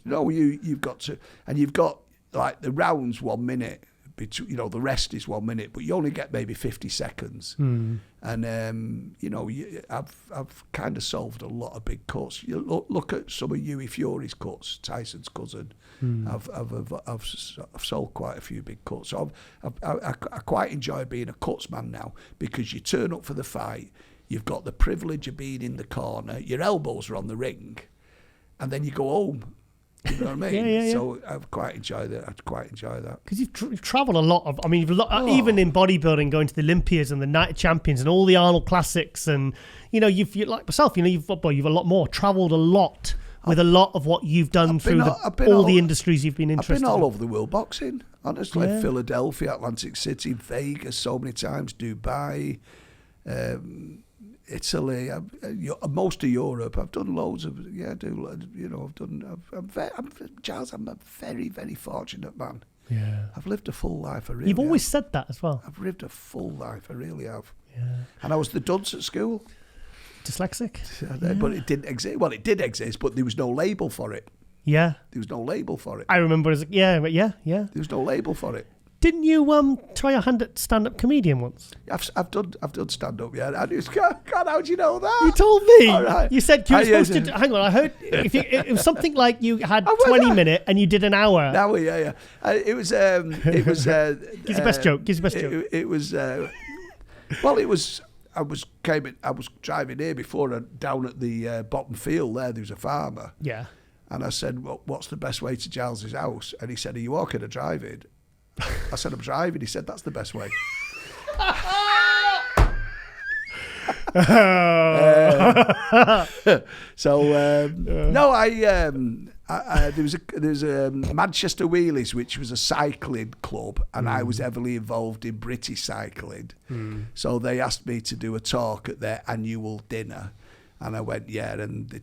no, you've got to... And you've got, like, the rounds 1 minute... the rest is 1 minute, but you only get maybe 50 seconds. And I've kind of solved a lot of big cuts. You look at some of Hughie Fury's cuts, Tyson's cousin. I've sold quite a few big cuts. So I quite enjoy being a cuts man now, because you turn up for the fight, you've got the privilege of being in the corner, your elbows are on the ring, and then you go home. You know what I mean? Yeah. So I've quite enjoyed that. Because you've travelled a lot. Even in bodybuilding, going to the Olympias and the Night of Champions and all the Arnold Classics, and you've like myself. You've a lot more travelled a lot. with a lot of what you've done through all the industries you've been interested in. I've been all over the world boxing, honestly. Philadelphia, Atlantic City, Vegas so many times, Dubai, Italy, most of Europe. I've done loads of, Giles, I'm a very, very fortunate man. Yeah. I've lived a full life, I really You've always said that as well. I've lived a full life, I really have. Yeah. And I was the dunce at school. Dyslexic? But it didn't exist. Well, it did exist, but there was no label for it. Yeah. There was no label for it. I remember yeah. There was no label for it. Didn't you try your hand at stand-up comedian once? I've done stand-up, yeah. I just, God, how do you know that? You told me. All right. You said you were supposed to. Hang on, I heard it was something like you had 20 minutes and you did an hour. An hour, yeah. It was. Give us your best joke. Give us your best joke. It was. Well, it was. I was driving here before down at the bottom field there. There was a farmer. Yeah. And I said, well, "What's the best way to Giles's house?" And he said, "Are you walking or driving?" I said, "I'm driving." He said, "That's the best way." There was a Manchester Wheelies, which was a cycling club, and I was heavily involved in British cycling. So they asked me to do a talk at their annual dinner, and I went, yeah. And I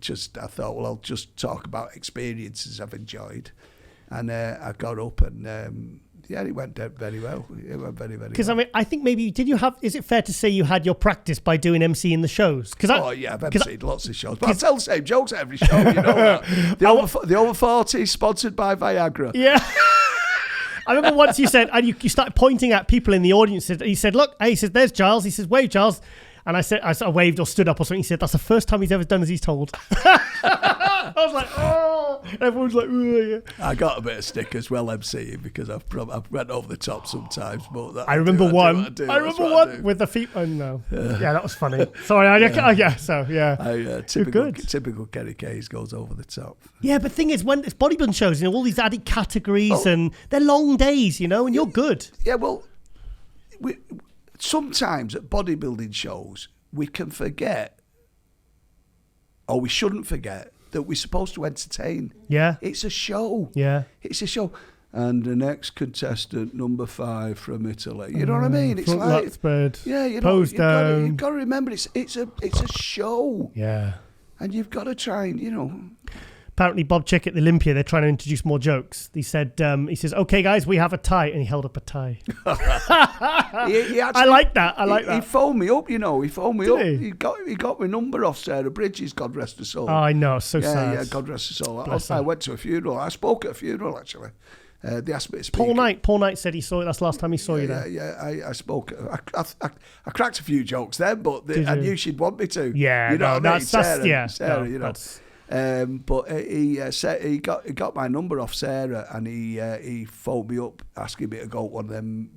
thought, well, I'll just talk about experiences I've enjoyed, and I got up and. Yeah, it went very well. It went very, very well. Because, I mean, I think maybe, is it fair to say you had your practice by doing MC in the shows? I've MC'd lots of shows. But I tell the same jokes at every show, you know that. The over 40, sponsored by Viagra. Yeah. I remember once you said, and you started pointing at people in the audience. He said, look, he says, there's Giles. He says, wave, Giles. And I waved or stood up or something. He said, that's the first time he's ever done as he's told. I was like, oh. Everyone's like, oh, yeah. I got a bit of stick as well, MCing, because I've went over the top sometimes. But I remember one with the feet. Oh, no. Yeah, that was funny. Sorry. Typical Kerry Kayes goes over the top. Yeah, but the thing is, when it's bodybuilding shows, all these added categories and they're long days, and you're good. Yeah, well, sometimes at bodybuilding shows, we can forget, or we shouldn't forget, that we're supposed to entertain. Yeah. It's a show. Yeah. It's a show. And the next contestant, number 5 from Italy. You know what I mean? It's like, spread. Yeah, you've got to remember, it's a show. Yeah. And you've got to try and, Apparently, Bob Chick at the Olympia, they're trying to introduce more jokes. He said, okay, guys, we have a tie. And he held up a tie. He actually, I like that. He phoned me up, He phoned me up. He? He got my number off Sarah Bridges, God rest her soul. Oh, I know. So sad. Yeah, God rest her soul. I went to a funeral. I spoke at a funeral, actually. They asked me to speak. Paul Knight said he saw it. That's the last time he saw you there. Yeah, I spoke. I cracked a few jokes then, but I knew she'd want me to. Yeah, you know what I mean? Sarah, But he said he got my number off Sarah, and he phoned me up asking me to go to one of them,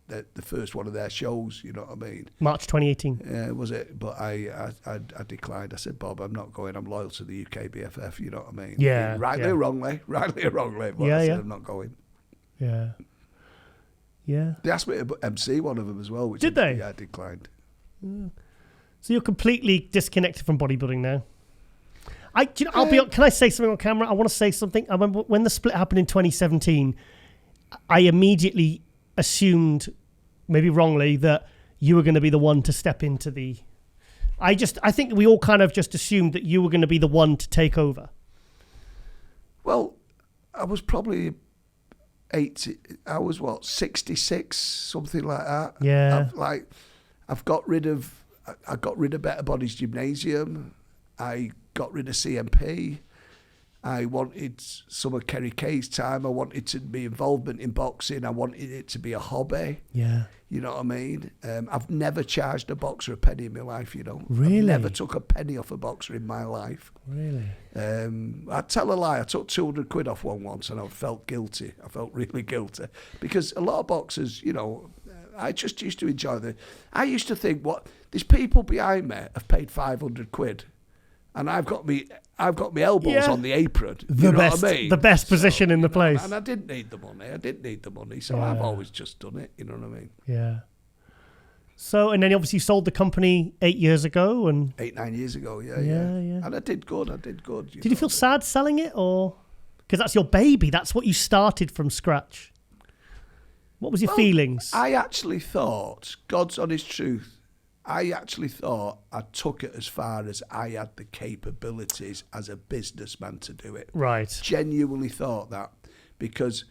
the first one of their shows. You know what I mean? March 2018. Was it? But I declined. I said, Bob, I'm not going. I'm loyal to the UK BFF. You know what I mean? Yeah. Rightly or wrongly. But I said I'm not going. Yeah. Yeah. They asked me to MC one of them as well. Did they? Yeah, I declined. Yeah. So you're completely disconnected from bodybuilding now. Can I say something on camera? I want to say something. I remember when the split happened in 2017, I immediately assumed, maybe wrongly, that you were going to be the one to step into the... I think we all kind of just assumed that you were going to be the one to take over. Well, I was probably 80. I was 66, something like that. Yeah. I got rid of Better Bodies Gymnasium. I got rid of CMP. I wanted some of Kerry Kayes' time. I wanted to be involvement in boxing. I wanted it to be a hobby. Yeah. You know what I mean? I've never charged a boxer a penny in my life, Really? I've never took a penny off a boxer in my life. Really? I tell a lie. I took 200 quid off one once and I felt guilty. I felt really guilty. Because a lot of boxers, I just used to enjoy I used to think, these people behind me have paid 500 quid. And I've got my elbows on the apron. The best So, position in the place. And I didn't need the money. So I've always just done it. You know what I mean? Yeah. So, and then obviously you sold the company 8 years ago, and 8-9 years ago, yeah. And I did good. Did you feel sad selling it, or because that's your baby? That's what you started from scratch. What was your feelings? I actually thought, God's honest truth, I actually thought I took it as far as I had the capabilities as a businessman to do it. Right. Genuinely thought that, because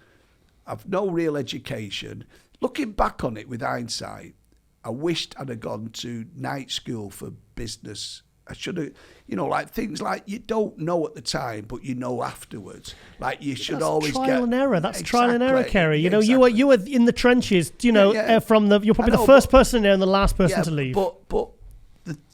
I've no real education. Looking back on it with hindsight, I wished I'd have gone to night school for business. I should have, like things like you don't know at the time, but you know afterwards. Like you should always get trial and error. That's trial and error, Kerry. You know, exactly. you were in the trenches. You're probably the first person there and the last person to leave. But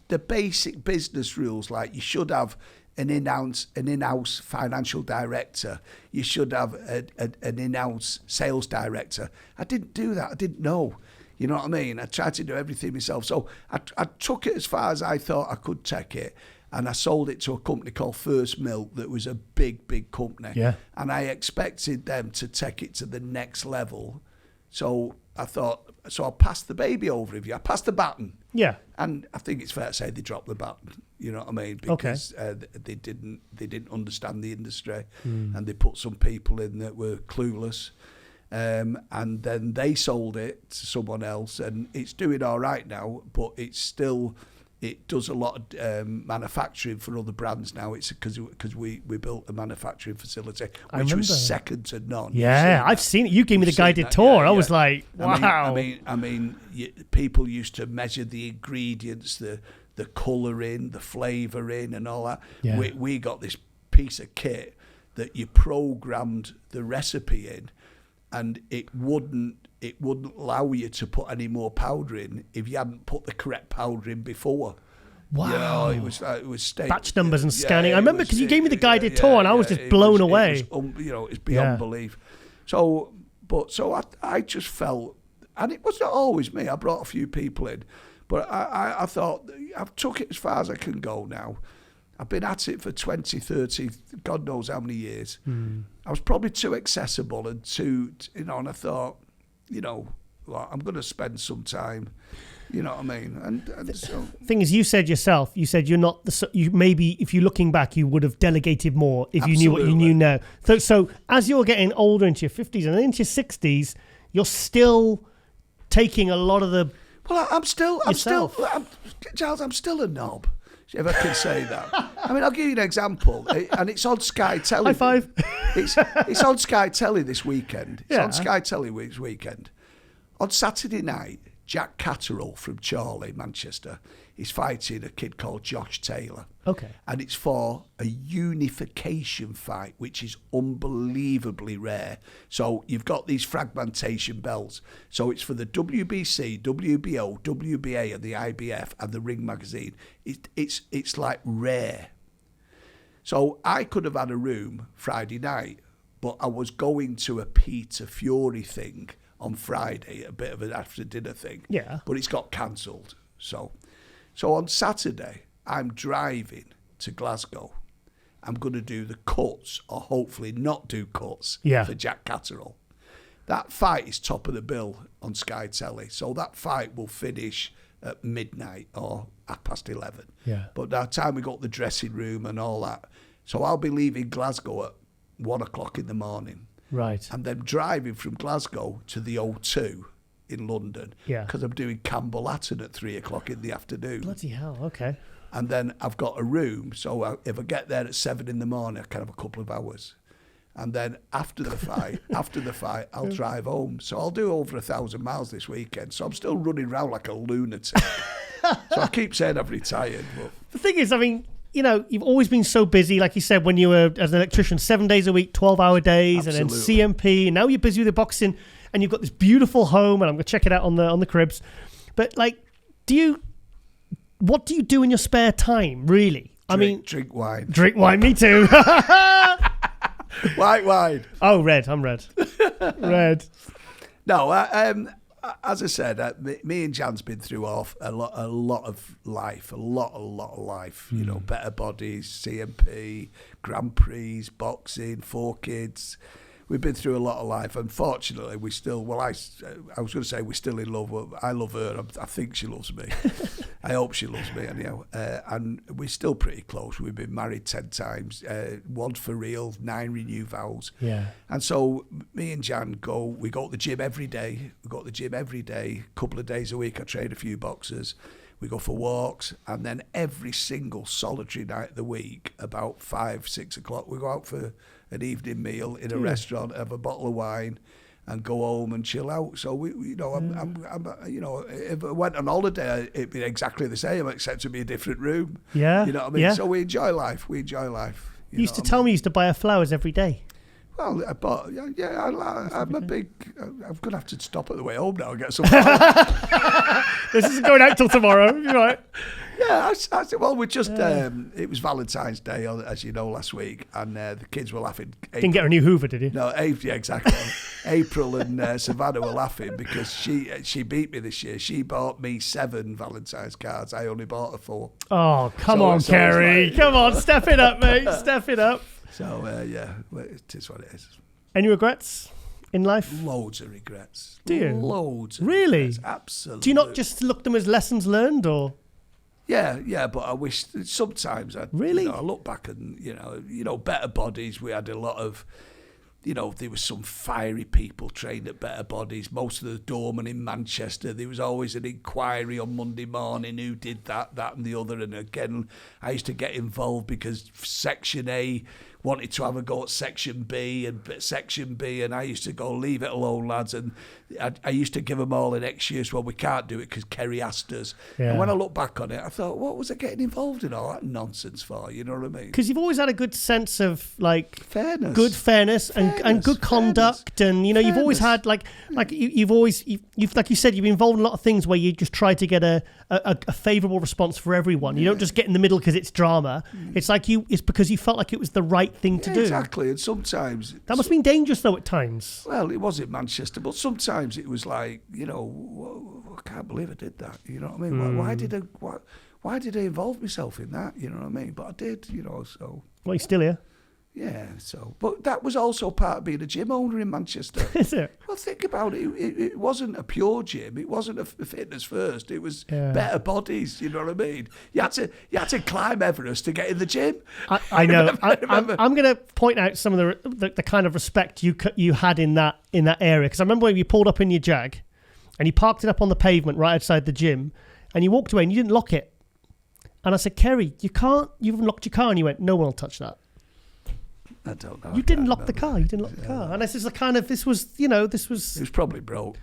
the basic business rules, like you should have an in-house financial director. You should have an in-house sales director. I didn't do that. I didn't know. You know what I mean? I tried to do everything myself. So I took it as far as I thought I could take it. And I sold it to a company called First Milk that was a big, big company. Yeah. And I expected them to take it to the next level. So I thought, I'll pass the baby over with you. I passed the baton. Yeah. And I think it's fair to say they dropped the baton. You know what I mean? Because they didn't understand the industry. And they put some people in that were clueless. And then they sold it to someone else, and it's doing all right now, but it does a lot of manufacturing for other brands now. It's because we built a manufacturing facility which was second to none. Yeah, I've seen it. You gave me the guided tour. I was like, wow. I mean, people used to measure the ingredients, the colouring, the flavouring, and all that. Yeah. We got this piece of kit that you programmed the recipe in. And it wouldn't allow you to put any more powder in if you hadn't put the correct powder in before. Wow! It was state batch numbers and scanning. I remember because you gave me the guided tour, and I was just blown away. It's beyond belief. So I just felt, and it was not always me. I brought a few people in, but I thought I've took it as far as I can go now. I've been at it for 20, 30, God knows how many years. I was probably too accessible and and I thought, I'm going to spend some time, you know what I mean? And so. Thing is, you said you're not, maybe if you're looking back, you would have delegated more if you knew what you knew now. So as you're getting older into your 50s and into your 60s, you're still taking a lot of the. Well, Giles, I'm still a knob. If I can say that. I mean, I'll give you an example, and it's on Sky Telly. High five. It's on Sky Telly this weekend. It's Yeah. on Sky Telly this weekend. On Saturday night, Jack Catterall from Chorley, Manchester, is fighting a kid called Josh Taylor. Okay. And it's for a unification fight, which is unbelievably rare. So you've got these fragmentation belts. So it's for the WBC, WBO, WBA, and the IBF, and the Ring Magazine. It's like rare. So I could have had a room Friday night, but I was going to a Peter Fury thing on Friday, a bit of an after-dinner thing. Yeah. But it's got cancelled. So on Saturday, I'm driving to Glasgow. I'm going to do the cuts, or hopefully not do cuts, for Jack Catterall. That fight is top of the bill on Sky Telly. So that fight will finish at midnight or 11:30. Yeah. But by the time we got the dressing room and all that, so I'll be leaving Glasgow at 1:00 in the morning. Right. And then driving from Glasgow to the O2 in London. Yeah. Because I'm doing Campbell Hatton at 3:00 in the afternoon. Bloody hell, okay. And then I've got a room, so if I get there at 7 in the morning, I can have a couple of hours. And then after the fight, I'll drive home. So I'll do over 1,000 miles this weekend. So I'm still running around like a lunatic. So I keep saying I've retired. But The thing is, I mean, you've always been so busy, like you said, when you were as an electrician, 7 days a week, 12-hour days, Absolutely. and then CMP, and now you're busy with the boxing, and you've got this beautiful home, and I'm going to check it out on the cribs. But what do you do in your spare time, really? Drink wine. Drink wine, me too. White wine. Oh, red. I'm red. Red. No, as I said, me and Jan's been through a lot of life, a lot of life. You know, Better Bodies, CMP, Grand Prix, boxing, 4 kids. we've been through a lot of life. Unfortunately, we still. Well, I was going to say we're still in love. I love her. I think she loves me. I hope she loves me anyhow. And we're still pretty close. We've been married 10 times. 1 for real, 9 renew vows. Yeah. And so me and Jan we go to the gym every day. We go to the gym every day. A couple of days a week, I train a few boxers. We go for walks, and then every single solitary night of the week, about 5, 6 o'clock, we go out for an evening meal in a restaurant, have a bottle of wine, and go home and chill out. So we you know, I'm you know, if I went on holiday, it'd be exactly the same, except it'd be a different room. Yeah, you know what I mean. Yeah. So we enjoy life. We enjoy life. You used to tell me you used to buy her flowers every day. Well, I bought, I'm a big. I'm gonna have to stop at the way home now and get some. This isn't going out till tomorrow. You're right. Yeah, well, we just. It was Valentine's Day, as you know, last week, and the kids were laughing. Didn't get her a new Hoover, did you? No, yeah, exactly. April and Savannah were laughing because she beat me this year. She bought me 7 Valentine's cards. I only bought her 4. Oh, come on, Kerry. Come on, step it up, mate. Step it up. So, yeah, it is what it is. Any regrets in life? Loads of regrets. Do you? Loads of really? regrets. Absolutely. Do you not just look them as lessons learned, or? Yeah, but I wish sometimes I look back and you know, Better Bodies. We had a lot of, there was some fiery people trained at Better Bodies. Most of the doormen in Manchester. There was always an inquiry on Monday morning who did that, and the other. And again, I used to get involved because Section A wanted to have a go at Section B, and I used to go, leave it alone, lads. And I used to give them all an excuse, well, we can't do it because Kerry asked us. Yeah. And when I look back on it, I thought, what was I getting involved in all that nonsense for? You know what I mean? Because you've always had a good sense of fairness, good fairness and good conduct, and you've always had you've like you said, you've been involved in a lot of things where you just try to get a favourable response for everyone. You don't just get in the middle because it's drama. It's it's because you felt like it was the right thing to do. Exactly, and sometimes that must have been dangerous though at times. Well, it was in Manchester, but sometimes it was like, I can't believe I did that. You know what I mean? Why did I involve myself in that? You know what I mean? But I did. So. Well, you're still here. Yeah, but that was also part of being a gym owner in Manchester. Is it? Well, think about it. It wasn't a pure gym. It wasn't a fitness first. It was Better Bodies. You know what I mean? You had to climb Everest to get in the gym. I know. I'm going to point out some of the kind of respect you had in that area, because I remember when you pulled up in your Jag, and you parked it up on the pavement right outside the gym, and you walked away and you didn't lock it. And I said, Kerry, you haven't locked your car, and you went, no one will touch that. I don't know. You didn't lock the car. You didn't lock the car. And this is this was. It was probably broke.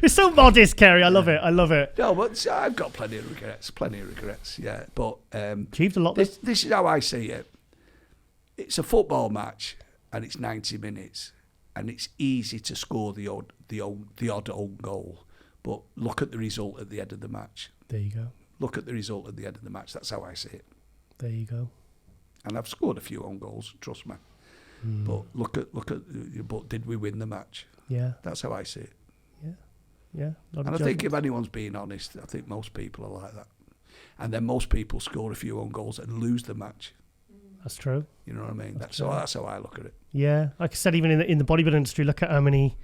It's so modest, Kerry. I love it. No, but I've got plenty of regrets. Yeah, but achieved a lot. This is how I see it. It's a football match, and it's 90 minutes, and it's easy to score the odd own goal. But look at the result at the end of the match. There you go. Look at the result at the end of the match. That's how I see it. There you go. And I've scored a few own goals, trust me. But look at. But did we win the match? Yeah, that's how I see it. Yeah. And I think if anyone's being honest, I think most people are like that. And then most people score a few own goals and lose the match. That's true. You know what I mean? That's how I look at it. Yeah, like I said, even in the bodybuilding industry, look at how many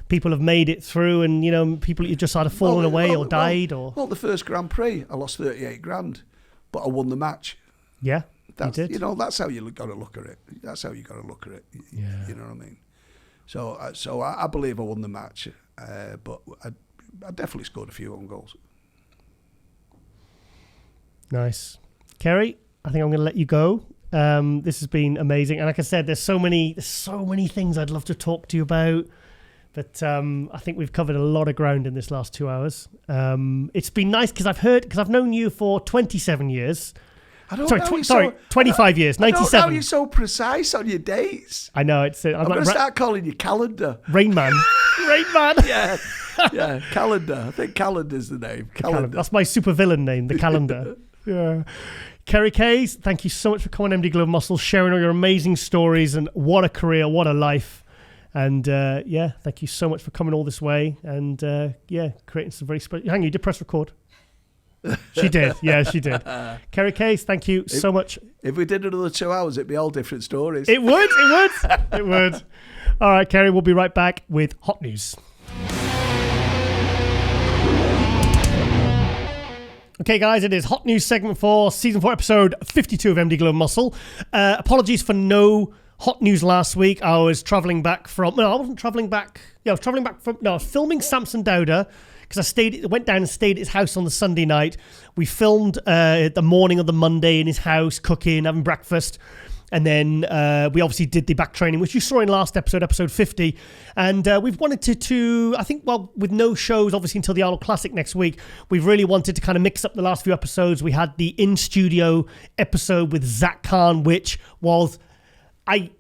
people have made it through, and people who just either fallen away or died. Well, the first Grand Prix, I lost 38 grand, but I won the match. Yeah. That's, that's how you got to look at it. That's how you got to look at it. Yeah. You know what I mean? So I believe I won the match, but I definitely scored a few own goals. Nice. Kerry, I think I'm going to let you go. This has been amazing. And like I said, there's so many things I'd love to talk to you about. But I think we've covered a lot of ground in this last 2 hours. It's been nice because I've known you for 27 years. 25 years, 97. I don't know how you're so precise on your dates. I know. I'm going to start calling you Calendar. Rain Man. Rain Man. Yeah, Calendar. I think Calendar's the name. Calendar. That's my supervillain name, the Calendar. Yeah. Kerry Kayes, thank you so much for coming on MD Glove Muscle, sharing all your amazing stories, and what a career, what a life. And thank you so much for coming all this way, and creating some very special. Hang on, you did press record. She did. Yeah, she did. Kerry Kayes, thank you so much. If we did another 2 hours, it'd be all different stories. It would. It would. All right, Kerry, we'll be right back with hot news. Okay, guys, it is hot news segment for season 4, episode 52 of MD Glow Muscle. Apologies for no hot news last week. I was traveling back from... No, I wasn't traveling back. Yeah, I was traveling back from... No, I was filming Samson Dowda because I went down and stayed at his house on the Sunday night. We filmed the morning of the Monday in his house, cooking, having breakfast. And then we obviously did the back training, which you saw in last episode, episode 50. And we've wanted to, I think, well, with no shows, obviously, until the Arnold Classic next week, we've really wanted to kind of mix up the last few episodes. We had the in-studio episode with Zach Khan, which was, I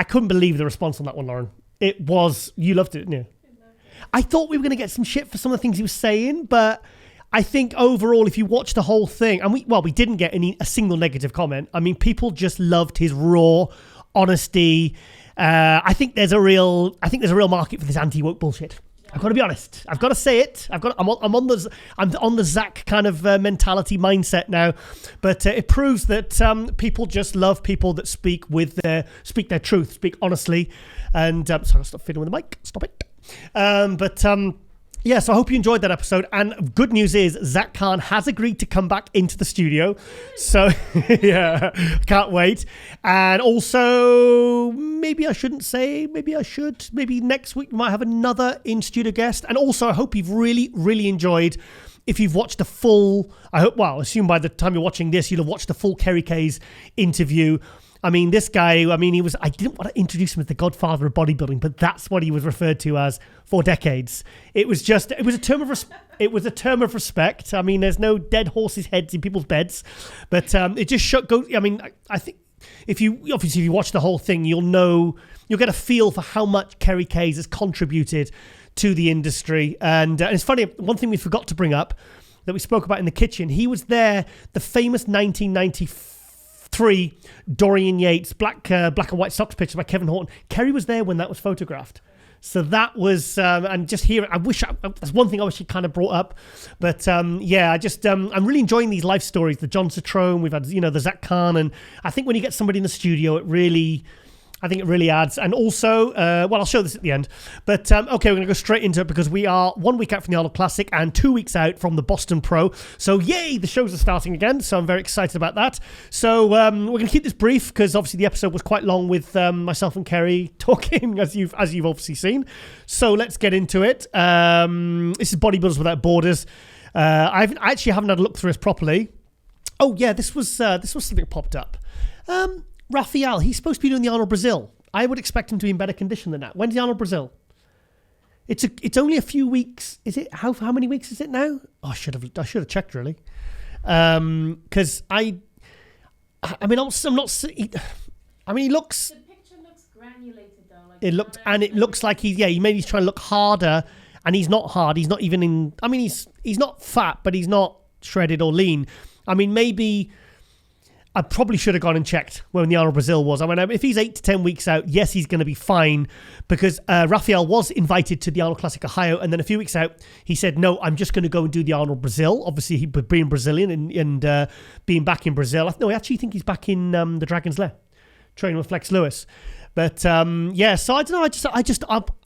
couldn't believe the response on that one, Lauren. It was, you loved it, didn't you? I thought we were going to get some shit for some of the things he was saying, but I think overall, if you watch the whole thing, and we didn't get a single negative comment. I mean, people just loved his raw honesty. I think there's a real market for this anti-woke bullshit. I've got to be honest. I've got to say it. I'm on the Zach kind of mentality mindset now, but it proves that people just love people that speak their truth, speak honestly, and sorry, I'll stop fiddling with the mic. Stop it. Yeah, so I hope you enjoyed that episode. And good news is Zach Khan has agreed to come back into the studio. So, yeah, can't wait. And also, maybe I shouldn't say, maybe I should. Maybe next week we might have another in-studio guest. And also, I hope you've really, really enjoyed. If you've watched the full, I assume by the time you're watching this, you'll have watched the full Kerry Kayes interview. I mean, this guy, I didn't want to introduce him as the godfather of bodybuilding, but that's what he was referred to as for decades. It was a term of respect. I mean, there's no dead horses' heads in people's beds, but it just I think if you watch the whole thing, you'll get a feel for how much Kerry Kayes has contributed to the industry. And it's funny, one thing we forgot to bring up that we spoke about in the kitchen, he was there, the famous 1993 Dorian Yates black and white socks picture by Kevin Horton. Kerry was there when that was photographed. So that was, and just here, that's one thing I wish he kind of brought up. But I'm really enjoying these life stories. The John Citrone, we've had, the Zach Khan, and I think when you get somebody in the studio, it really adds. And also, I'll show this at the end. But, okay, we're going to go straight into it because we are 1 week out from the Arnold Classic and 2 weeks out from the Boston Pro. So, yay, the shows are starting again. So I'm very excited about that. So we're going to keep this brief because obviously the episode was quite long with myself and Kerry talking, as you've obviously seen. So let's get into it. This is Bodybuilders Without Borders. I actually haven't had a look through this properly. Oh, yeah, this was something that popped up. Raphael, he's supposed to be doing the Arnold Brazil. I would expect him to be in better condition than that. When's the Arnold Brazil? It's only a few weeks. Is it? How many weeks is it now? Oh, I should have checked really. Because I'm not. He looks. The picture looks granulated though. It looks like he's trying to look harder, and he's not hard. He's not even in. I mean, he's not fat, but he's not shredded or lean. I mean, maybe. I probably should have gone and checked when the Arnold Brazil was. I mean, if he's 8 to 10 weeks out, yes, he's going to be fine because Raphael was invited to the Arnold Classic Ohio, and then a few weeks out, he said, no, I'm just going to go and do the Arnold Brazil. Obviously, he being Brazilian and being back in Brazil. I actually think he's back in the Dragon's Lair, training with Flex Lewis. But, so I don't know.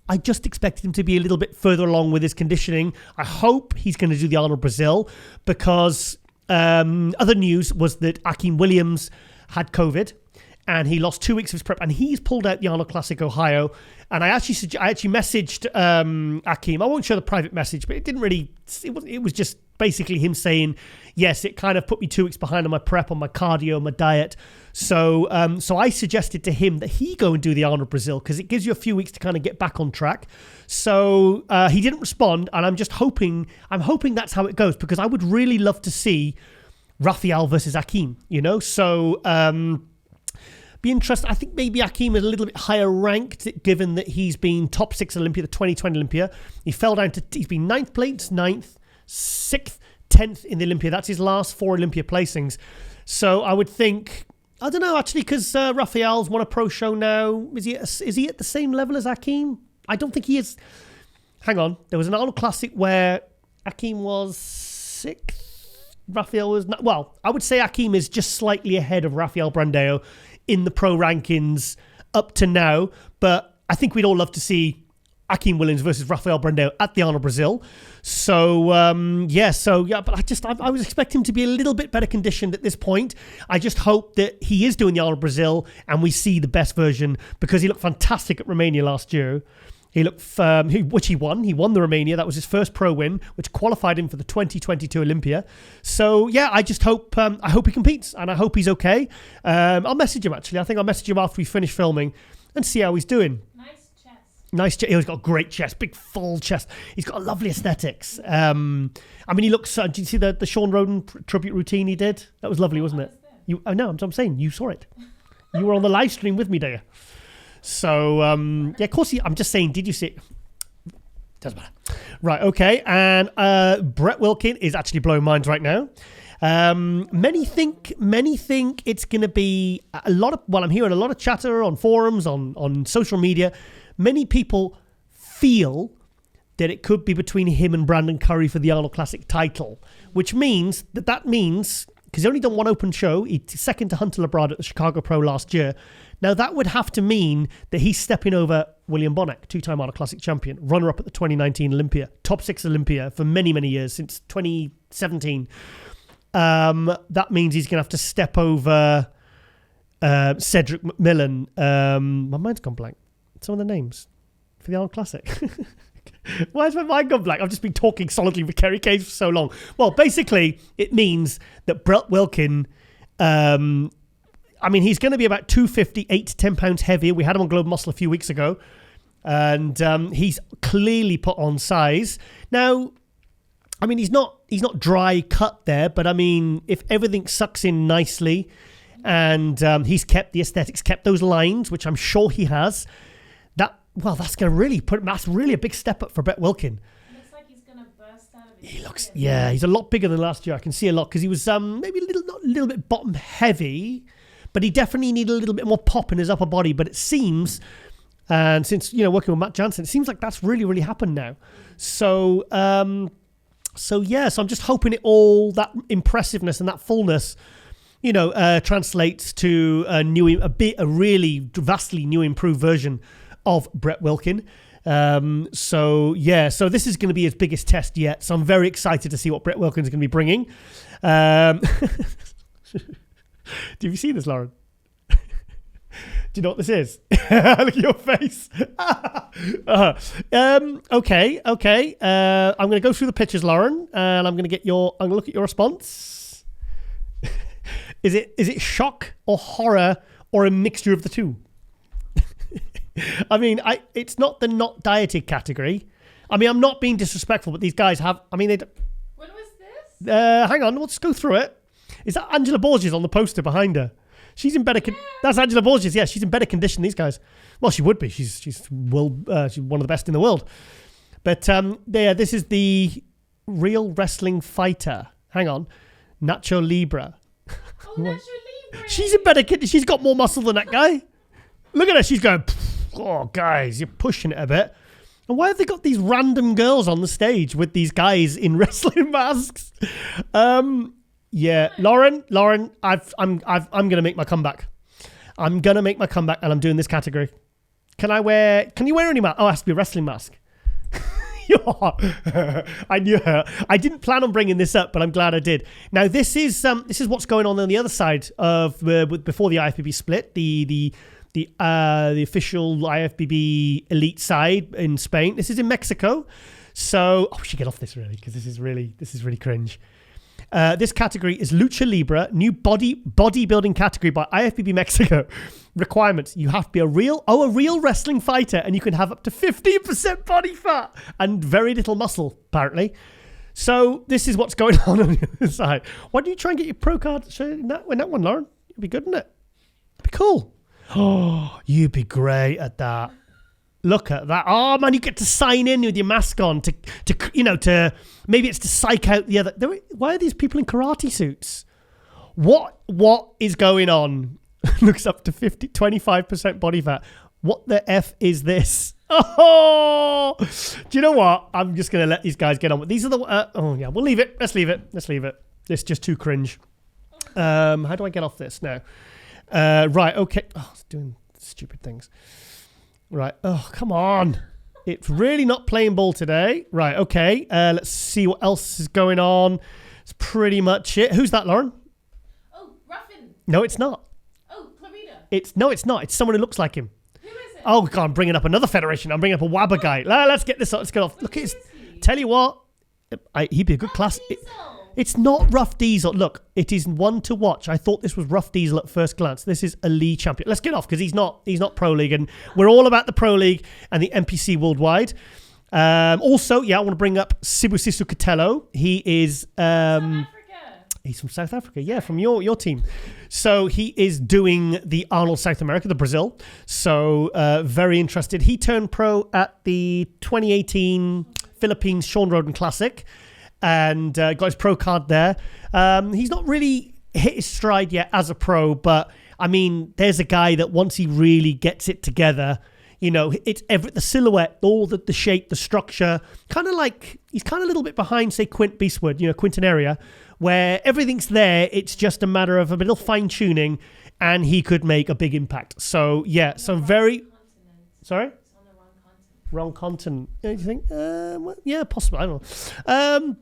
I just expected him to be a little bit further along with his conditioning. I hope he's going to do the Arnold Brazil because... other news was that Akeem Williams had COVID and he lost 2 weeks of his prep and he's pulled out the Arnold Classic Ohio. And I actually messaged Akeem. I won't show the private message, but it was just basically him saying, yes, it kind of put me 2 weeks behind on my prep, on my cardio, my diet. So I suggested to him that he go and do the Arnold Brazil because it gives you a few weeks to kind of get back on track. So he didn't respond, and I'm hoping that's how it goes because I would really love to see Raphael versus Akeem, So be interested. I think maybe Akeem is a little bit higher ranked given that he's been top 6 Olympia, the 2020 Olympia. He's been 9th place, 9th, 6th, 10th in the Olympia. That's his last 4 Olympia placings. So I would think... I don't know, actually, because Raphael's won a pro show now. Is he at the same level as Akeem? I don't think he is. Hang on. There was an Arnold Classic where Akeem was 6th, Rafael was not, well, I would say Hakeem is just slightly ahead of Rafael Brandao in the pro rankings up to now, but I think we'd all love to see Hakeem Williams versus Rafael Brandao at the Arnold Brazil. So, but I was expecting him to be a little bit better conditioned at this point. I just hope that he is doing the Arnold Brazil and we see the best version, because he looked fantastic at Romania last year. He looked, which he won. He won the Romania. That was his first pro win, which qualified him for the 2022 Olympia. So, yeah, I just hope he competes, and I hope he's okay. I'll message him, actually. I think I'll message him after we finish filming and see how he's doing. Nice chest. He's got a great chest, big full chest. He's got a lovely aesthetics. I mean, he looks. Did you see the Sean Roden tribute routine he did? That was lovely, wasn't it? I'm saying you saw it. You were on the live stream with me, there. So of course. I'm just saying. Did you see it? Doesn't matter. Right. Okay. And Brett Wilkin is actually blowing minds right now. Many think it's going to be a lot of. Well, I'm hearing a lot of chatter on forums, on social media. Many people feel that it could be between him and Brandon Curry for the Arnold Classic title, which means, because he's only done one open show, he's second to Hunter Labrada at the Chicago Pro last year. Now, that would have to mean that he's stepping over William Bonac, two-time Arnold Classic champion, runner-up at the 2019 Olympia, top 6 Olympia for many, many years, since 2017. That means he's going to have to step over Cedric McMillan. My mind's gone blank. Some of the names for the Arnold Classic. Why has my mind gone blank? I've just been talking solidly with Kerry Kayes for so long. Well, basically, it means that Brett Wilkin, he's going to be about 250, 8 to 10 pounds heavier. We had him on Globe Muscle a few weeks ago, and he's clearly put on size. Now, I mean, he's not dry cut there, but I mean, if everything sucks in nicely, and he's kept the aesthetics, kept those lines, which I'm sure he has. That's going to really that's really a big step up for Brett Wilkin. Looks like he's going to burst out of his he's a lot bigger than last year. I can see a lot, because he was maybe a little bit bottom heavy, but he definitely needed a little bit more pop in his upper body. But it seems, and since, working with Matt Jansen, it seems like that's really, really happened now. So I'm just hoping that impressiveness and that fullness, translates to a really vastly new, improved version of Brett Wilkin. So this is going to be his biggest test yet. So I'm very excited to see what Brett Wilkin is going to be bringing. Do you see this, Lauren? Do you know what this is? Look at your face. Okay. I'm going to go through the pictures, Lauren, and I'm going to look at your response. Is it shock or horror or a mixture of the two? I mean, it's not the not dieted category. I mean, I'm not being disrespectful, but these guys have. I mean, when was this? Hang on, let's go through it. Is that Angela Borges on the poster behind her? She's in better. That's Angela Borges. Yeah, she's in better condition than these guys. Well, she would be. She's one of the best in the world. But this is the real wrestling fighter. Hang on, Nacho Libre. Oh, Nacho Libre. She's in better condition. She's got more muscle than that guy. Look at her. She's going. Oh, guys, you're pushing it a bit. And why have they got these random girls on the stage with these guys in wrestling masks? Lauren, I'm going to make my comeback. I'm going to make my comeback, and I'm doing this category. Can you wear any mask? Oh, it has to be a wrestling mask. I knew her. I didn't plan on bringing this up, but I'm glad I did. Now, this is what's going on the other side of before the IFBB split, the official IFBB elite side in Spain. This is in Mexico. So, we should get off this really, because this is really cringe. This category is Lucha Libre, new bodybuilding category by IFBB Mexico. Requirements: you have to be a real wrestling fighter, and you can have up to 15% body fat and very little muscle, apparently. So this is what's going on the other side. Why don't you try and get your pro card in that one, Lauren? It'd be good, wouldn't it? It'd be cool. Oh, you'd be great at that. Look at that. Oh, man, you get to sign in with your mask on to maybe it's to psych out the other. Why are these people in karate suits? What is going on? Looks up to 25% body fat. What the F is this? Oh, do you know what? I'm just going to let these guys get on with. These are we'll leave it. Let's leave it. It's just too cringe. How do I get off this now? Right, okay. Oh, it's doing stupid things. Right. Oh, come on. It's really not playing ball today. Right, okay. Let's see what else is going on. It's pretty much it. Who's that, Lauren? Oh, Ruffin. No, it's not. Oh, Clarita. It's not. It's someone who looks like him. Who is it? Oh, God, I'm bringing up another federation. I'm bringing up a Wabba guy. Let's get this. Let's get off. Look at his. Tell you what. He'd be a good class. It's not Rough Diesel. Look, it is one to watch. I thought this was Rough Diesel at first glance. This is a league champion. Let's get off because he's not Pro League, and we're all about the Pro League and the MPC worldwide. Also, I want to bring up Sibusiso Katello. He is he's from South Africa. From your team. So he is doing the Arnold South America, the Brazil. So very interested. He turned pro at the 2018 Philippines Sean Roden Classic. And got his pro card there. He's not really hit his stride yet as a pro, but I mean, there's a guy that once he really gets it together, it's the silhouette, all the shape, the structure, kind of like he's kind of a little bit behind, say, Quint Beastwood, Quinton area, where everything's there. It's just a matter of a little fine tuning, and he could make a big impact. So some very. Sorry. Wrong continent. Do you think? Possibly. I don't know.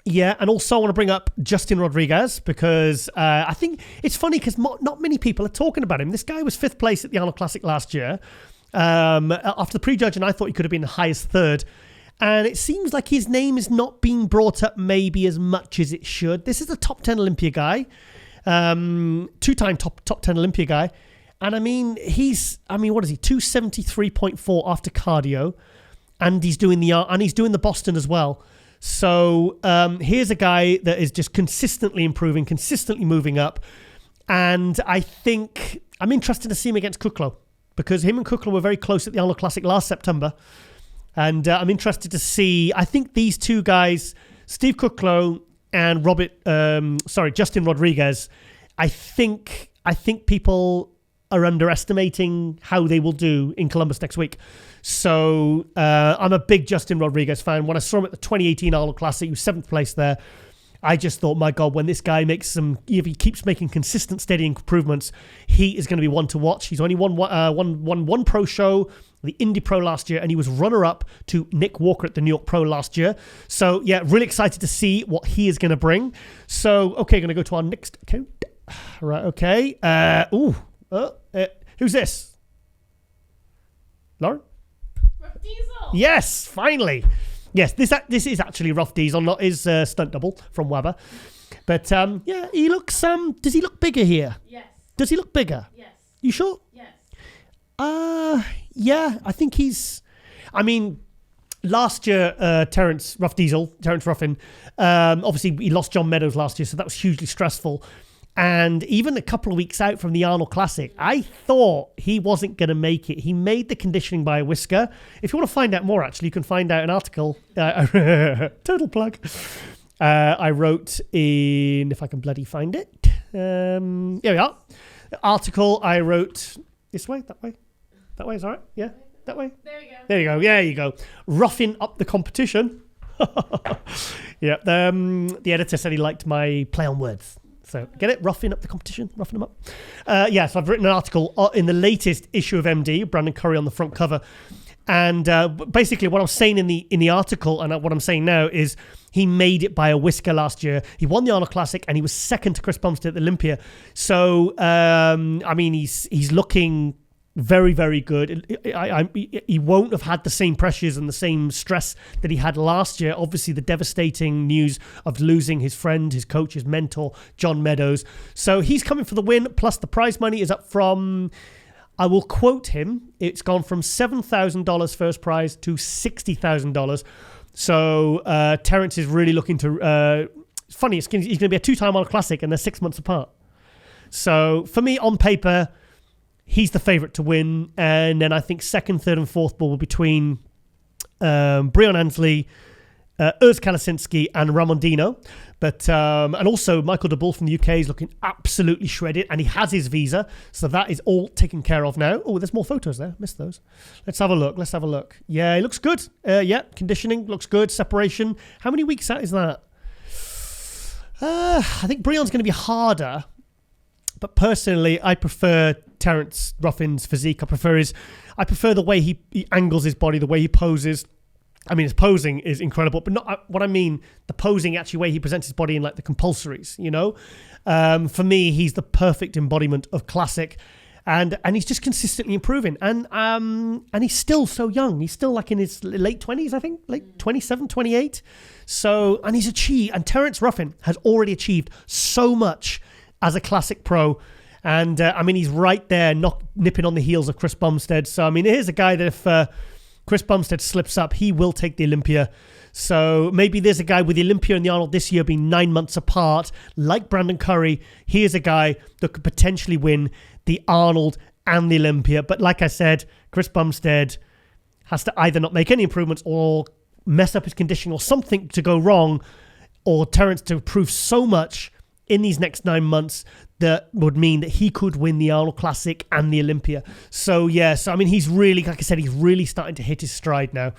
And also I want to bring up Justin Rodriguez because I think it's funny because not many people are talking about him. This guy was 5th place at the Arnold Classic last year. After the prejudging, I thought he could have been the highest 3rd. And it seems like his name is not being brought up maybe as much as it should. This is a top 10 Olympia guy. 2-time top 10 Olympia guy. And I mean, what is he? 273.4 after cardio. And he's doing the Boston as well. So here's a guy that is just consistently improving, consistently moving up. And I think I'm interested to see him against Kuklo because him and Kuklo were very close at the Arnold Classic last September. And I'm interested to see, I think these two guys, Steve Kuklo and Justin Rodriguez, I think people are underestimating how they will do in Columbus next week. So I'm a big Justin Rodriguez fan. When I saw him at the 2018 Arnold Classic, he was 7th place there. I just thought, my God, when this guy if he keeps making consistent, steady improvements, he is going to be one to watch. He's only won one pro show, the Indy Pro last year, and he was runner-up to Nick Walker at the New York Pro last year. So, really excited to see what he is going to bring. So, okay, going to go to our next account. Right, okay. Who's this? Lauren? Rough Diesel. Yes, finally. Yes, this is actually Rough Diesel, not his stunt double from Webber. But he looks. Does he look bigger here? Yes. Does he look bigger? Yes. You sure? Yes. I think he's. I mean, last year, Terence Ruffin. Obviously, he lost John Meadows last year, so that was hugely stressful. And even a couple of weeks out from the Arnold Classic, I thought he wasn't going to make it. He made the conditioning by a whisker. If you want to find out more, actually, you can find out an article. Total plug. I wrote in, if I can bloody find it. Here we are. Article I wrote this way, that way. That way is all right? Yeah, that way. There we go. There you go. Yeah, you go. Roughing up the competition. Yeah, the editor said he liked my play on words. So get it? Roughing up the competition, roughing them up. So I've written an article in the latest issue of MD, Brandon Curry on the front cover. And basically what I was saying in the article and what I'm saying now is he made it by a whisker last year. He won the Arnold Classic and he was second to Chris Bumstead at the Olympia. So, he's looking very, very good. He won't have had the same pressures and the same stress that he had last year. Obviously, the devastating news of losing his friend, his coach, his mentor, John Meadows. So he's coming for the win. Plus, the prize money is up from, I will quote him, it's gone from $7,000 first prize to $60,000. So Terence is really looking to... it's funny, he's going to be a 2-time Arnold Classic and they're 6 months apart. So for me, on paper... he's the favourite to win, and then I think second, third, and fourth ball between Breon Ansley, Urs Kalasinski, and Ramondino. But and also Michael de Bull from the UK is looking absolutely shredded, and he has his visa, so that is all taken care of now. Oh, there's more photos there. Missed those. Let's have a look. Yeah, it looks good. Conditioning looks good. Separation. How many weeks out is that? I think Breon's going to be harder, but personally, I prefer Terence Ruffin's physique. I prefer the way he angles his body, the way he poses. I mean, his posing is incredible, but not what I mean. The posing, actually, way he presents his body in like the compulsories. You know, for me, he's the perfect embodiment of classic, and he's just consistently improving. And he's still so young. He's still like in his late 20s, I think, late 27, 28. So, and he's achieved. And Terence Ruffin has already achieved so much as a classic pro. And I mean, he's right there, nipping on the heels of Chris Bumstead. So, I mean, here's a guy that if Chris Bumstead slips up, he will take the Olympia. So maybe there's a guy with the Olympia and the Arnold this year being 9 months apart, like Brandon Curry. Here's a guy that could potentially win the Arnold and the Olympia. But like I said, Chris Bumstead has to either not make any improvements or mess up his conditioning or something to go wrong, or Terence to prove so much in these next 9 months that would mean that he could win the Arnold Classic and the Olympia. So, yes, I mean, he's really, like I said, he's really starting to hit his stride now.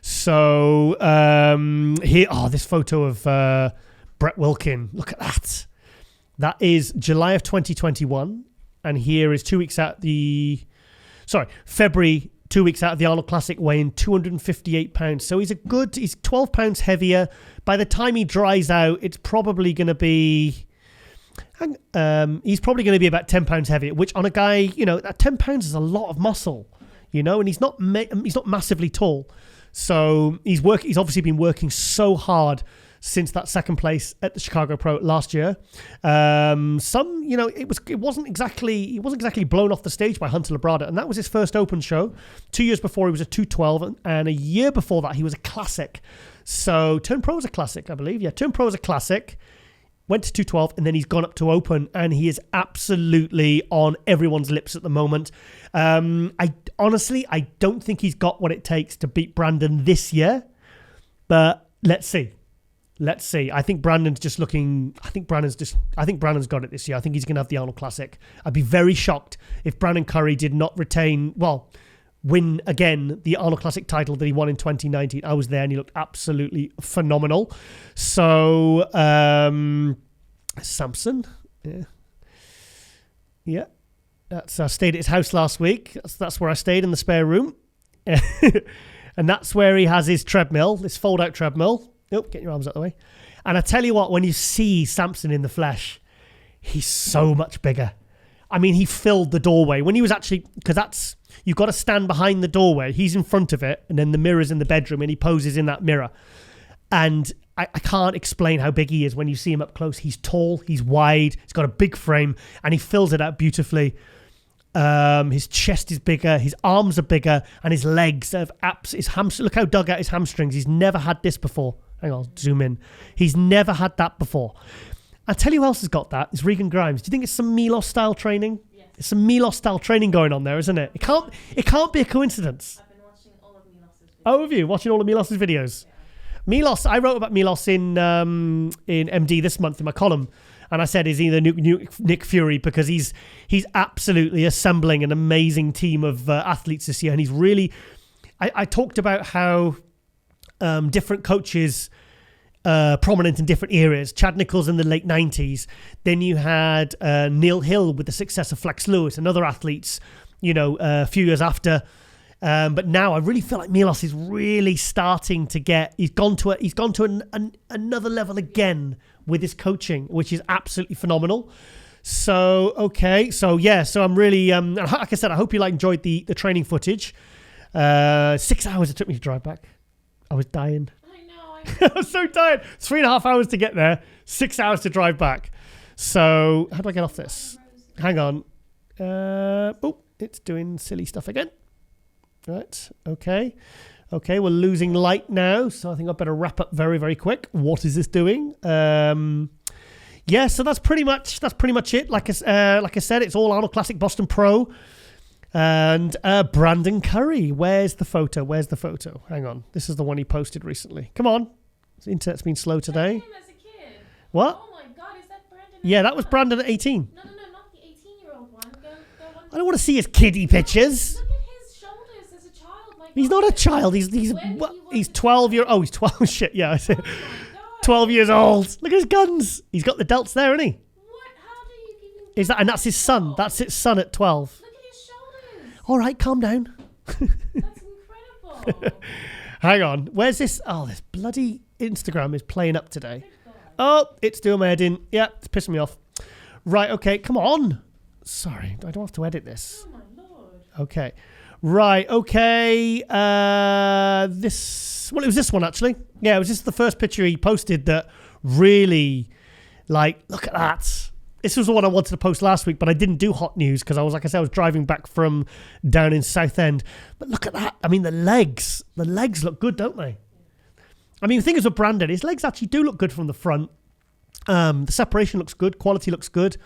So, this photo of Brett Wilkin. Look at that. That is July of 2021. And here is 2 weeks out February, 2 weeks out of the Arnold Classic, weighing 258 pounds. So he's 12 pounds heavier. By the time he dries out, it's probably going to be... he's probably going to be about 10 pounds heavier, which on a guy, you know, that 10 pounds is a lot of muscle, you know, and he's not massively tall. So he's obviously been working so hard since that second place at the Chicago Pro last year. He wasn't exactly blown off the stage by Hunter Labrada, and that was his first open show. 2 years before, he was a 212, and a year before that, he was a classic. So Turn Pro was a classic, I believe. Yeah, Turn Pro was a classic. Went to 212, and then he's gone up to open, and he is absolutely on everyone's lips at the moment. I don't think he's got what it takes to beat Brandon this year, but let's see. I think Brandon's got it this year. I think he's going to have the Arnold Classic. I'd be very shocked if Brandon Curry did not win again the Arnold Classic title that he won in 2019. I was there and he looked absolutely phenomenal. So, Samson. Yeah. I stayed at his house last week. That's where I stayed, in the spare room. And that's where he has his treadmill, this fold-out treadmill. Oh, get your arms out of the way. And I tell you what, when you see Samson in the flesh, he's so much bigger. I mean, he filled the doorway. When he was actually... Because you've got to stand behind the doorway. He's in front of it, and then the mirror's in the bedroom, and he poses in that mirror. And I can't explain how big he is when you see him up close. He's tall, he's wide, he's got a big frame, and he fills it out beautifully. His chest is bigger, his arms are bigger, and his legs have look how dug out his hamstrings. He's never had this before. Hang on, zoom in. He's never had that before. I'll tell you who else has got that. It's Regan Grimes. Do you think it's some Milos-style training? Yes. It's some Milos-style training going on there, isn't it? It can't be a coincidence. I've been watching all of Milos's videos. Oh, have you? Watching all of Milos's videos? Yeah. Milos, I wrote about Milos in MD this month in my column. And I said, is he the new Nick Fury? Because he's absolutely assembling an amazing team of athletes this year. And he's really... I talked about how different coaches... prominent in different eras. Chad Nichols in the late 90s. Then you had Neil Hill with the success of Flex Lewis and other athletes, a few years after. But now I really feel like Milos is really starting to get... He's gone to another level again with his coaching, which is absolutely phenomenal. So, okay. So, yeah. So I'm really... like I said, I hope you enjoyed the training footage. 6 hours it took me to drive back. I was dying. I was so tired. 3.5 hours to get there, 6 hours to drive back. So, how do I get off this? Hang on. It's doing silly stuff again. Right. Okay, we're losing light now, so I think I better wrap up very, very quick. What is this doing? So that's pretty much it. Like I said, it's all Arnold Classic Boston Pro. And Brandon Curry, where's the photo? Hang on, this is the one he posted recently. Come on, the internet's been slow today. Him as a kid. What? Oh my God, is that Brandon? Yeah, that was Brandon at 18. No, not the 18-year-old one. I don't want to see his kiddie pictures. Look at his shoulders as a child. He's not a child. He's 12 years. Oh, he's 12. Shit, yeah. I see. Oh my God. 12 years old. Look at his guns. He's got the delts there, isn't he? What? How do you even... Is that? And that's his son. That's his son at 12. Look at his shoulders. All right, calm down. That's incredible. Hang on. Where's this? Oh, this bloody Instagram is playing up today. Oh, it's doing my head in. Yeah, it's pissing me off. Right, okay, come on. Sorry, I don't have to edit this. Oh, my Lord. Okay. Right, okay. Well, it was this one, actually. Yeah, it was just the first picture he posted that really, like, look at that. This was the one I wanted to post last week, but I didn't do hot news because I was driving back from down in Southend. But look at that. I mean, the legs look good, don't they? I mean, the thing is with Brandon, his legs actually do look good from the front. The separation looks good. Quality looks good.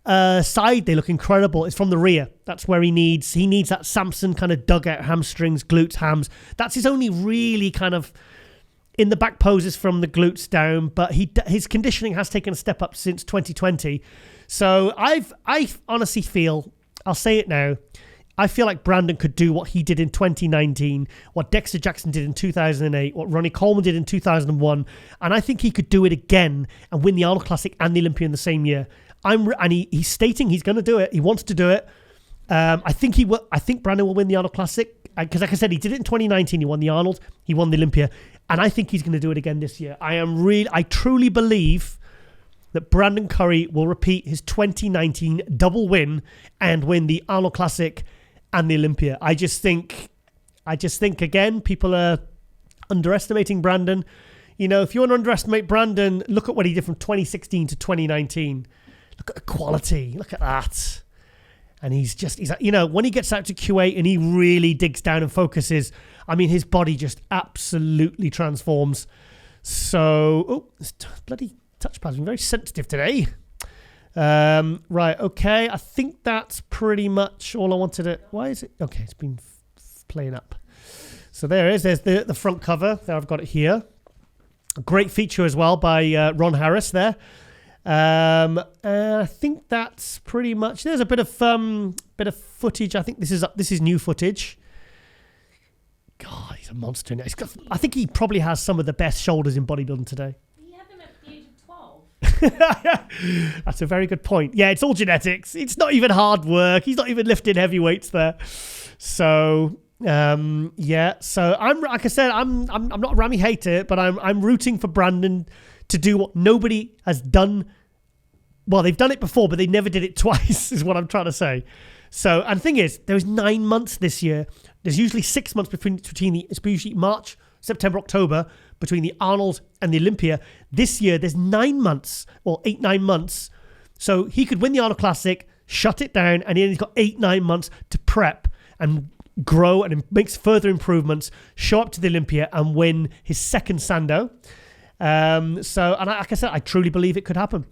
Side, they look incredible. It's from the rear. That's where he needs that Samson kind of dugout, hamstrings, glutes, hams. That's his only really kind of in the back poses from the glutes down. But his conditioning has taken a step up since 2020. So I honestly feel, I'll say it now, I feel like Brandon could do what he did in 2019, what Dexter Jackson did in 2008, what Ronnie Coleman did in 2001, and I think he could do it again and win the Arnold Classic and the Olympia in the same year. He's stating he's going to do it. He wants to do it. I think he will. I think Brandon will win the Arnold Classic because, like I said, he did it in 2019. He won the Arnold. He won the Olympia, and I think he's going to do it again this year. I truly believe that Brandon Curry will repeat his 2019 double win and win the Arnold Classic and the Olympia. I just think again, people are underestimating Brandon. You know, if you want to underestimate Brandon, look at what he did from 2016 to 2019. Look at the quality. Look at that. And he's you know, when he gets out to Q8 and he really digs down and focuses, I mean, his body just absolutely transforms. So, this bloody touchpad's been very sensitive today. Right, okay. I think that's pretty much all I wanted to... Why is it... Okay, it's been playing up. So there it is. There's the front cover. There, I've got it here. A great feature as well by Ron Harris there. I think that's pretty much... There's a bit of footage. I think this is new footage. God, he's a monster. I think he probably has some of the best shoulders in bodybuilding today. He had them at the age of 12. That's a very good point. Yeah, it's all genetics. It's not even hard work. He's not even lifting heavy weights there. So yeah. So I'm like I said, I'm not a Rami hater, but I'm rooting for Brandon to do what nobody has done. Well, they've done it before, but they never did it twice. Is what I'm trying to say. So, and the thing is, there was 9 months this year. There's usually 6 months between it's usually March, September, October, between the Arnold and the Olympia. This year, there's 9 months, or 8-9 months. So he could win the Arnold Classic, shut it down, and then he's got 8-9 months to prep and grow and make further improvements, show up to the Olympia and win his second Sando. Like I said, I truly believe it could happen.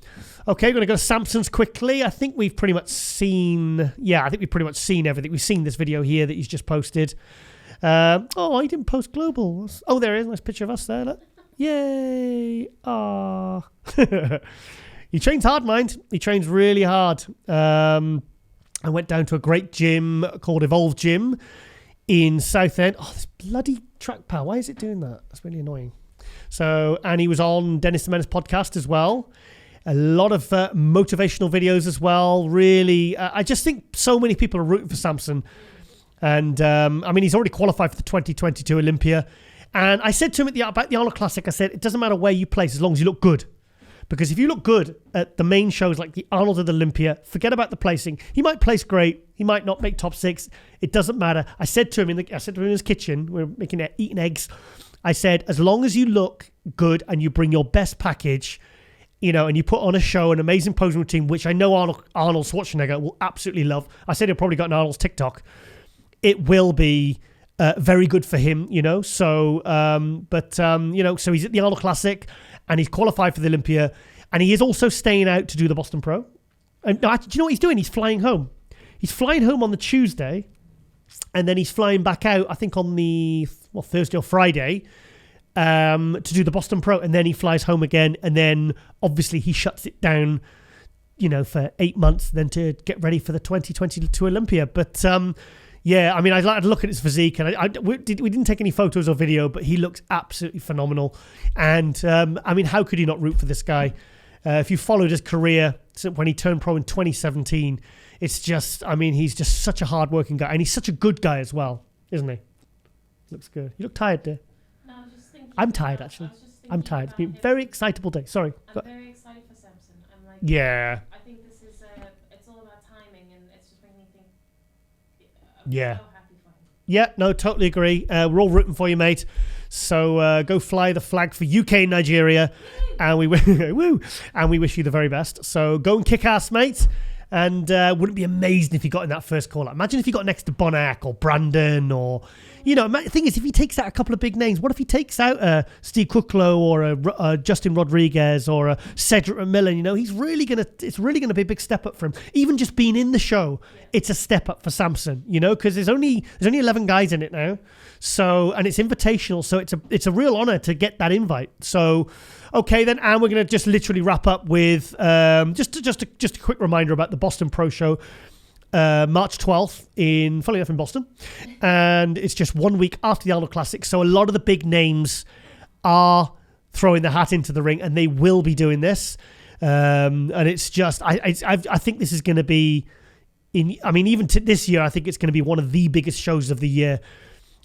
Okay, we're going to go to Samson's quickly. I think we've pretty much seen everything. We've seen this video here that he's just posted. He didn't post global. Oh, there it is. Nice picture of us there. Look. Yay. Ah. He trains hard, mind. He trains really hard. I went down to a great gym called Evolve Gym in Southend. Oh, this bloody trackpad. Why is it doing that? That's really annoying. So, and he was on Dennis the Menace podcast as well. A lot of motivational videos as well. Really, I just think so many people are rooting for Samson. And, he's already qualified for the 2022 Olympia. And I said to him about the Arnold Classic, I said, it doesn't matter where you place as long as you look good. Because if you look good at the main shows like the Arnold and the Olympia, forget about the placing. He might place great. He might not make top 6. It doesn't matter. I said to him in his kitchen, we're eating eggs. I said, as long as you look good and you bring your best package, you know, and you put on a show, an amazing posing routine, which I know Arnold Schwarzenegger will absolutely love. I said he'll probably got an Arnold's TikTok. It will be very good for him, you know. So, so he's at the Arnold Classic and he's qualified for the Olympia, and he is also staying out to do the Boston Pro. And do you know what he's doing? He's flying home. He's flying home on the Tuesday, and then he's flying back out, I think, on the Thursday or Friday to do the Boston Pro, and then he flies home again, and then obviously he shuts it down, you know, for 8 months, then to get ready for the 2022 Olympia. But Yeah, I mean, I like to look at his physique, and we didn't take any photos or video, but he looks absolutely phenomenal. And I mean, how could you not root for this guy? If you followed his career when he turned pro in 2017, it's just, I mean, he's just such a hard-working guy, and he's such a good guy as well, isn't he? Looks good. You look tired, dear. No, I was just thinking. I'm tired, actually. I'm tired. It's been a very excitable day. Sorry. I'm very excited for Samson. I'm like, yeah. I think this is, it's all about timing, and it's just making me think. Yeah. So happy for him. Yeah, no, totally agree. We're all rooting for you, mate. So go fly the flag for UK and Nigeria, and we woo, and we wish you the very best. So go and kick ass, mate. And wouldn't it be amazing if you got in that first call? Imagine if you got next to Bonac or Brandon or, you know, the thing is, if he takes out a couple of big names, what if he takes out Steve Kuklo or a Justin Rodriguez or a Cedric McMillan? You know, it's really gonna be a big step up for him. Even just being in the show, it's a step up for Samson. You know, because there's only 11 guys in it now, so, and it's invitational, so it's a real honor to get that invite. So. Okay, then, and we're going to just literally wrap up with just a quick reminder about the Boston Pro Show, March 12th, funnily enough, in Boston. And it's just 1 week after the Arnold Classic. So a lot of the big names are throwing the hat into the ring, and they will be doing this. And it's just, I think this is going to be, even this year, I think it's going to be one of the biggest shows of the year.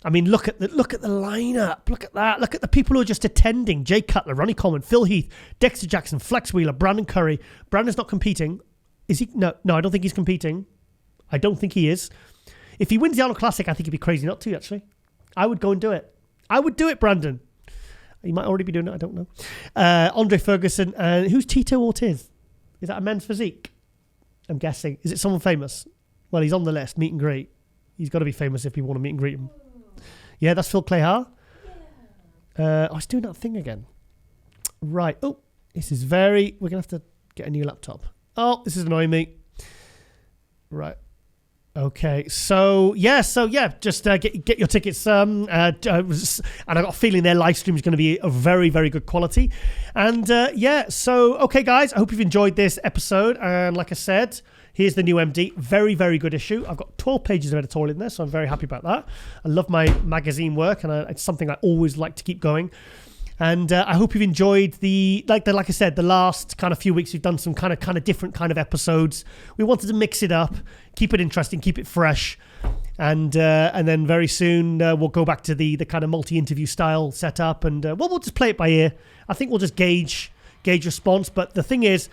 I mean, look at the lineup. Look at that. Look at the people who are just attending. Jay Cutler, Ronnie Coleman, Phil Heath, Dexter Jackson, Flex Wheeler, Brandon Curry. Brandon's not competing. Is he? No, I don't think he's competing. I don't think he is. If he wins the Arnold Classic, I think he'd be crazy not to, actually. I would go and do it. I would do it, Brandon. He might already be doing it. I don't know. Andre Ferguson. And who's Tito Ortiz? Is that a men's physique? I'm guessing. Is it someone famous? Well, he's on the list. Meet and greet. He's got to be famous if people want to meet and greet him. Yeah, that's Phil Clayhar. Yeah. I was doing that thing again. Right. Oh, this is we're going to have to get a new laptop. Oh, this is annoying me. Right. Okay. So just get your tickets. And I got a feeling their live stream is going to be of very, very good quality. And so, okay, guys, I hope you've enjoyed this episode. And like I said, here's the new MD. Very, very good issue. I've got 12 pages of editorial in there, so I'm very happy about that. I love my magazine work, and it's something I always like to keep going. And I hope you've enjoyed like I said, the last kind of few weeks, we've done some kind of different kind of episodes. We wanted to mix it up, keep it interesting, keep it fresh. And then very soon we'll go back to the kind of multi-interview style setup. And we'll just play it by ear. I think we'll just gauge response. But the thing is,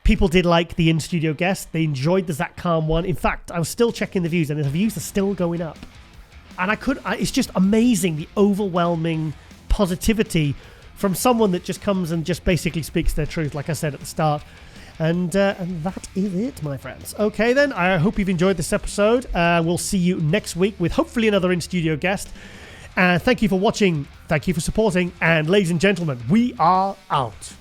people did like the in-studio guest. They enjoyed the Zach Khan one. In fact, I was still checking the views, and the views are still going up. And it's just amazing, the overwhelming positivity from someone that just comes and just basically speaks their truth, like I said at the start. And that is it, my friends. Okay, then, I hope you've enjoyed this episode. We'll see you next week with hopefully another in-studio guest. Thank you for watching. Thank you for supporting. And ladies and gentlemen, we are out.